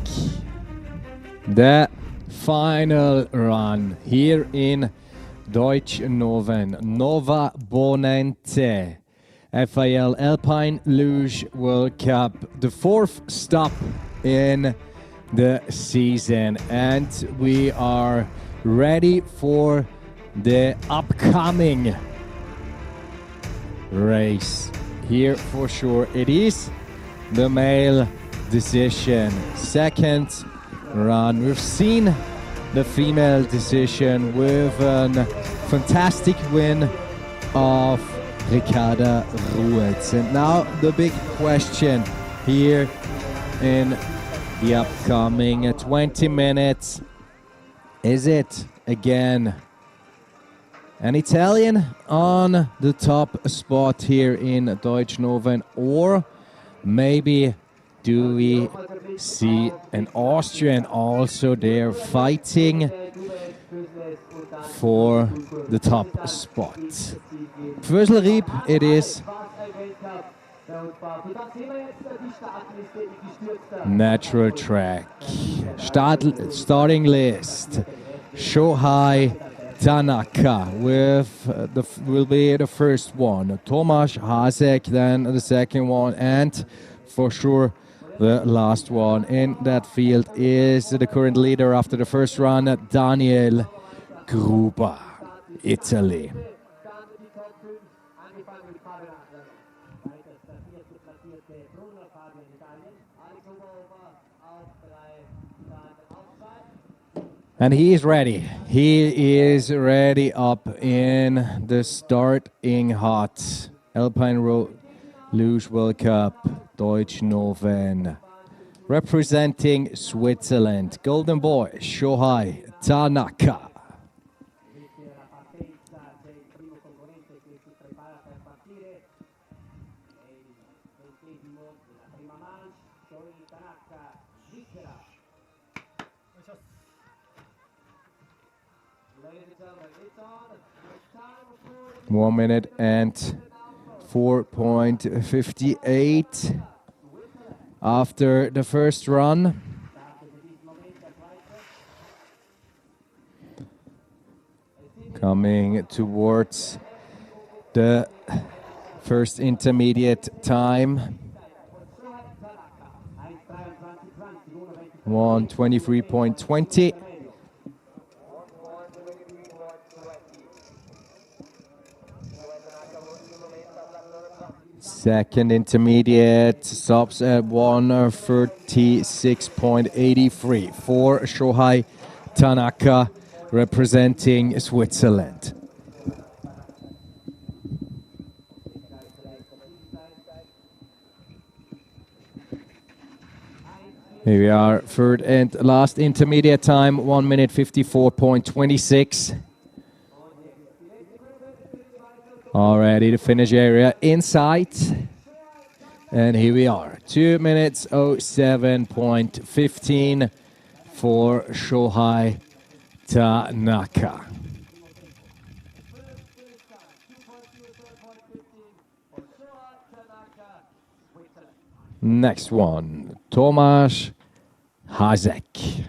The final run here in Deutschnofen, Nova Ponente, FIL Alpine Luge World Cup, the 4th stop in the season, and we are ready for the upcoming race. Here for sure it is the male decision. Second run. We've seen the female decision with a fantastic win of Ricarda Ruetz. And now the big question here in the upcoming 20 minutes. Is it again an Italian on the top spot here in Deutschnofen, or maybe do we see an Austrian also there fighting for the top spot. Pföslriep it is. Natural track. Starting list. Shohei Tanaka will be the first one. Tomasz Hasek then the second one, and for sure the last one in that field is the current leader after the first run, Daniel Gruber, Italy. And he is ready. He is ready up in the starting hot Alpine Luge World Cup, Deutschnofen. Representing Switzerland, Golden Boy, Shohei Tanaka. One minute and 4.58 after the first run. Coming towards the first intermediate time. 1:23.20. Second intermediate stops at 1:36.83 for Shohei Tanaka, representing Switzerland. Here we are, third and last intermediate time, 1:54.26. Already the finish area in sight. And here we are, 2:07.15 for Shohei Tanaka. Next one, Tomasz Hasek.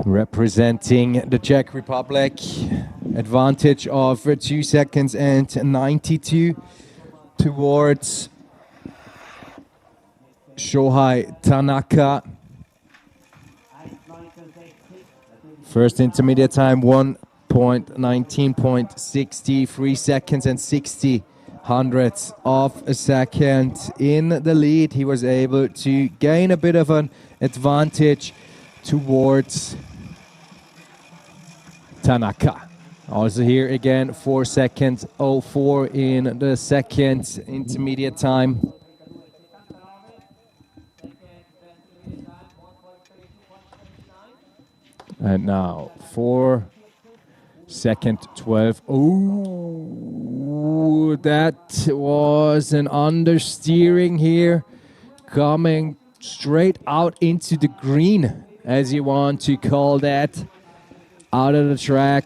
Representing the Czech Republic, advantage of 2 seconds and 92 towards Shohei Tanaka. First intermediate time 1:19.63 seconds and 60 hundredths of a second in the lead. He was able to gain a bit of an advantage towards Tanaka. Also here again 4 seconds 04 in the second intermediate time. And now 4 second 12. Oh, that was an understeering here, coming straight out into the green, as you want to call that, out of the track.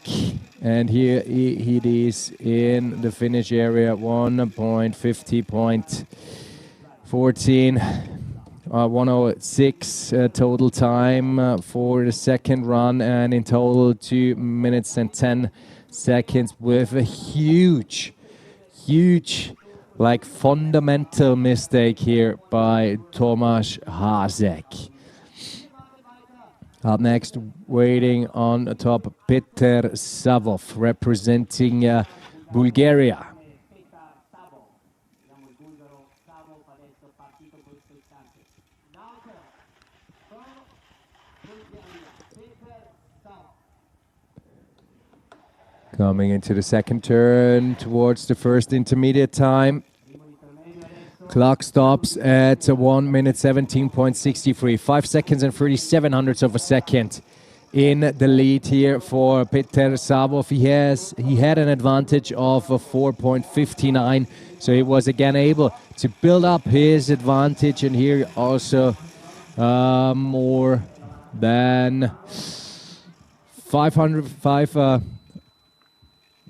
And here it is in the finish area, 1:50.14. 1:06 total time for the second run, and in total 2 minutes and 10 seconds with a huge, like fundamental mistake here by Tomasz Hasek. Up next, waiting on top, Peter Savov, representing Bulgaria. Coming into the second turn towards the first intermediate time. Clock stops at 1:17.63. 5 seconds and 37 hundredths of a second in the lead here for Peter Savov. He had an advantage of 4.59, so he was again able to build up his advantage, and here also more than 505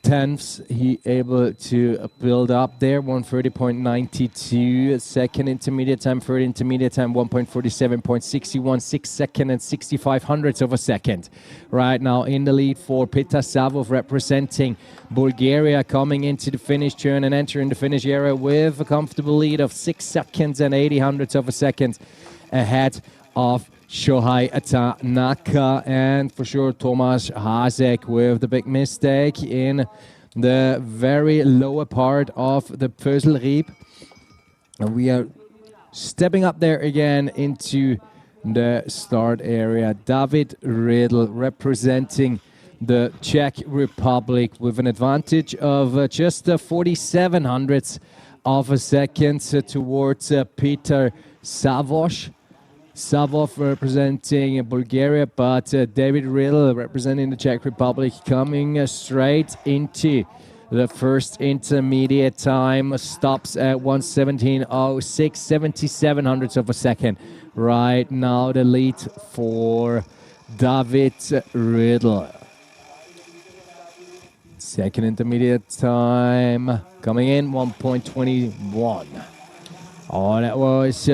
tenths he able to build up there. 1:30.92 second intermediate time, third intermediate time 1:47.61, 6 second and 65 hundredths of a second. Right now in the lead for Peter Savov, representing Bulgaria, coming into the finish turn and entering the finish area with a comfortable lead of 6 seconds and 80 hundredths of a second ahead of Shohei Tanaka, and for sure Tomasz Hasek with the big mistake in the very lower part of the Pföslriep. And we are stepping up there again into the start area. David Riedl representing the Czech Republic with an advantage of just 47 hundredths of a second towards Peter Savov representing Bulgaria, but David Riedl representing the Czech Republic coming straight into the first intermediate time. Stops at 1:17.06, 77 hundredths of a second. Right now the lead for David Riedl. Second intermediate time coming in 1:21. Oh, that was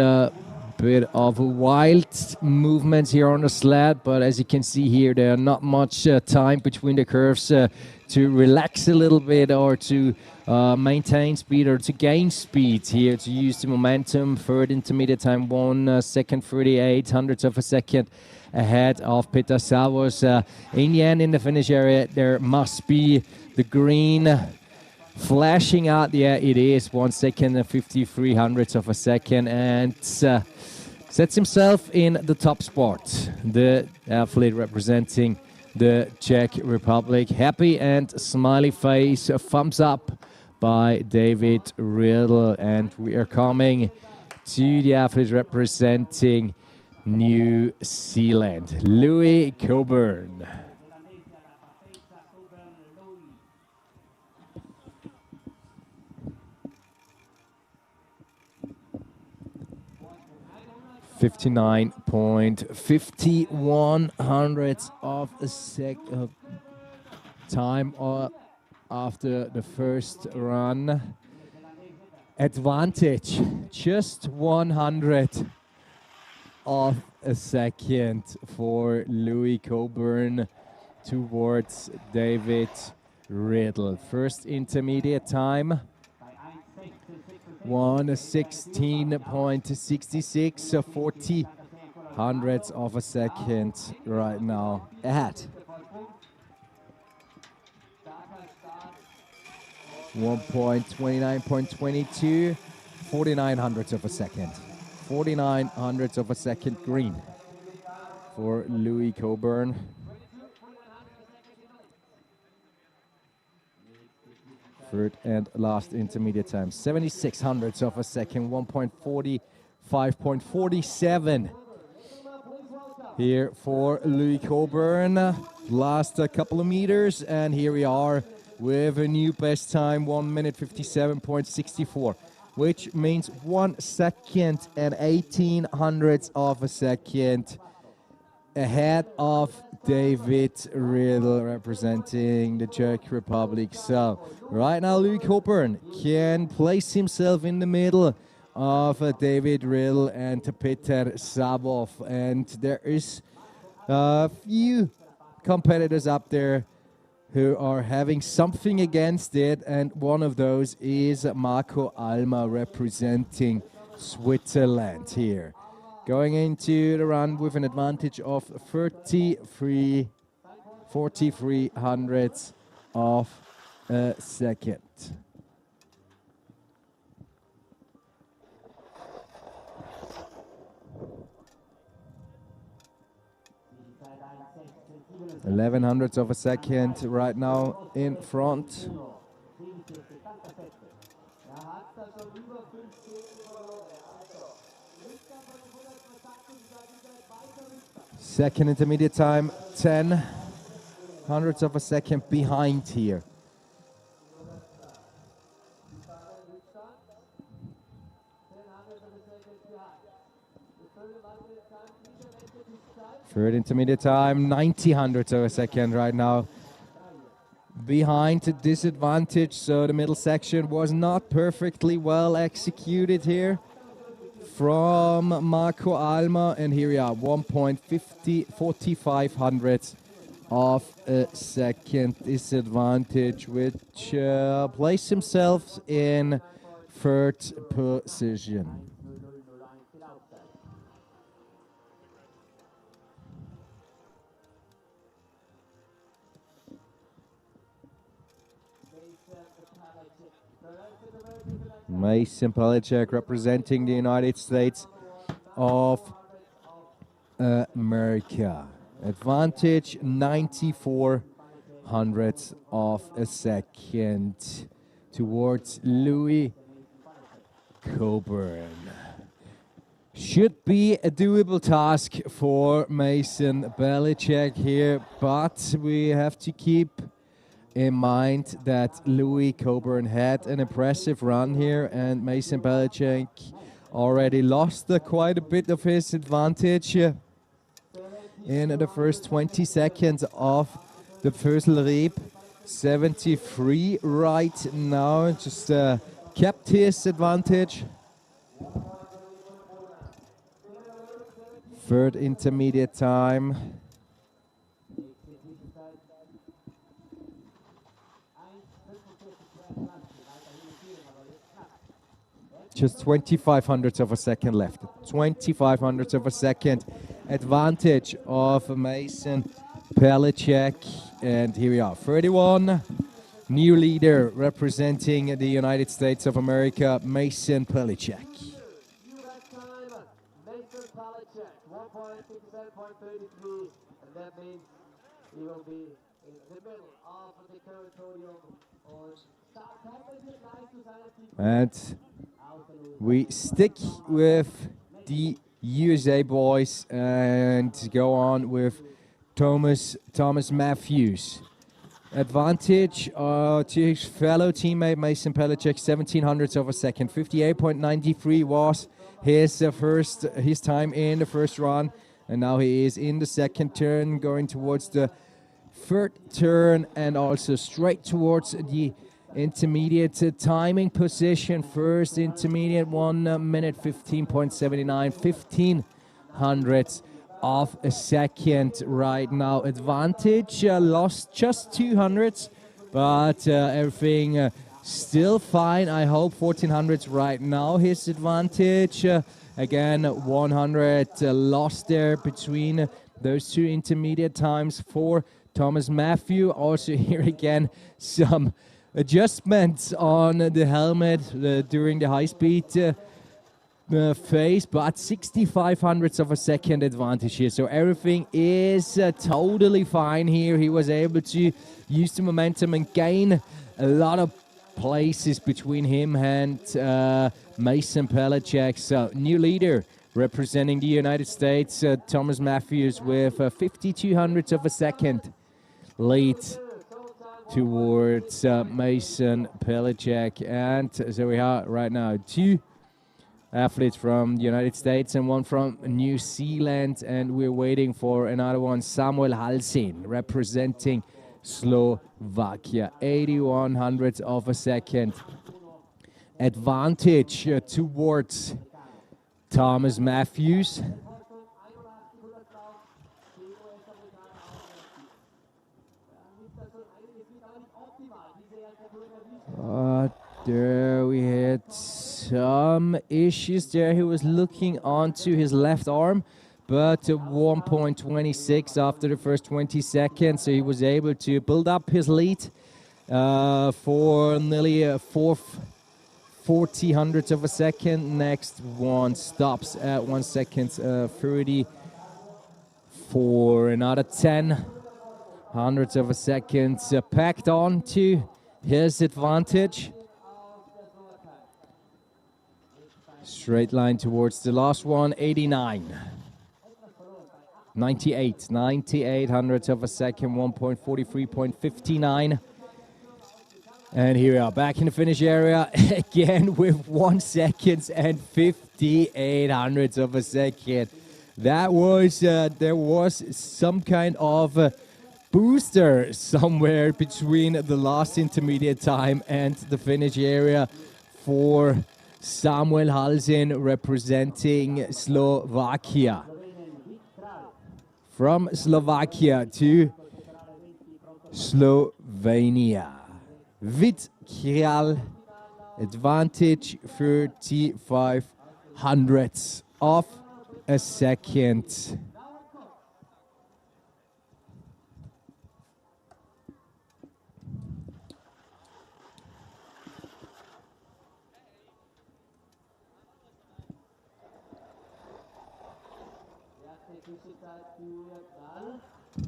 bit of wild movements here on the sled, but as you can see here, there are not much time between the curves to relax a little bit or to maintain speed or to gain speed here, to use the momentum. Third intermediate time 1 second 38 hundredths of a second ahead of Peter Savos. In the end, in the finish area, there must be the green flashing out. Yeah, it is 1 second and 53 hundredths of a second, and sets himself in the top spot. The athlete representing the Czech Republic. Happy and smiley face, a thumbs up by David Riedl. And we are coming to the athlete representing New Zealand, Louis Coburn. .51 hundredths of a time after the first run. Advantage, just 100 of a second for Louis Coburn towards David Riedl. First intermediate time 1:16.66, 40 hundredths of a second right now ahead. 1:29.22, 49 hundredths of a second. 49 hundredths of a second green for Louis Coburn. Third and last intermediate time, 76 hundredths of a second, 1:45.47 here for Louis Coburn. Last couple of meters, and here we are with a new best time, 1:57.64, which means 1 second and 18 hundredths of a second ahead of David Riedl representing the Czech Republic. So right now Louis Coburn can place himself in the middle of David Riedl and Peter Savov, and there is a few competitors up there who are having something against it, and one of those is Marco Alma representing Switzerland here. Going into the run with an advantage of 43 hundredths of a second. .11 hundredths of a second right now in front. Second intermediate time, 10 hundredths of a second behind here. Third intermediate time, 90 hundredths of a second right now. Behind to disadvantage, so the middle section was not perfectly well executed here from Marco Alma, and here we are, 1.45 hundredths of a second disadvantage, which placed himself in third position. Mason Pelicek representing the United States of America. Advantage 94 hundredths of a second towards Louis Coburn. Should be a doable task for Mason Pelicek here, but we have to keep in mind that Louis Coburn had an impressive run here, and Mason Pelicek already lost quite a bit of his advantage in the first 20 seconds of the Pföslriep. 73 right now, just kept his advantage. Third intermediate time. Just 25 hundredths of a second left. 25 hundredths of a second advantage of Mason Pelicek. And here we are, 31. New leader representing the United States of America, Mason Pelicek. Mason Pelicek, 1.67.33, and that means he will be in the middle of the territorium on and we stick with the USA boys and go on with Thomas Matthews. Advantage to his fellow teammate Mason Pelicek, 17 hundredths of a second. 58.93 was his time in the first run, and now he is in the second turn, going towards the third turn and also straight towards the intermediate timing position. First intermediate, 1 minute 15.79, 15 hundredths of a second right now. Advantage lost just 2 hundredths, but everything still fine. I hope 14 hundredths right now his advantage. Again, 100 lost there between those two intermediate times for Thomas Matthew. Also here again some adjustments on the helmet during the high-speed phase, but 65 hundredths of a second advantage here. So everything is totally fine here. He was able to use the momentum and gain a lot of places between him and Mason Pelicek. So new leader representing the United States, Thomas Matthews, with 52 hundredths of a second lead towards Mason Pelicek. And so we have right now 2 athletes from the United States and 1 from New Zealand, and we're waiting for another one, Samuel Halsin, representing Slovakia. 81 hundredths of a second advantage towards Thomas Matthews. There we had some issues there. He was looking onto his left arm, but 1.26 after the first 20 seconds, so he was able to build up his lead for nearly 40 hundredths of a second. Next one stops at 1 second 30 for another 10 hundredths of a second packed on to his advantage. Straight line towards the last one, 89. 98 hundredths of a second, 1.43.59. And here we are, back in the finish area, again with 1 second and 58 hundredths of a second. That was, there was some kind of booster somewhere between the last intermediate time and the finish area for Samuel Halsin representing Slovakia. From Slovakia to Slovenia. Vitkral, advantage 35 hundredths of a second.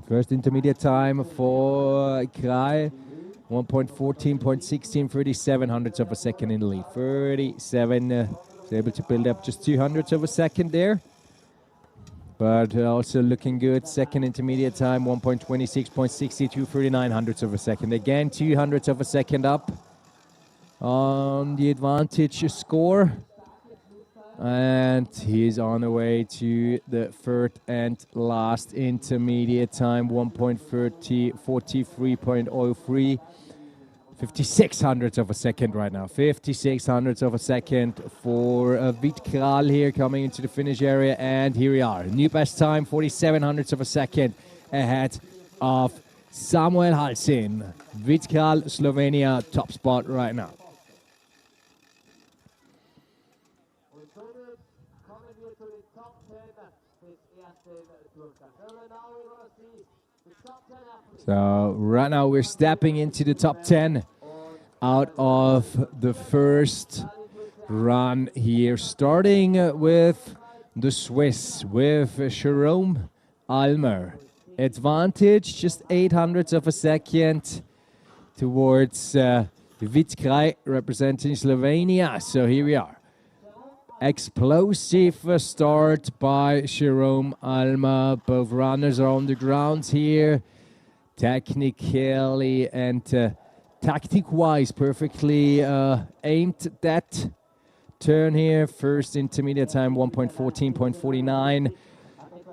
First intermediate time for Kral, 1.14.16, 37 hundredths of a second in the lead. 37, is able to build up just 2 hundredths of a second there. But also looking good. Second intermediate time, 1.26.62, 39 hundredths of a second. Again, 2 hundredths of a second up on the advantage score. And he's on the way to the third and last intermediate time, 1.43.03, 56 hundredths of a second right now. 56 hundredths of a second for Vitkral here coming into the finish area. And here we are. New best time, 47 hundredths of a second ahead of Samuel Halsin. Vitkral, Slovenia, top spot right now. So right now we're stepping into the top 10 out of the first run here, starting with the Swiss, with Jerome Almer. Advantage, just 8 hundredths of a second towards Vitkral, representing Slovenia. So here we are. Explosive start by Jerome Almer. Both runners are on the ground here. Technically and tactic-wise, perfectly aimed that turn here. First intermediate time, 1.14.49.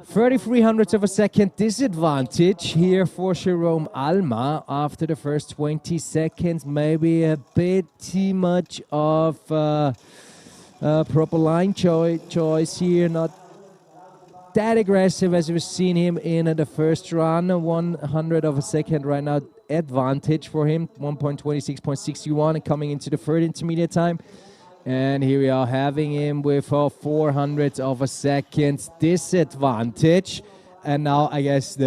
33 hundredths of a second disadvantage here for Jerome Almer after the first 20 seconds. Maybe a bit too much of proper line choice here. Not that aggressive as we've seen him in the first run. 100 of a second right now advantage for him. 1.26.61 coming into the third intermediate time. And here we are having him with 400 of a second disadvantage. And now I guess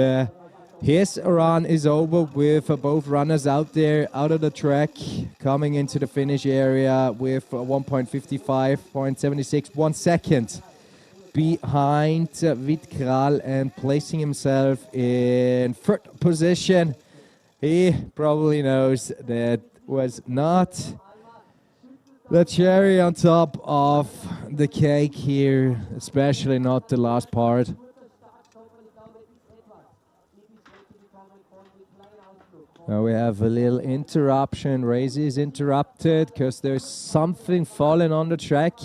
his run is over with both runners out there, out of the track, coming into the finish area with 1.55.76, 1 second behind Vitkral and placing himself in third position. He probably knows that was not the cherry on top of the cake here, especially not the last part. Now we have a little interruption. Race is interrupted because there's something falling on the track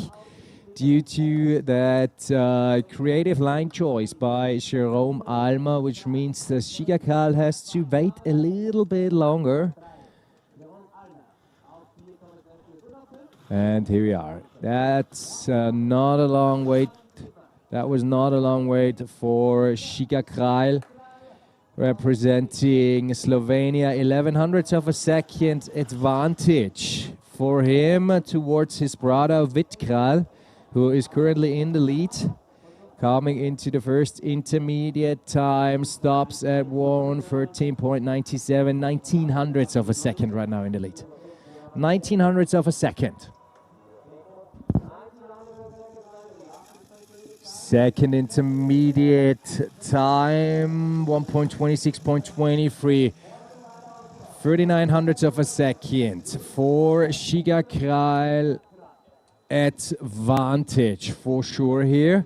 due to that creative line choice by Jerome Almer, which means that Shigakal has to wait a little bit longer. And here we are. That's not a long wait. That was not a long wait for Shigakal, representing Slovenia. 11 hundredths of a second advantage for him towards his brother Vitkral, who is currently in the lead. Coming into the first intermediate time, stops at 1:13.97, 19 hundredths of a second right now in the lead. 19 hundredths of a second. Second intermediate time, 1.26.23. 39 hundredths of a second for Shigakal advantage for sure here.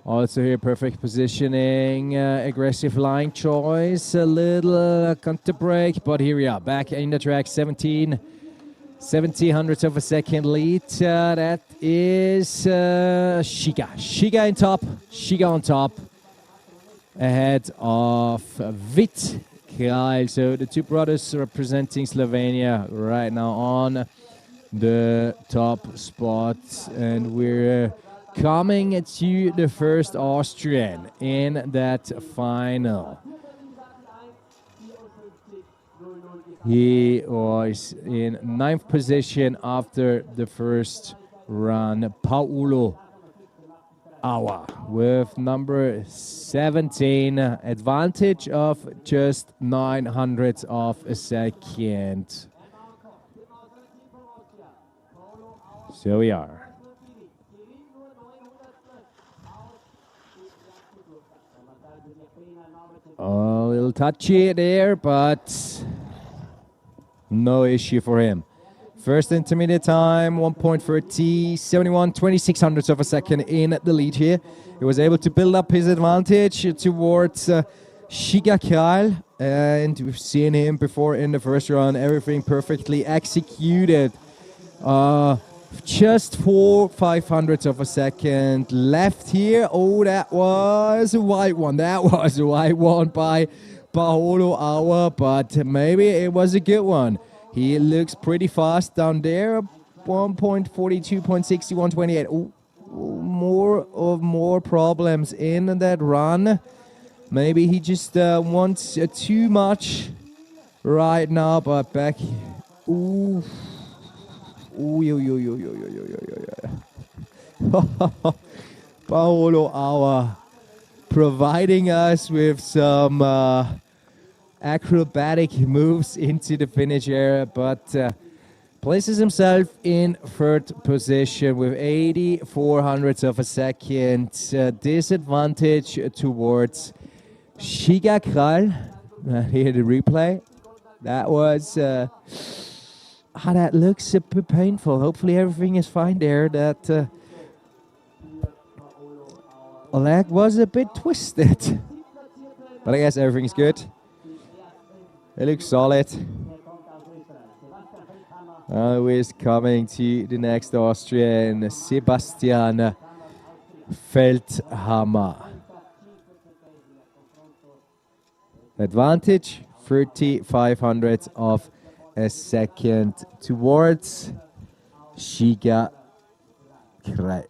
Also here, perfect positioning, aggressive line choice, a little counter break, but here we are, back in the track, 17 hundredths of a second lead. That is Shiga. Shiga on top, ahead of Vit Kralj. So the two brothers representing Slovenia right now on the top spot, and we're coming to the first Austrian in that final. He was in 9th position after the first run, Paulo Auer, with number 17, advantage of just 9 hundredths of a second. So we are. A little touchy there, but no issue for him. First intermediate time, 1.30, 71, 26 hundredths of a second in the lead here. He was able to build up his advantage towards Shiga Kralj, and we've seen him before in the first run, everything perfectly executed. Just 4/5 hundredths of a second left here. Oh, that was a white one. That was a white one by Paulo Auer, but maybe it was a good one. He looks pretty fast down there. 1.42, 1.60, 1.28. Oh, more problems in that run. Maybe he just wants too much right now, but back. Ooh. Paulo Auer providing us with some acrobatic moves into the finish area, but places himself in 3rd position with 84 hundredths of a second disadvantage towards Shiga Kralj. Here the replay. That was that looks a bit painful. Hopefully everything is fine there. That leg was a bit twisted, but I guess everything's good. It looks solid. Who is coming to the next Austrian, Sebastian Feldhammer. Advantage, 35 hundredths of a second towards Shiga Kralj.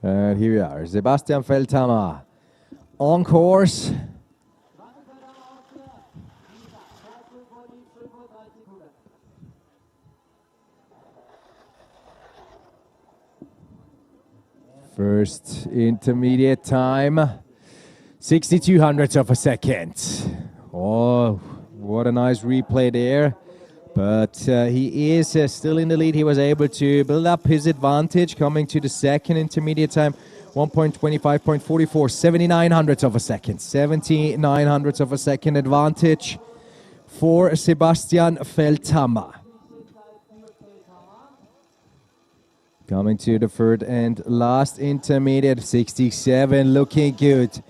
And here we are, Sebastian Feldhammer on course. First intermediate time, 62 hundredths of a second. Oh, what a nice replay there. But he is still in the lead. He was able to build up his advantage coming to the second intermediate time. 1.25.44, 79 hundredths of a second. 79 hundredths of a second advantage for Sebastian Feldhammer. Coming to the third and last intermediate, 67, looking good.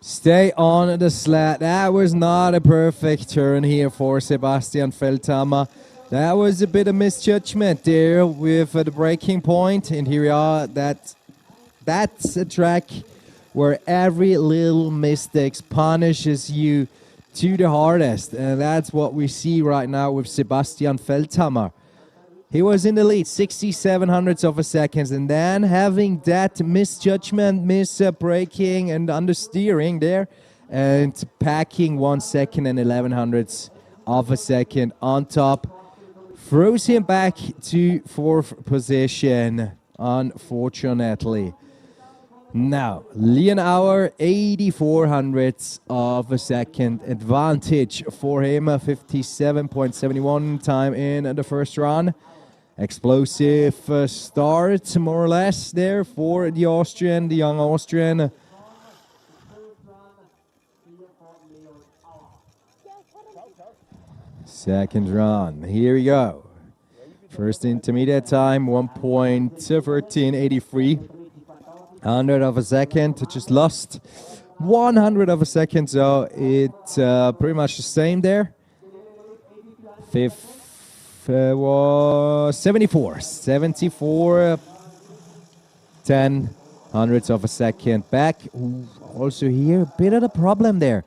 Stay on the sled. That was not a perfect turn here for Sebastian Feldhammer. That was a bit of misjudgment there with the breaking point. And here we are. That's a track where every little mistake punishes you to the hardest. And that's what we see right now with Sebastian Feldhammer. He was in the lead, 67 hundredths of a second, and then having that misjudgment, braking and understeering there, and packing 1 second and 11 hundredths of a second on top, throws him back to 4th position. unfortunately. Now, Lienauer, 84 hundredths of a second advantage for him. 57.71 time in the first run. Explosive start, more or less, there for the Austrian, the young Austrian. Second run, here we go. First intermediate time, 1.1383. 100 of a second, just lost 100 of a second, so it's pretty much the same there. Fifth was 74, 10 hundredths of a second back. Ooh, also here, a bit of a problem there.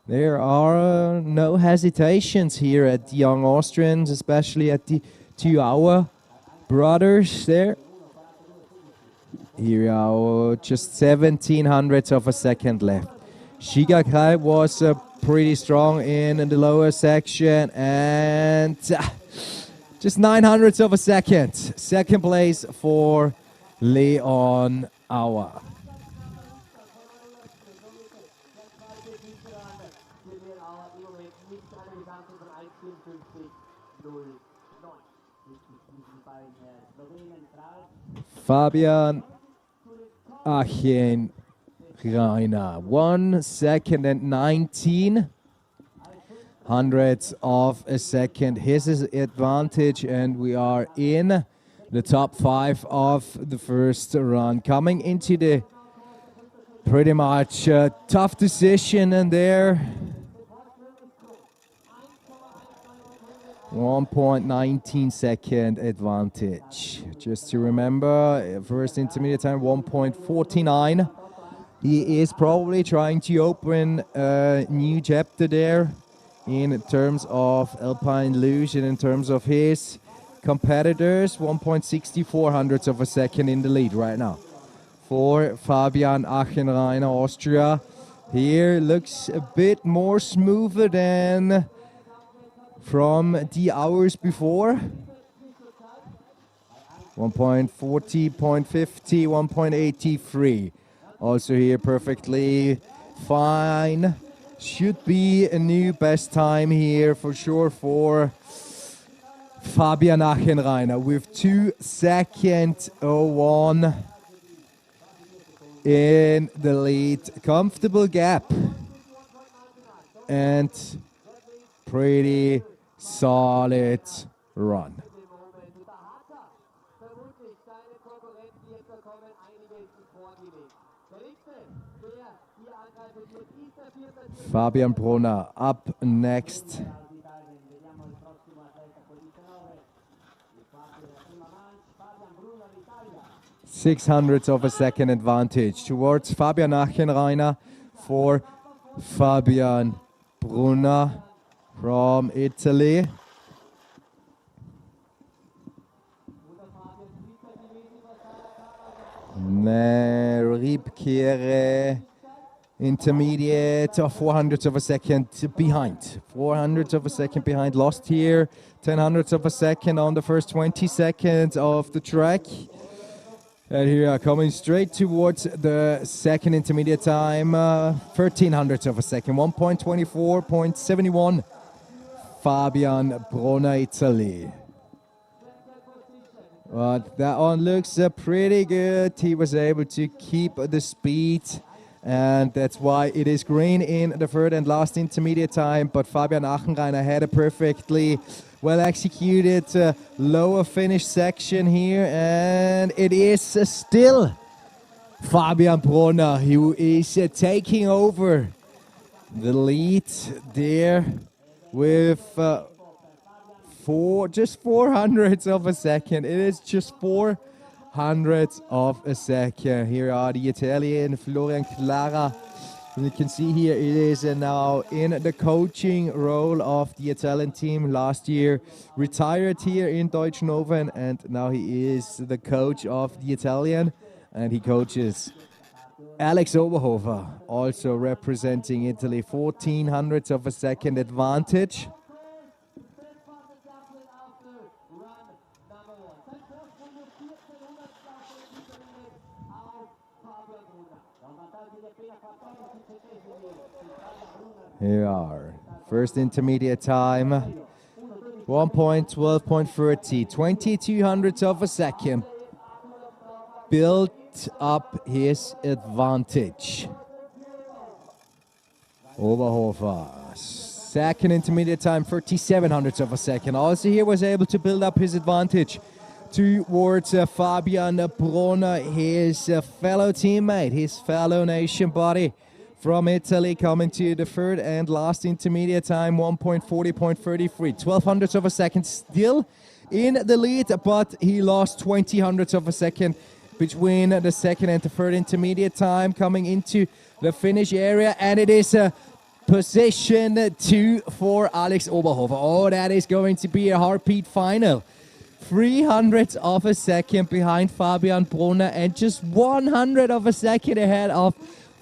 There are no hesitations here at the young Austrians, especially at the 2-hour brothers there. Here are just 17 hundredths of a second left. Shigakai was pretty strong in the lower section and just 9 hundredths of a second. Second place for Leon Auer. Fabian Achien Reiner, 1 second and 19 hundredths of a second. His advantage, and we are in the top 5 of the first run. Coming into the pretty much tough decision, and there 1.19 second advantage. Just to remember, first intermediate time 1.49. He is probably trying to open a new chapter there in terms of Alpine Luge and in terms of his competitors. 1.64 hundredths of a second in the lead right now for Fabian Achenreiner, Austria. Here looks a bit more smoother than from the hours before. 1.40, 0.50, 1.83. Also here perfectly fine. Should be a new best time here for sure for Fabian Achenreiner with 2 seconds 01 in the lead. Comfortable gap and pretty solid run. Fabian Brunner up next. Six hundredths of a second advantage towards Fabian Achenreiner for Fabian Brunner from Italy. Riebkehre intermediate, 4 hundredths of a second behind. 4 hundredths of a second behind. Lost here 10 hundredths of a second on the first 20 seconds of the track. And here coming straight towards the second intermediate time, 13 hundredths of a second. 1.24.71. Fabian Brunner, Italy. But that one looks pretty good. He was able to keep the speed, and that's why it is green in the third and last intermediate time. But Fabian Achenreiner had a perfectly well executed lower finish section here, and it is still Fabian Brunner who is taking over the lead there with just 4 hundredths of a second. It is just 4 hundredths of a second. Here are the Italian Florian Clara. And you can see here it is now in the coaching role of the Italian team. Last year retired here in Deutschnofen, and now he is the coach of the Italian, and he coaches Alex Oberhofer, also representing Italy. 14 hundredths of a second advantage. Here we are. First intermediate time, 1.12.30, 2200ths of a second. Built up his advantage. Oberhofer. Second intermediate time, 3700ths of a second. Also here was able to build up his advantage towards Fabian Brunner, his fellow teammate, his fellow nation buddy from Italy, coming to the third and last intermediate time, 1.40.33. 1200ths of a second, still in the lead, but he lost 20 hundredths of a second between the second and the third intermediate time, coming into the finish area, and it is position 2 for Alex Oberhofer. Oh, that is going to be a heartbeat final. 300ths of a second behind Fabian Brunner and just 100 of a second ahead of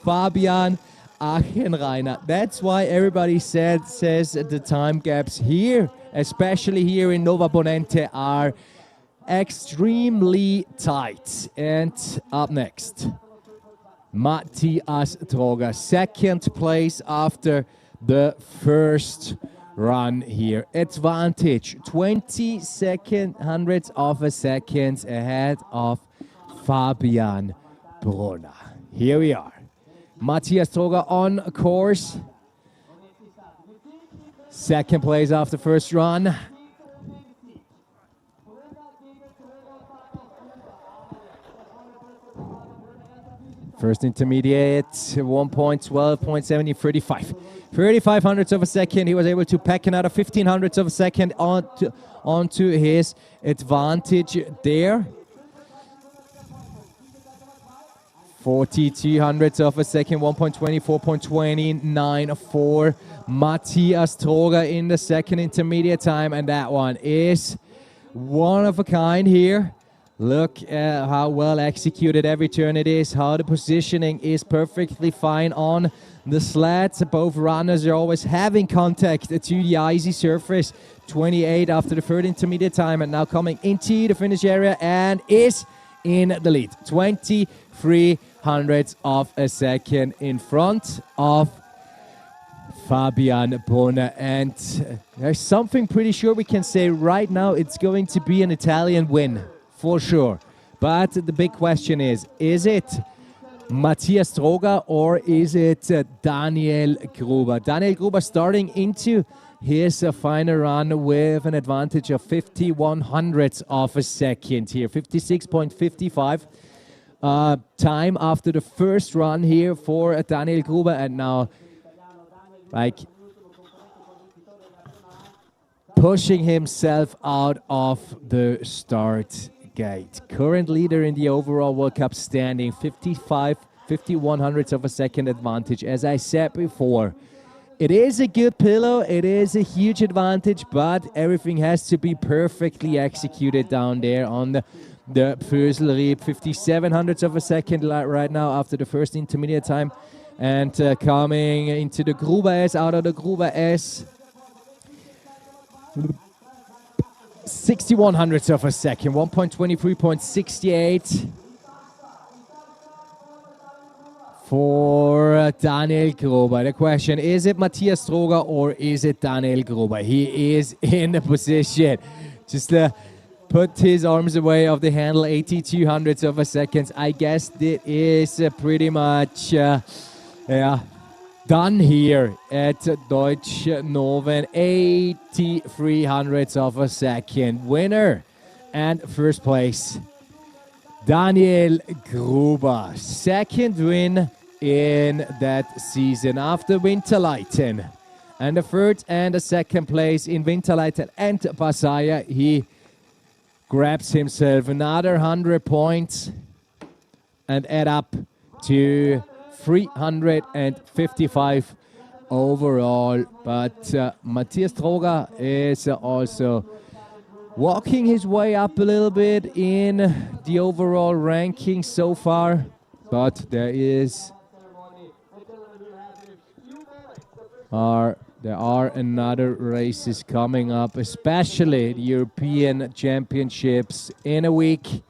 Fabian Achenreiner. That's why everybody says the time gaps here, especially here in Nova Ponente, are extremely tight. And up next, Matthias Droger, second place after the first run here. Advantage, 22 hundredths of a second ahead of Fabian Brunner. Here we are. Matthias Droger on course. Second place after first run. First intermediate, 1.12.70, 35. 35 hundredths of a second. He was able to pack another 15 hundredths of a second onto his advantage there. 42 hundredths of a second, 1.24.29 for Matthias Droger in the second intermediate time, and that one is one of a kind here. Look at how well executed every turn it is, how the positioning is perfectly fine on the slats. Both runners are always having contact to the icy surface. 28 after the third intermediate time, and now coming into the finish area and is in the lead. 23 hundredths of a second in front of Fabian Brunner. And there's something pretty sure we can say right now, it's going to be an Italian win. For sure. But the big question is it Matthias Droger or is it Daniel Gruber? Daniel Gruber starting into his final run with an advantage of 51 hundredths of a second here. 56.55 time after the first run here for Daniel Gruber, and now like pushing himself out of the start gate. Current leader in the overall World Cup standing, 51 hundredths of a second advantage. As I said before, it is a good pillow, it is a huge advantage, but everything has to be perfectly executed down there on the Pföslriep. 57 hundredths of a second right now after the first intermediate time. And coming into the Gruber S, out of the Gruber S, 61 hundredths of a second, 1.23.68 for Daniel Gruber. The question, is it Matthias Droger or is it Daniel Gruber? He is in the position. Just put his arms away of the handle, 82 hundredths of a second. I guess it is pretty much done here at Deutschnofen. 83 hundredths of a second. Winner and first place, Daniel Gruber. Second win in that season after Winterleiten. And the third and the second place in Winterleiten and Passaia. He grabs himself another 100 points and add up to 355 overall. But Matthias Droger is also walking his way up a little bit in the overall ranking so far. But there are another races coming up, especially the European Championships in a week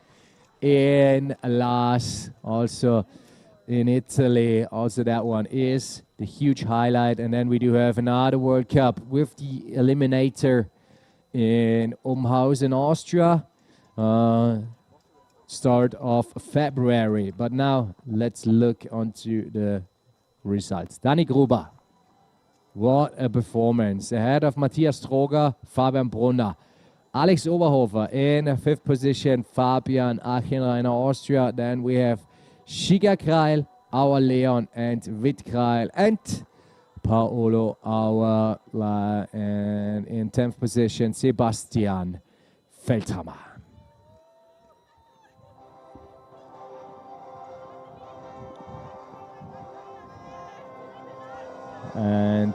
in Laas. Also in Italy. Also that one is the huge highlight. And then we do have another World Cup with the Eliminator in Umhausen, Austria. Start of February. But now let's look onto the results. Dani Gruber. What a performance. Ahead of Matthias Stroger, Fabian Brunner. Alex Oberhofer in 5th position, Fabian Achenreiner, Austria. Then we have Shiga Kreil, our Leon, and Witt Kreil, and Paolo Auer. And in 10th position, Sebastian Feldhammer. And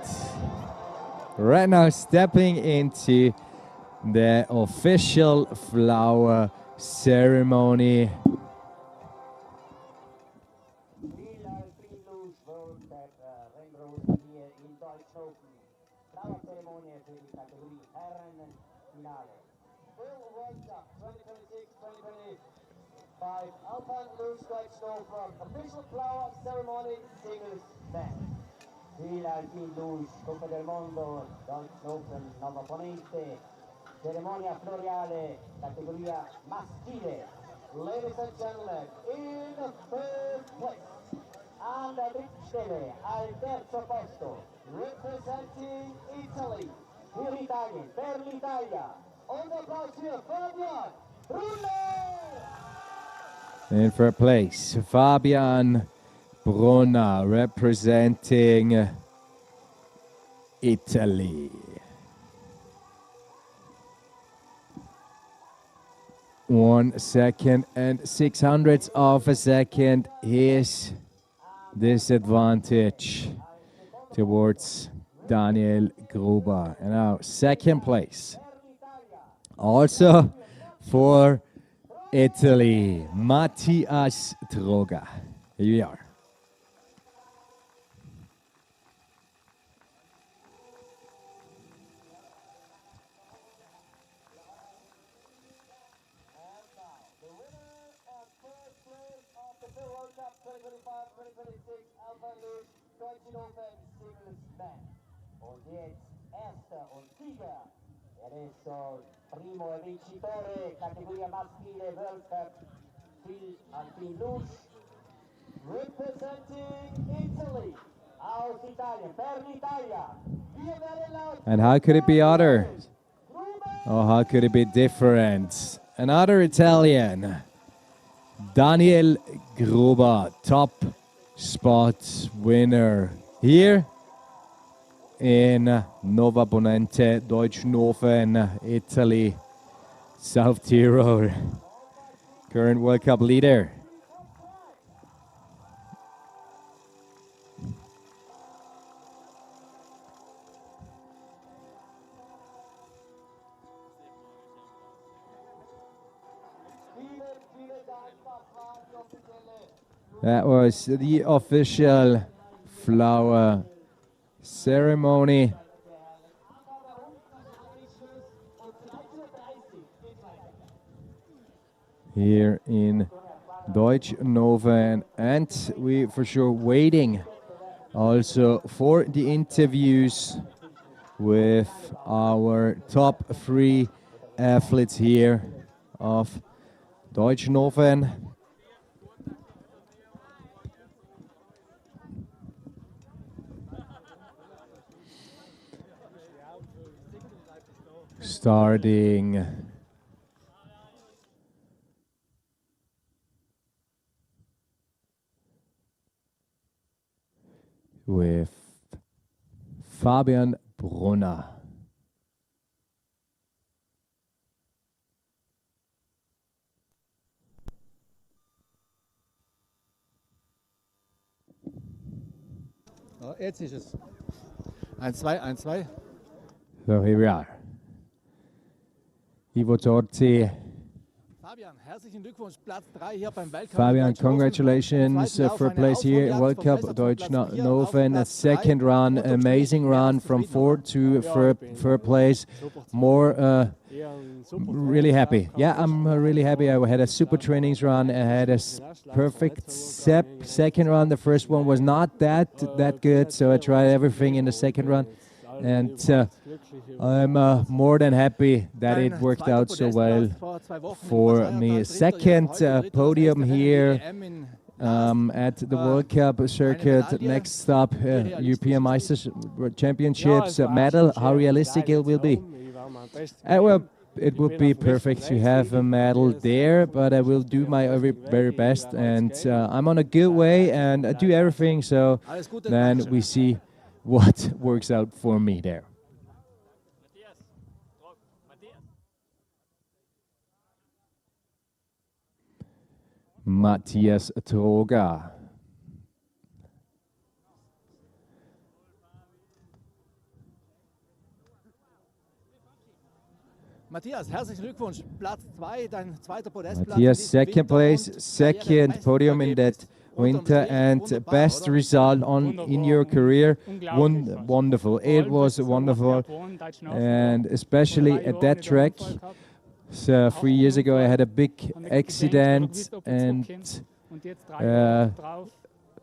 right now stepping into the official flower ceremony. Alpine Luge World Cup Rennroute hier in Deutschnofen. Flower-Zeremonie für die Kategorie Herren-Finale. FIL World Cup 2026-2025 Alpine Luge Deutschnofen. Official flower ceremony singles band. Vielen Alpine Luge Coppa del Mondo Deutschnofen Nova Ponente. Ceremonia floreale, categoria maschile. Ladies and gentlemen, in the first place, an der Drittstelle, al terzo posto, representing Italy, für Italien, per l'Italia. Und Applaus für Fabian Brunner! In third place, Fabian Brunner representing Italy. 1 second and 600ths of a second is disadvantage towards Daniel Gruber. And now second place. Also for Italy, Matthias Stroger. Here we are. Und jetzt erster und Sieger. Adesso primo e vincitore, categoria maschile World Cup, Alpine Luge, representing Italy, aus Italien, per l'Italia. And how could it be other? Oh, how could it be different? Another Italian, Daniel Gruber, top spot winner here in Nova Ponente, Deutschnofen, Italy, South Tyrol. Current World Cup leader. That was the official flower ceremony. Here in Deutschnofen, and we for sure waiting also for the interviews with our top 3 athletes here of Deutschnofen. Starting with Fabian Brunner. Ja, jetzt ist es. 1-2, 1-2. So here we are. Ivo Torzi Fabian, congratulations for place here in World Cup Deutschnofen. Second run, amazing run from fourth to third place. Really happy. Yeah, I'm really happy. I had a super trainings run. I had a perfect second run. The first one was not that good, so I tried everything in the second run. And I'm more than happy that it worked out so well for me. Second podium here at the World Cup circuit. Next stop, European Masters Championships medal. How realistic it will be? Well, it would be perfect to have a medal there, but I will do my very best, and I'm on a good way, and I do everything, so then we see what works out for me there. Matthias Troga. Matthias, herzlichen Glückwunsch. Platz 2, dein zweiter Podestplatz. Matthias, second place, second podium in that winter, and best result in your career. Wonderful. It was wonderful, and especially at that track. So 3 years ago I had a big accident, and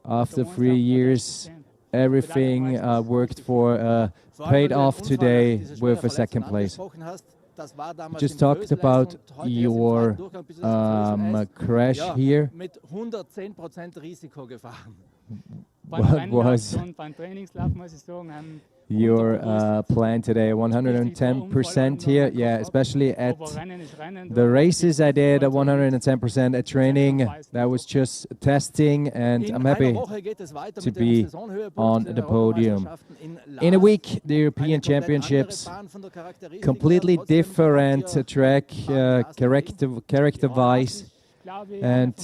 after 3 years everything worked for paid off today with a second place. Just talked about your crash here. What was your plan today? 110% here? Yeah, especially at the races I did 110% at training. That was just testing, and I'm happy to be on the podium. In a week, the European Championships, completely different track, character-wise. And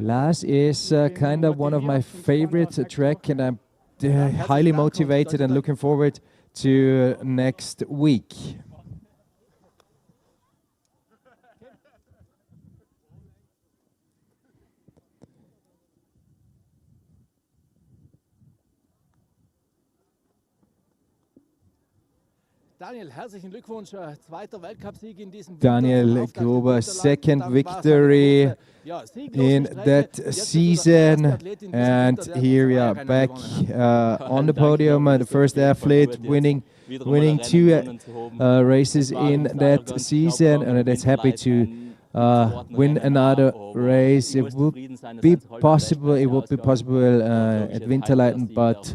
Laas is kind of one of my favorite track, and I'm highly motivated and looking forward to next week. Daniel, herzlichen Glückwunsch, zweiter Weltcupsieg in diesem Daniel Gruber, second victory in that season, and here we are back on the podium. The first athlete winning 2 races in that season, and it's happy to win another race. It would be possible. At Winterleiten, but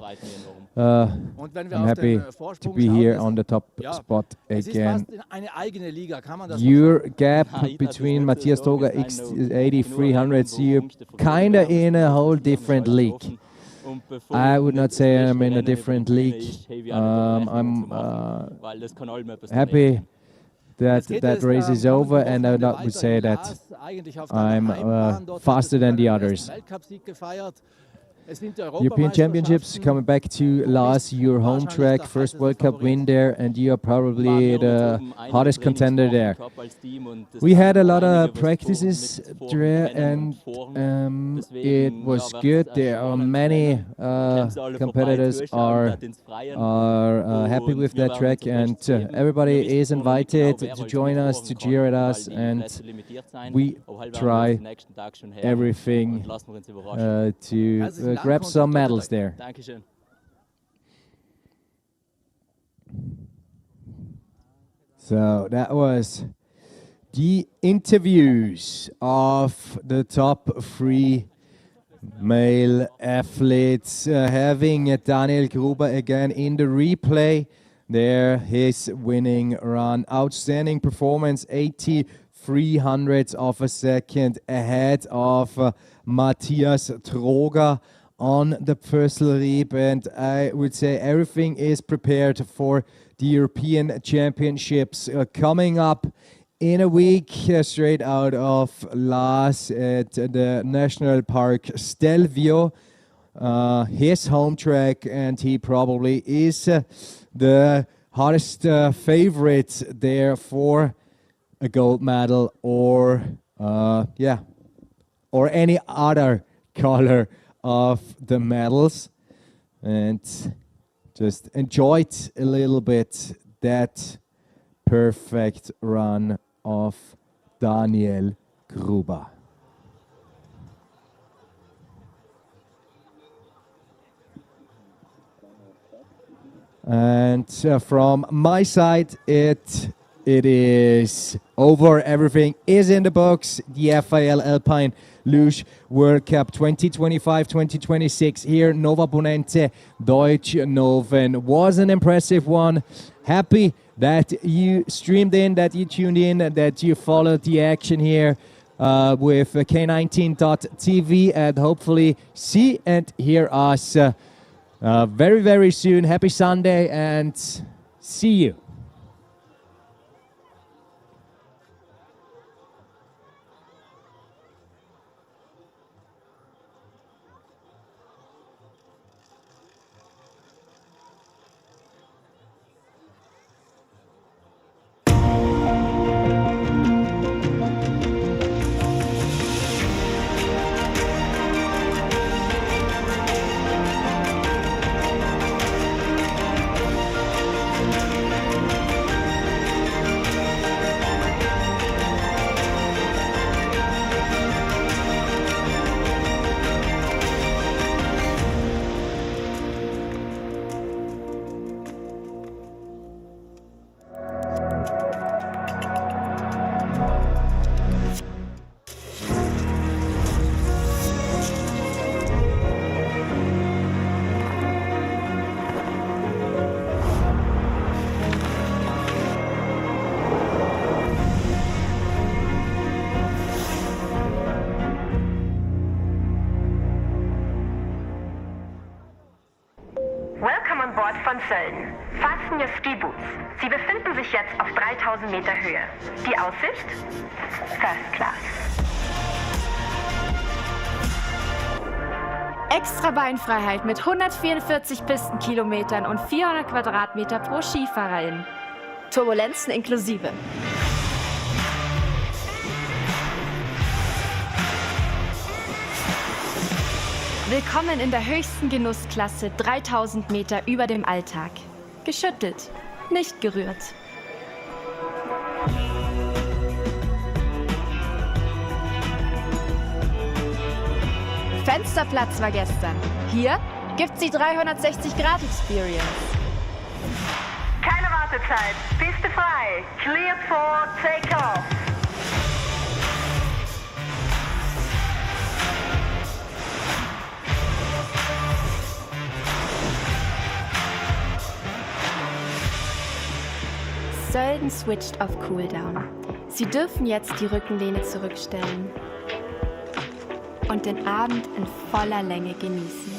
I'm happy to be here on the top spot again. Your gap between Matthias Troga X80 300s, you're kind of in a whole different league. I would not say I'm in a different league. I'm happy that race is over, and I would say that I'm faster than the others. European Championships coming back to Laas, your home track, first World Cup win there, and you are probably the hottest contender there. We had a lot of practices there, and it was good. There are many competitors are happy with that track, and everybody is invited to join us, to cheer at us, and we try everything to grab some medals there. So that was the interviews of the top 3 male athletes, having Daniel Gruber again in the replay. There, his winning run, outstanding performance, 8300ths of a second ahead of Matthias Troga on the Pföslriep, and I would say everything is prepared for the European Championships coming up in a week, straight out of Laas at the National Park Stelvio, his home track, and he probably is the hottest favorite there for a gold medal or or any other color of the medals, and just enjoyed a little bit that perfect run of Daniel Gruber. And from my side, it is over. Everything is in the books. The FIL Alpine Luge World Cup 2025-2026 here in Nova Ponente, Deutschnofen was an impressive one. Happy that you streamed in, that you tuned in, that you followed the action here with K19.tv, and hopefully see and hear us very, very soon. Happy Sunday and see you. Welcome an Bord von Folgen. Fasten your ski boots. Sie befinden sich jetzt auf 3000 Meter Höhe. Die Aussicht? First Class. Extra Beinfreiheit mit 144 Pistenkilometern und 400 Quadratmeter pro Skifahrerin. Turbulenzen inklusive. Willkommen in der höchsten Genussklasse 3000 Meter über dem Alltag. Geschüttelt, nicht gerührt. Fensterplatz war gestern. Hier gibt's die 360-Grad-Experience. Keine Wartezeit. Piste frei. Cleared for takeoff. Sölden switcht auf Cooldown. Sie dürfen jetzt die Rückenlehne zurückstellen und den Abend in voller Länge genießen.